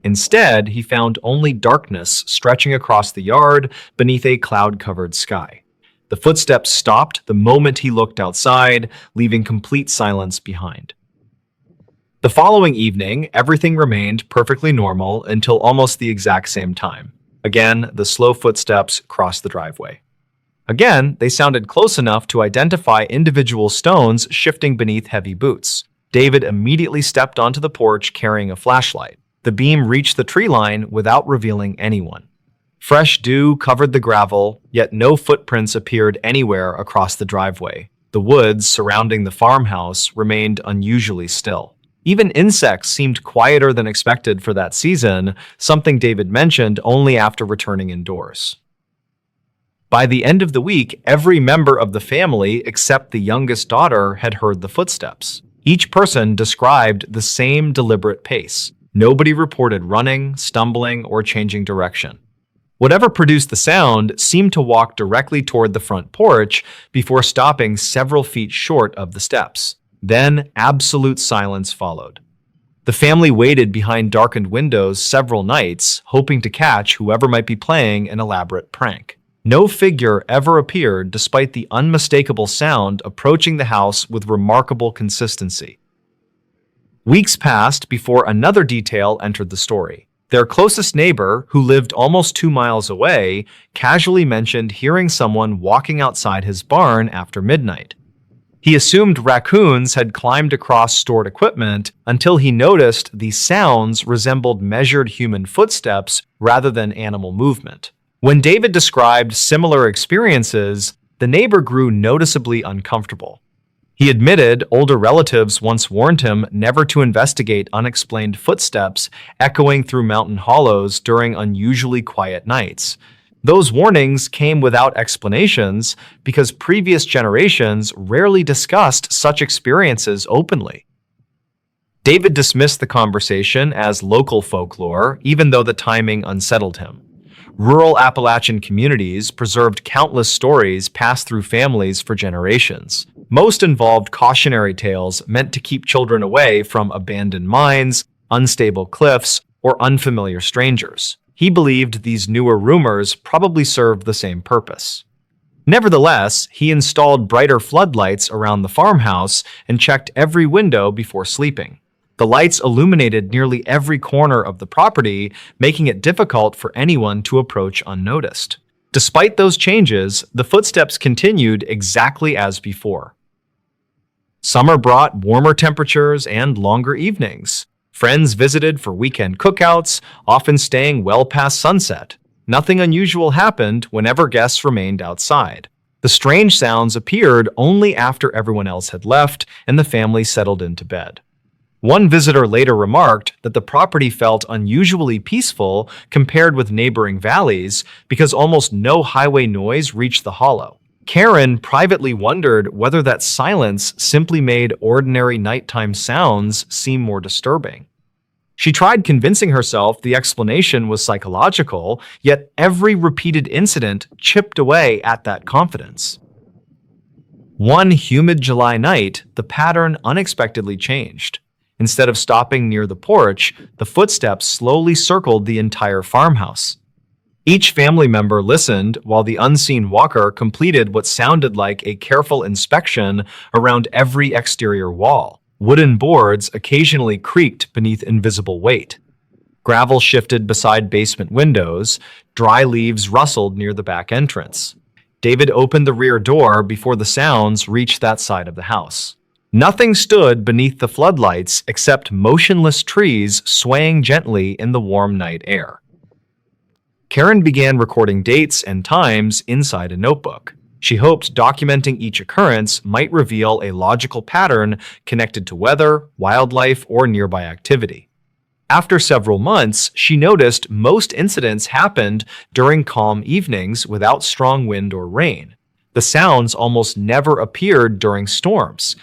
Instead, he found only darkness stretching across the yard beneath a cloud-covered sky. The footsteps stopped the moment he looked outside, leaving complete silence behind. The following evening, everything remained perfectly normal until almost the exact same time. Again, the slow footsteps crossed the driveway. Again, they sounded close enough to identify individual stones shifting beneath heavy boots. David immediately stepped onto the porch carrying a flashlight. The beam reached the tree line without revealing anyone. Fresh dew covered the gravel, yet no footprints appeared anywhere across the driveway. The woods surrounding the farmhouse remained unusually still. Even insects seemed quieter than expected for that season, something David mentioned only after returning indoors. By the end of the week, every member of the family except the youngest daughter had heard the footsteps. Each person described the same deliberate pace. Nobody reported running, stumbling, or changing direction. Whatever produced the sound seemed to walk directly toward the front porch before stopping several feet short of the steps. Then, absolute silence followed. The family waited behind darkened windows several nights, hoping to catch whoever might be playing an elaborate prank. No figure ever appeared despite the unmistakable sound approaching the house with remarkable consistency. Weeks passed before another detail entered the story. Their closest neighbor, who lived almost 2 miles away, casually mentioned hearing someone walking outside his barn after midnight. He assumed raccoons had climbed across stored equipment until he noticed the sounds resembled measured human footsteps rather than animal movement. When David described similar experiences, the neighbor grew noticeably uncomfortable. He admitted older relatives once warned him never to investigate unexplained footsteps echoing through mountain hollows during unusually quiet nights. Those warnings came without explanations because previous generations rarely discussed such experiences openly. David dismissed the conversation as local folklore, even though the timing unsettled him. Rural Appalachian communities preserved countless stories passed through families for generations. Most involved cautionary tales meant to keep children away from abandoned mines, unstable cliffs, or unfamiliar strangers. He believed these newer rumors probably served the same purpose. Nevertheless, he installed brighter floodlights around the farmhouse and checked every window before sleeping. The lights illuminated nearly every corner of the property, making it difficult for anyone to approach unnoticed. Despite those changes, the footsteps continued exactly as before. Summer brought warmer temperatures and longer evenings. Friends visited for weekend cookouts, often staying well past sunset. Nothing unusual happened whenever guests remained outside. The strange sounds appeared only after everyone else had left and the family settled into bed. One visitor later remarked that the property felt unusually peaceful compared with neighboring valleys because almost no highway noise reached the hollow. Karen privately wondered whether that silence simply made ordinary nighttime sounds seem more disturbing. She tried convincing herself the explanation was psychological, yet every repeated incident chipped away at that confidence. One humid July night, the pattern unexpectedly changed. Instead of stopping near the porch, the footsteps slowly circled the entire farmhouse. Each family member listened while the unseen walker completed what sounded like a careful inspection around every exterior wall. Wooden boards occasionally creaked beneath invisible weight. Gravel shifted beside basement windows. Dry leaves rustled near the back entrance. David opened the rear door before the sounds reached that side of the house. Nothing stood beneath the floodlights except motionless trees swaying gently in the warm night air. Karen began recording dates and times inside a notebook. She hoped documenting each occurrence might reveal a logical pattern connected to weather, wildlife, or nearby activity. After several months, she noticed most incidents happened during calm evenings without strong wind or rain. The sounds almost never appeared during storms.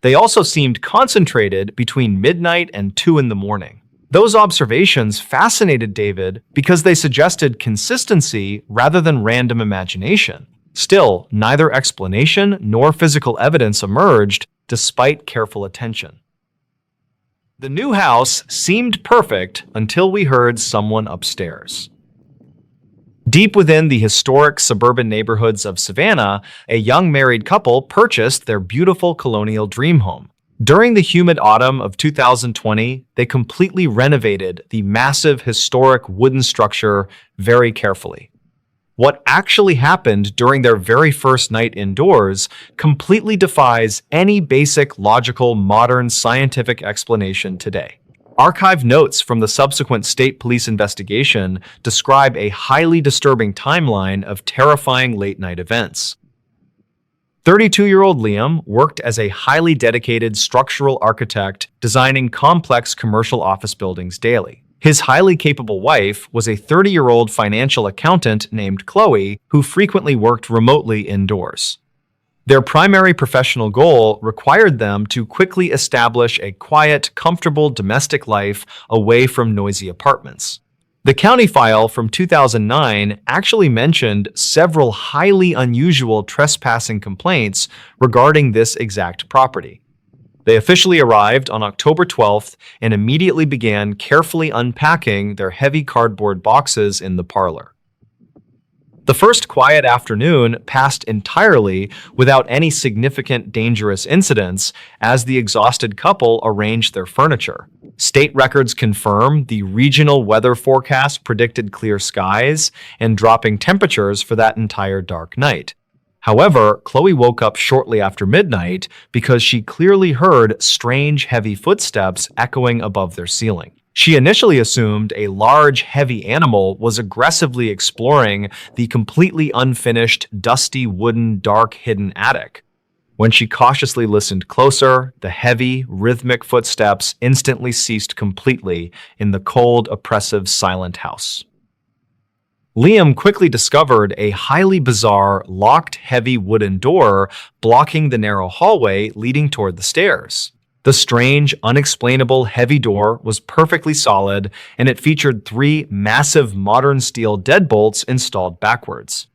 They also seemed concentrated between midnight and 2 in the morning. Those observations fascinated David because they suggested consistency rather than random imagination. Still, neither explanation nor physical evidence emerged despite careful attention. The new house seemed perfect until we heard someone upstairs. Deep within the historic suburban neighborhoods of Savannah, a young married couple purchased their beautiful colonial dream home. During the humid autumn of 2020, they completely renovated the massive historic wooden structure very carefully. What actually happened during their very first night indoors completely defies any basic, logical, modern scientific explanation today. Archived notes from the subsequent state police investigation describe a highly disturbing timeline of terrifying late-night events. 32-year-old Liam worked as a highly dedicated structural architect designing complex commercial office buildings daily. His highly capable wife was a 30-year-old financial accountant named Chloe, who frequently worked remotely indoors. Their primary professional goal required them to quickly establish a quiet, comfortable domestic life away from noisy apartments. The county file from 2009 actually mentioned several highly unusual trespassing complaints regarding this exact property. They officially arrived on October 12th and immediately began carefully unpacking their heavy cardboard boxes in the parlor. The first quiet afternoon passed entirely without any significant dangerous incidents as the exhausted couple arranged their furniture. State records confirm the regional weather forecast predicted clear skies and dropping temperatures for that entire dark night. However, Chloe woke up shortly after midnight because she clearly heard strange, heavy footsteps echoing above their ceiling. She initially assumed a large, heavy animal was aggressively exploring the completely unfinished, dusty, wooden, dark, hidden attic. When she cautiously listened closer, the heavy, rhythmic footsteps instantly ceased completely in the cold, oppressive, silent house. Liam quickly discovered a highly bizarre, locked, heavy wooden door blocking the narrow hallway leading toward the stairs. The strange, unexplainable heavy door was perfectly solid, and it featured 3 massive modern steel deadbolts installed backwards.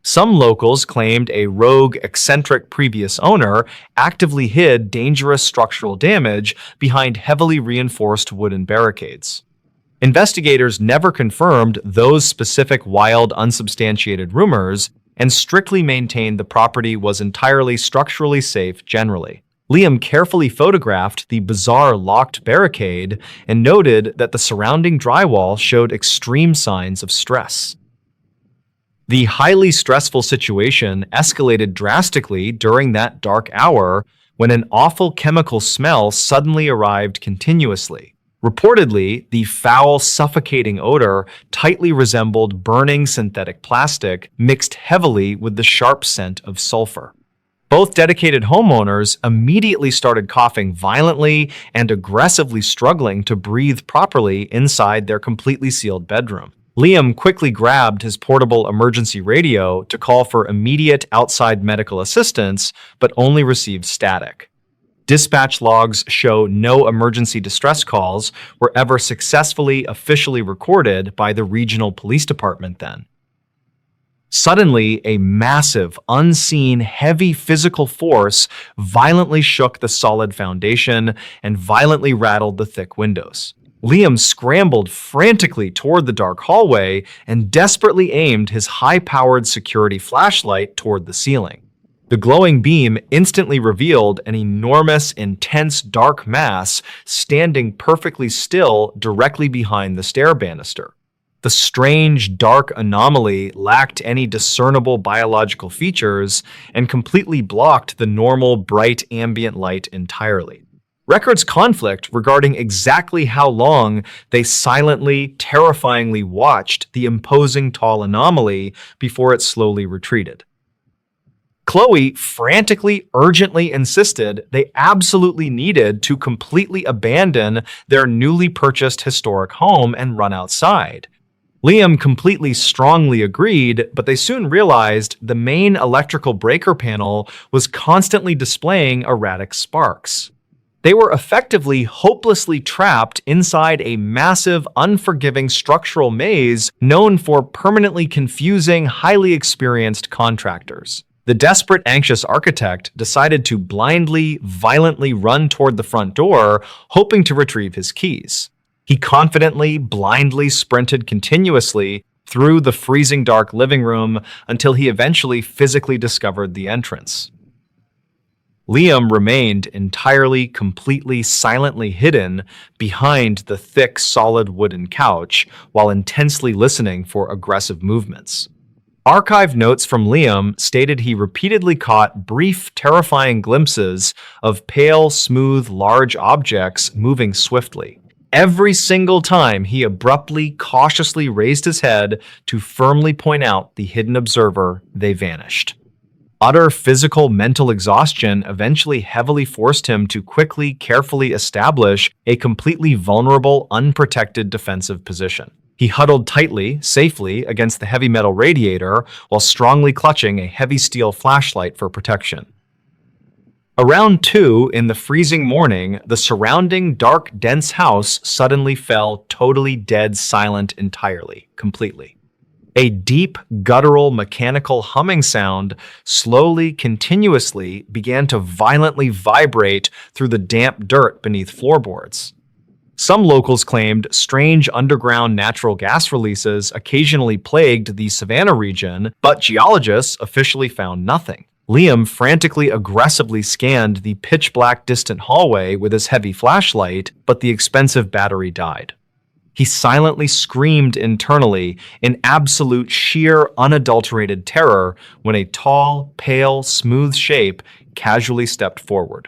Some locals claimed a rogue, eccentric previous owner actively hid dangerous structural damage behind heavily reinforced wooden barricades. Investigators never confirmed those specific wild, unsubstantiated rumors and strictly maintained the property was entirely structurally safe generally. Liam carefully photographed the bizarre locked barricade and noted that the surrounding drywall showed extreme signs of stress. The highly stressful situation escalated drastically during that dark hour when an awful chemical smell suddenly arrived continuously. Reportedly, the foul, suffocating odor tightly resembled burning synthetic plastic mixed heavily with the sharp scent of sulfur. Both dedicated homeowners immediately started coughing violently and aggressively struggling to breathe properly inside their completely sealed bedroom. Liam quickly grabbed his portable emergency radio to call for immediate outside medical assistance, but only received static. Dispatch logs show no emergency distress calls were ever successfully officially recorded by the regional police department then. Suddenly, a massive, unseen, heavy physical force violently shook the solid foundation and violently rattled the thick windows. Liam scrambled frantically toward the dark hallway and desperately aimed his high-powered security flashlight toward the ceiling. The glowing beam instantly revealed an enormous, intense, dark mass standing perfectly still directly behind the stair banister. The strange, dark anomaly lacked any discernible biological features and completely blocked the normal, bright ambient light entirely. Records conflict regarding exactly how long they silently, terrifyingly watched the imposing tall anomaly before it slowly retreated. Chloe frantically, urgently insisted they absolutely needed to completely abandon their newly purchased historic home and run outside. Liam completely strongly agreed, but they soon realized the main electrical breaker panel was constantly displaying erratic sparks. They were effectively hopelessly trapped inside a massive, unforgiving structural maze known for permanently confusing, highly experienced contractors. The desperate, anxious architect decided to blindly, violently run toward the front door, hoping to retrieve his keys. He confidently, blindly sprinted continuously through the freezing dark living room until he eventually physically discovered the entrance. Liam remained entirely, completely, silently hidden behind the thick, solid wooden couch while intensely listening for aggressive movements. Archived notes from Liam stated he repeatedly caught brief, terrifying glimpses of pale, smooth, large objects moving swiftly. Every single time he abruptly, cautiously raised his head to firmly point out the hidden observer, they vanished. Utter physical, mental exhaustion eventually heavily forced him to quickly, carefully establish a completely vulnerable, unprotected defensive position. He huddled tightly, safely, against the heavy metal radiator while strongly clutching a heavy steel flashlight for protection. Around 2 in the freezing morning, the surrounding dark, dense house suddenly fell totally dead silent entirely, completely. A deep, guttural, mechanical humming sound slowly, continuously began to violently vibrate through the damp dirt beneath floorboards. Some locals claimed strange underground natural gas releases occasionally plagued the Savannah region, but geologists officially found nothing. Liam frantically aggressively scanned the pitch-black distant hallway with his heavy flashlight, but the expensive battery died. He silently screamed internally in absolute, sheer, unadulterated terror when a tall, pale, smooth shape casually stepped forward.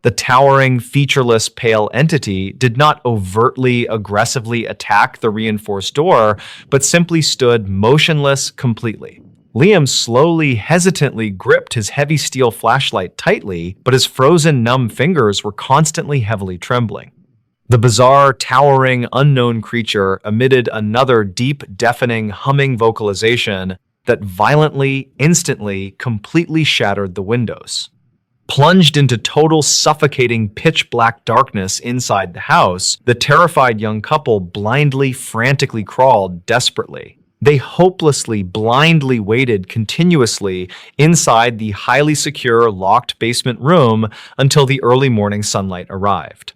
The towering, featureless, pale entity did not overtly, aggressively attack the reinforced door, but simply stood motionless completely. Liam slowly, hesitantly gripped his heavy steel flashlight tightly, but his frozen, numb fingers were constantly heavily trembling. The bizarre, towering, unknown creature emitted another deep, deafening, humming vocalization that violently, instantly, completely shattered the windows. Plunged into total, suffocating, pitch-black darkness inside the house, the terrified young couple blindly, frantically crawled desperately. They hopelessly, blindly waited continuously inside the highly secure, locked basement room until the early morning sunlight arrived.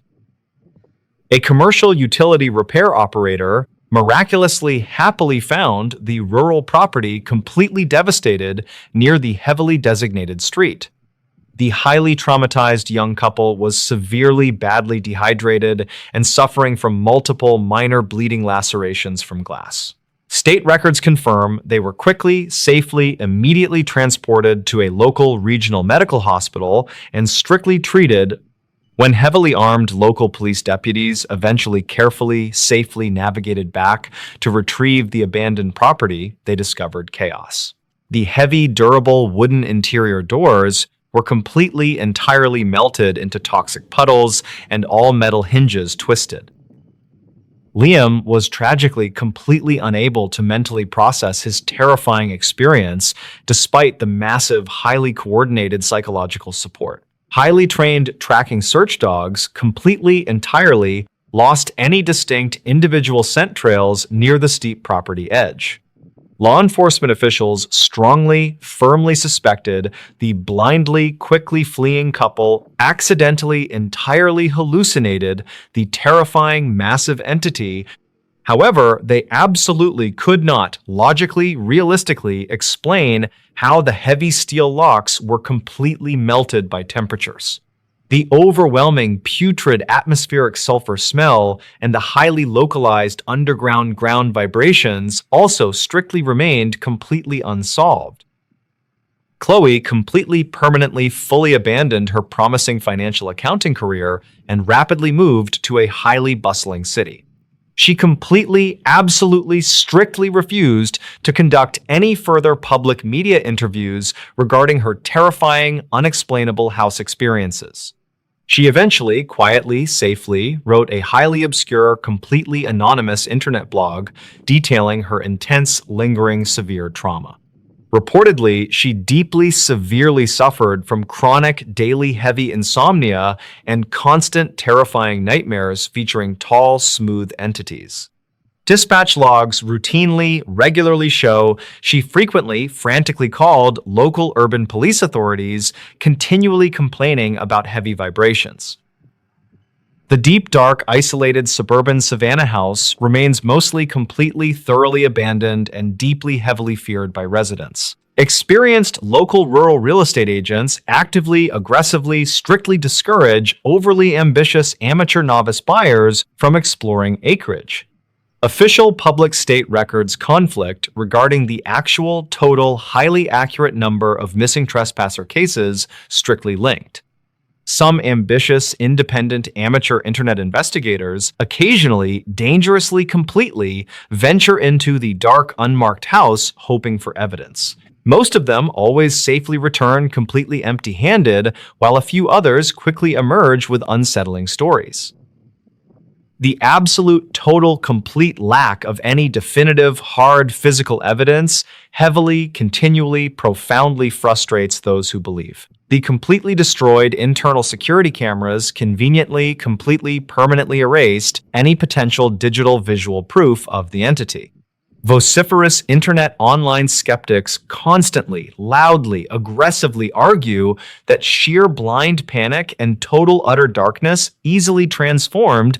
A commercial utility repair operator miraculously happily found the rural property completely devastated near the heavily designated street. The highly traumatized young couple was severely, badly dehydrated and suffering from multiple minor bleeding lacerations from glass. State records confirm they were quickly, safely, immediately transported to a local regional medical hospital and strictly treated. When heavily armed local police deputies eventually carefully, safely navigated back to retrieve the abandoned property, they discovered chaos. The heavy, durable wooden interior doors were completely, entirely melted into toxic puddles and all metal hinges twisted. Liam was tragically completely unable to mentally process his terrifying experience despite the massive, highly coordinated psychological support. Highly trained tracking search dogs completely, entirely lost any distinct individual scent trails near the steep property edge. Law enforcement officials strongly, firmly suspected the blindly, quickly fleeing couple accidentally, entirely hallucinated the terrifying, massive entity. However, they absolutely could not logically, realistically explain how the heavy steel locks were completely melted by temperatures. The overwhelming, putrid atmospheric sulfur smell and the highly localized underground ground vibrations also strictly remained completely unsolved. Chloe completely, permanently, fully abandoned her promising financial accounting career and rapidly moved to a highly bustling city. She completely, absolutely, strictly refused to conduct any further public media interviews regarding her terrifying, unexplainable house experiences. She eventually, quietly, safely, wrote a highly obscure, completely anonymous internet blog detailing her intense, lingering, severe trauma. Reportedly, she deeply, severely suffered from chronic, daily, heavy insomnia and constant, terrifying nightmares featuring tall, smooth entities. Dispatch logs routinely, regularly show she frequently, frantically called local urban police authorities, continually complaining about heavy vibrations. The deep, dark, isolated suburban Savannah house remains mostly completely, thoroughly abandoned and deeply, heavily feared by residents. Experienced local rural real estate agents actively, aggressively, strictly discourage overly ambitious amateur novice buyers from exploring acreage. Official public state records conflict regarding the actual, total, highly accurate number of missing trespasser cases strictly linked. Some ambitious, independent, amateur internet investigators occasionally, dangerously, completely venture into the dark, unmarked house hoping for evidence. Most of them always safely return completely empty-handed, while a few others quickly emerge with unsettling stories. The absolute, total, complete lack of any definitive, hard physical evidence heavily, continually, profoundly frustrates those who believe. The completely destroyed internal security cameras conveniently, completely, permanently erased any potential digital visual proof of the entity. Vociferous internet online skeptics constantly, loudly, aggressively argue that sheer blind panic and total utter darkness easily transformed.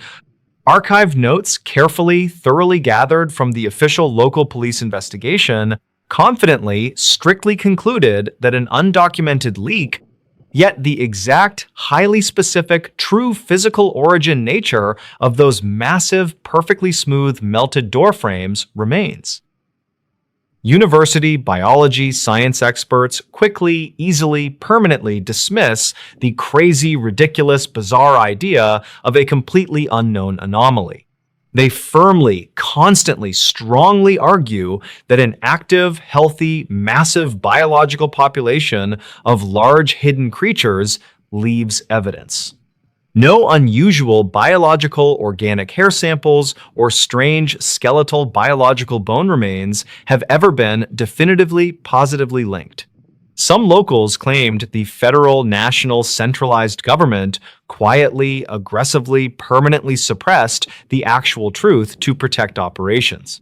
Archived notes, carefully, thoroughly gathered from the official local police investigation, confidently, strictly concluded that an undocumented leak, yet the exact, highly specific, true physical origin nature of those massive, perfectly smooth melted door frames remains. University biology science experts quickly, easily, permanently dismiss the crazy, ridiculous, bizarre idea of a completely unknown anomaly. They firmly, constantly, strongly argue that an active, healthy, massive biological population of large hidden creatures leaves evidence. No unusual biological organic hair samples or strange skeletal biological bone remains have ever been definitively positively linked. Some locals claimed the federal, national, centralized government quietly, aggressively, permanently suppressed the actual truth to protect operations.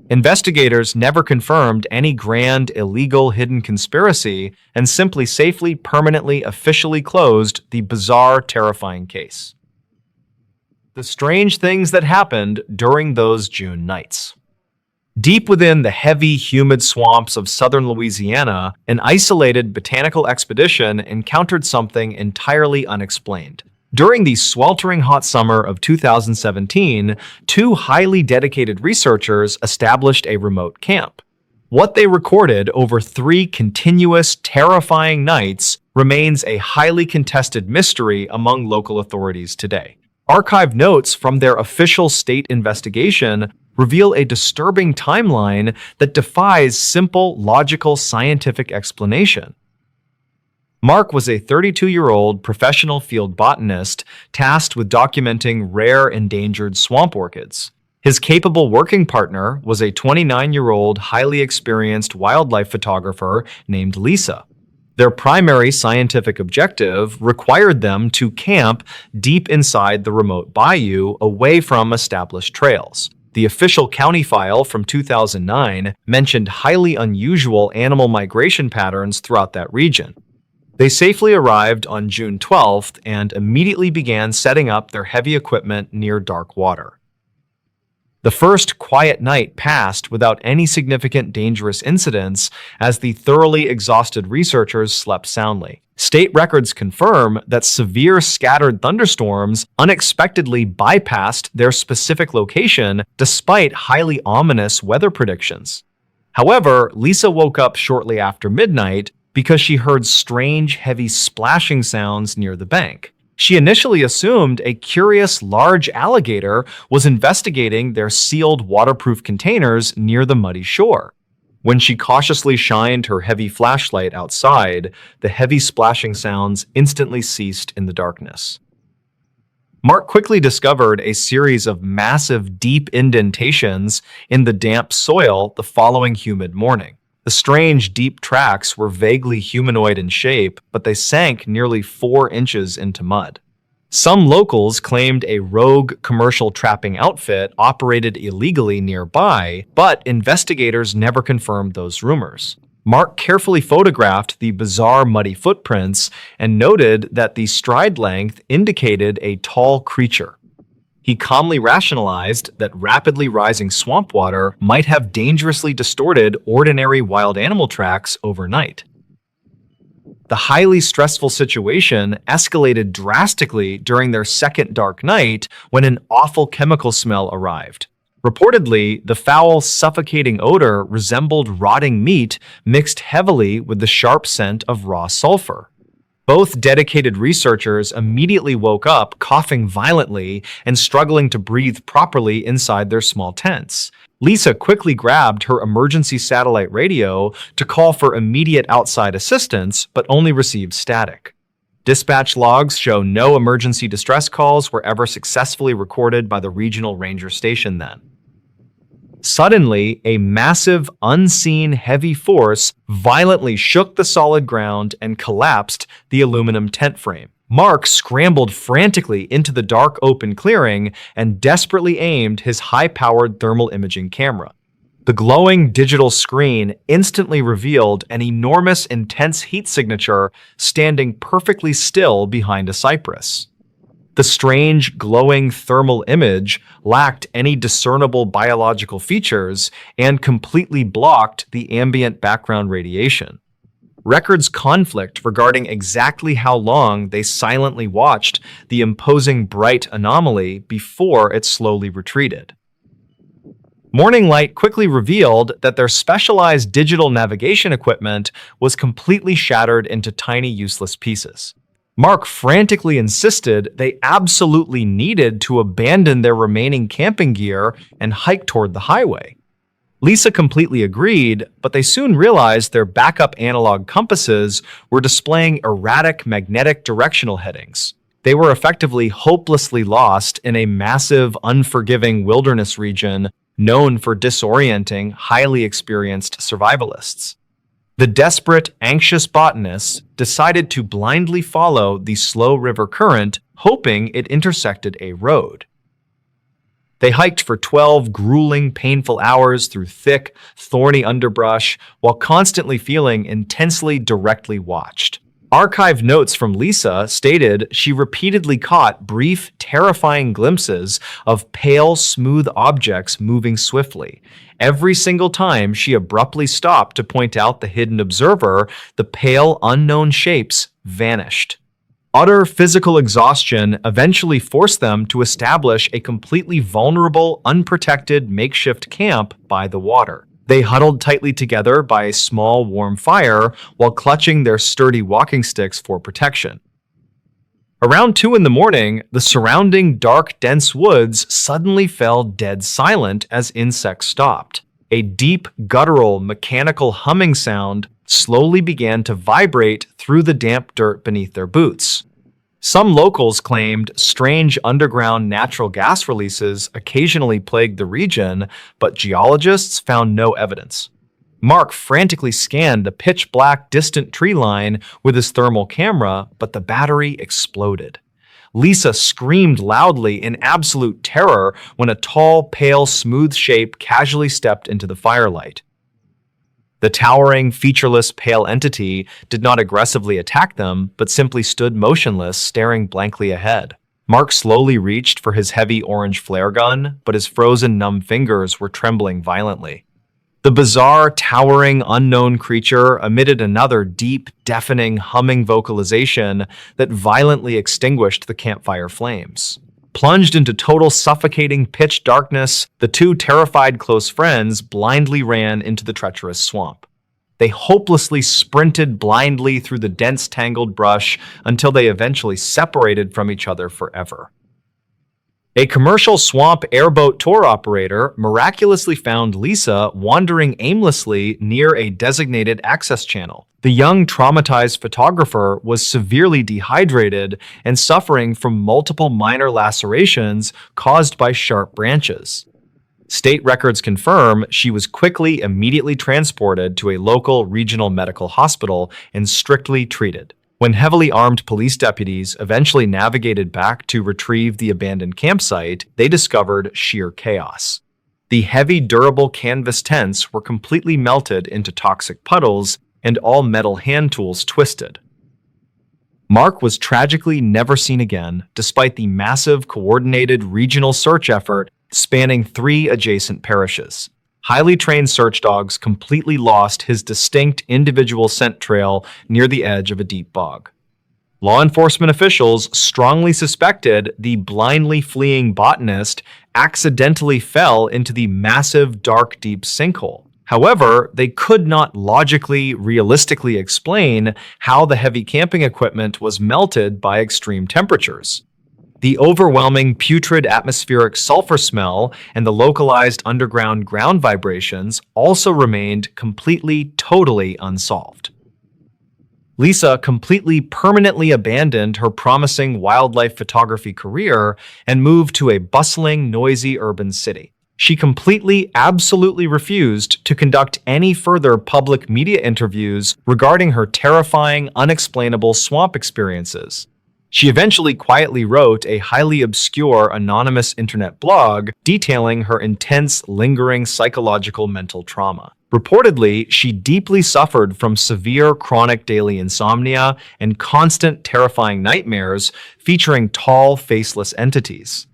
Investigators never confirmed any grand, illegal, hidden conspiracy and simply safely, permanently, officially closed the bizarre, terrifying case. The strange things that happened during those June nights. Deep within the heavy, humid swamps of southern Louisiana, an isolated botanical expedition encountered something entirely unexplained. During the sweltering hot summer of 2017, two highly dedicated researchers established a remote camp. What they recorded over 3 continuous, terrifying nights remains a highly contested mystery among local authorities today. Archived notes from their official state investigation reveal a disturbing timeline that defies simple, logical, scientific explanation. Mark was a 32-year-old professional field botanist tasked with documenting rare endangered swamp orchids. His capable working partner was a 29-year-old highly experienced wildlife photographer named Lisa. Their primary scientific objective required them to camp deep inside the remote bayou away from established trails. The official county file from 2009 mentioned highly unusual animal migration patterns throughout that region. They safely arrived on June 12th and immediately began setting up their heavy equipment near dark water. The first quiet night passed without any significant dangerous incidents as the thoroughly exhausted researchers slept soundly. State records confirm that severe scattered thunderstorms unexpectedly bypassed their specific location despite highly ominous weather predictions. However, Lisa woke up shortly after midnight because she heard strange, heavy splashing sounds near the bank. She initially assumed a curious large alligator was investigating their sealed waterproof containers near the muddy shore. When she cautiously shined her heavy flashlight outside, the heavy splashing sounds instantly ceased in the darkness. Mark quickly discovered a series of massive, deep indentations in the damp soil the following humid morning. The strange, deep tracks were vaguely humanoid in shape, but they sank nearly 4 inches into mud. Some locals claimed a rogue commercial trapping outfit operated illegally nearby, but investigators never confirmed those rumors. Mark carefully photographed the bizarre muddy footprints and noted that the stride length indicated a tall creature. He calmly rationalized that rapidly rising swamp water might have dangerously distorted ordinary wild animal tracks overnight. The highly stressful situation escalated drastically during their second dark night when an awful chemical smell arrived. Reportedly, the foul, suffocating odor resembled rotting meat mixed heavily with the sharp scent of raw sulfur. Both dedicated researchers immediately woke up coughing violently and struggling to breathe properly inside their small tents. Lisa quickly grabbed her emergency satellite radio to call for immediate outside assistance, but only received static. Dispatch logs show no emergency distress calls were ever successfully recorded by the regional ranger station then. Suddenly, a massive, unseen heavy force violently shook the solid ground and collapsed the aluminum tent frame. Mark scrambled frantically into the dark open clearing and desperately aimed his high-powered thermal imaging camera. The glowing digital screen instantly revealed an enormous intense heat signature standing perfectly still behind a cypress. The strange, glowing thermal image lacked any discernible biological features and completely blocked the ambient background radiation. Records conflict regarding exactly how long they silently watched the imposing bright anomaly before it slowly retreated. Morning light quickly revealed that their specialized digital navigation equipment was completely shattered into tiny, useless pieces. Mark frantically insisted they absolutely needed to abandon their remaining camping gear and hike toward the highway. Lisa completely agreed, but they soon realized their backup analog compasses were displaying erratic magnetic directional headings. They were effectively hopelessly lost in a massive, unforgiving wilderness region known for disorienting, highly experienced survivalists. The desperate, anxious botanists decided to blindly follow the slow river current, hoping it intersected a road. They hiked for 12 grueling, painful hours through thick, thorny underbrush while constantly feeling intensely directly watched. Archived notes from Lisa stated she repeatedly caught brief, terrifying glimpses of pale, smooth objects moving swiftly. Every single time she abruptly stopped to point out the hidden observer, the pale, unknown shapes vanished. Utter physical exhaustion eventually forced them to establish a completely vulnerable, unprotected makeshift camp by the water. They huddled tightly together by a small, warm fire while clutching their sturdy walking sticks for protection. Around 2 in the morning, the surrounding dark, dense woods suddenly fell dead silent as insects stopped. A deep, guttural, mechanical humming sound slowly began to vibrate through the damp dirt beneath their boots. Some locals claimed strange underground natural gas releases occasionally plagued the region, but geologists found no evidence. Mark frantically scanned the pitch-black distant tree line with his thermal camera, but the battery exploded. Lisa screamed loudly in absolute terror when a tall, pale, smooth shape casually stepped into the firelight. The towering, featureless, pale entity did not aggressively attack them, but simply stood motionless, staring blankly ahead. Mark slowly reached for his heavy orange flare gun, but his frozen, numb fingers were trembling violently. The bizarre, towering, unknown creature emitted another deep, deafening, humming vocalization that violently extinguished the campfire flames. Plunged into total suffocating pitch darkness, the two terrified close friends blindly ran into the treacherous swamp. They hopelessly sprinted blindly through the dense, tangled brush until they eventually separated from each other forever. A commercial swamp airboat tour operator miraculously found Lisa wandering aimlessly near a designated access channel. The young, traumatized photographer was severely dehydrated and suffering from multiple minor lacerations caused by sharp branches. State records confirm she was immediately transported to a local regional medical hospital and strictly treated. When heavily armed police deputies eventually navigated back to retrieve the abandoned campsite, they discovered sheer chaos. The heavy, durable canvas tents were completely melted into toxic puddles, and all metal hand tools twisted. Mark was tragically never seen again, despite the massive, coordinated regional search effort spanning 3 adjacent parishes. Highly trained search dogs completely lost his distinct individual scent trail near the edge of a deep bog. Law enforcement officials strongly suspected the blindly fleeing botanist accidentally fell into the massive, dark, deep sinkhole. However, they could not realistically explain how the heavy camping equipment was melted by extreme temperatures. The overwhelming putrid atmospheric sulfur smell and the localized underground ground vibrations also remained totally unsolved. Lisa permanently abandoned her promising wildlife photography career and moved to a bustling, noisy urban city. She completely, absolutely refused to conduct any further public media interviews regarding her terrifying, unexplainable swamp experiences. She eventually quietly wrote a highly obscure anonymous internet blog detailing her intense, lingering psychological mental trauma. Reportedly, she deeply suffered from severe chronic daily insomnia and constant terrifying nightmares featuring tall, faceless entities.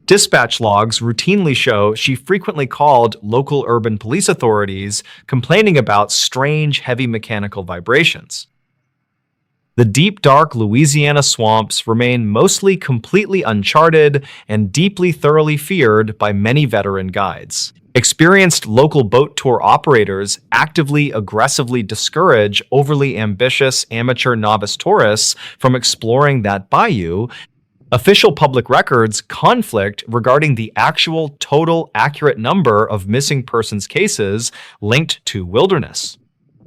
Dispatch logs routinely show she frequently called local urban police authorities complaining about strange, heavy mechanical vibrations. The deep, dark Louisiana swamps remain mostly completely uncharted and deeply thoroughly feared by many veteran guides. Experienced local boat tour operators actively, aggressively discourage overly ambitious amateur novice tourists from exploring that bayou. Official public records conflict regarding the actual total accurate number of missing persons cases linked to wilderness.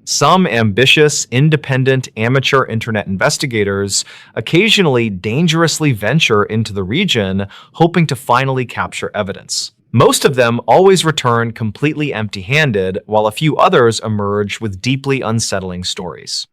Some ambitious, independent amateur internet investigators occasionally dangerously venture into the region, hoping to finally capture evidence. Most of them always return completely empty-handed, while a few others emerge with deeply unsettling stories.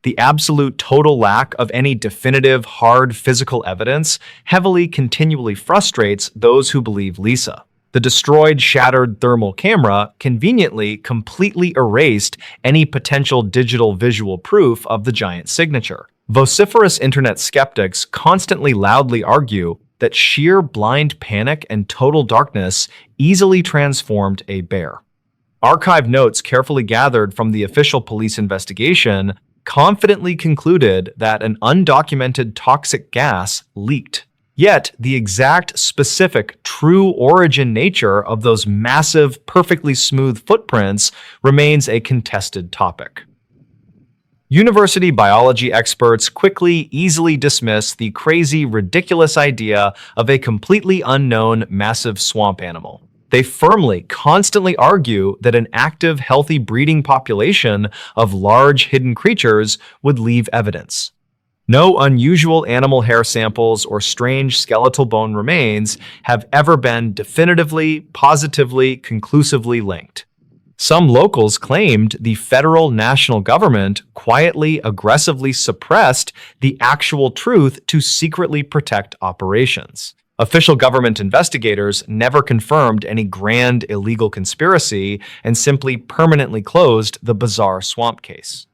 The absolute total lack of any definitive, hard physical evidence heavily continually frustrates those who believe Lisa. The destroyed, shattered thermal camera conveniently completely erased any potential digital visual proof of the giant signature. Vociferous internet skeptics constantly loudly argue that sheer blind panic and total darkness easily transformed a bear. Archived notes carefully gathered from the official police investigation confidently concluded that an undocumented toxic gas leaked. Yet, the exact, specific, true origin nature of those massive, perfectly smooth footprints remains a contested topic. University biology experts quickly, easily dismiss the crazy, ridiculous idea of a completely unknown, massive swamp animal. They firmly, constantly argue that an active, healthy breeding population of large, hidden creatures would leave evidence. No unusual animal hair samples or strange skeletal bone remains have ever been definitively, positively, conclusively linked. Some locals claimed the federal national government quietly, aggressively suppressed the actual truth to secretly protect operations. Official government investigators never confirmed any grand illegal conspiracy and simply permanently closed the bizarre swamp case.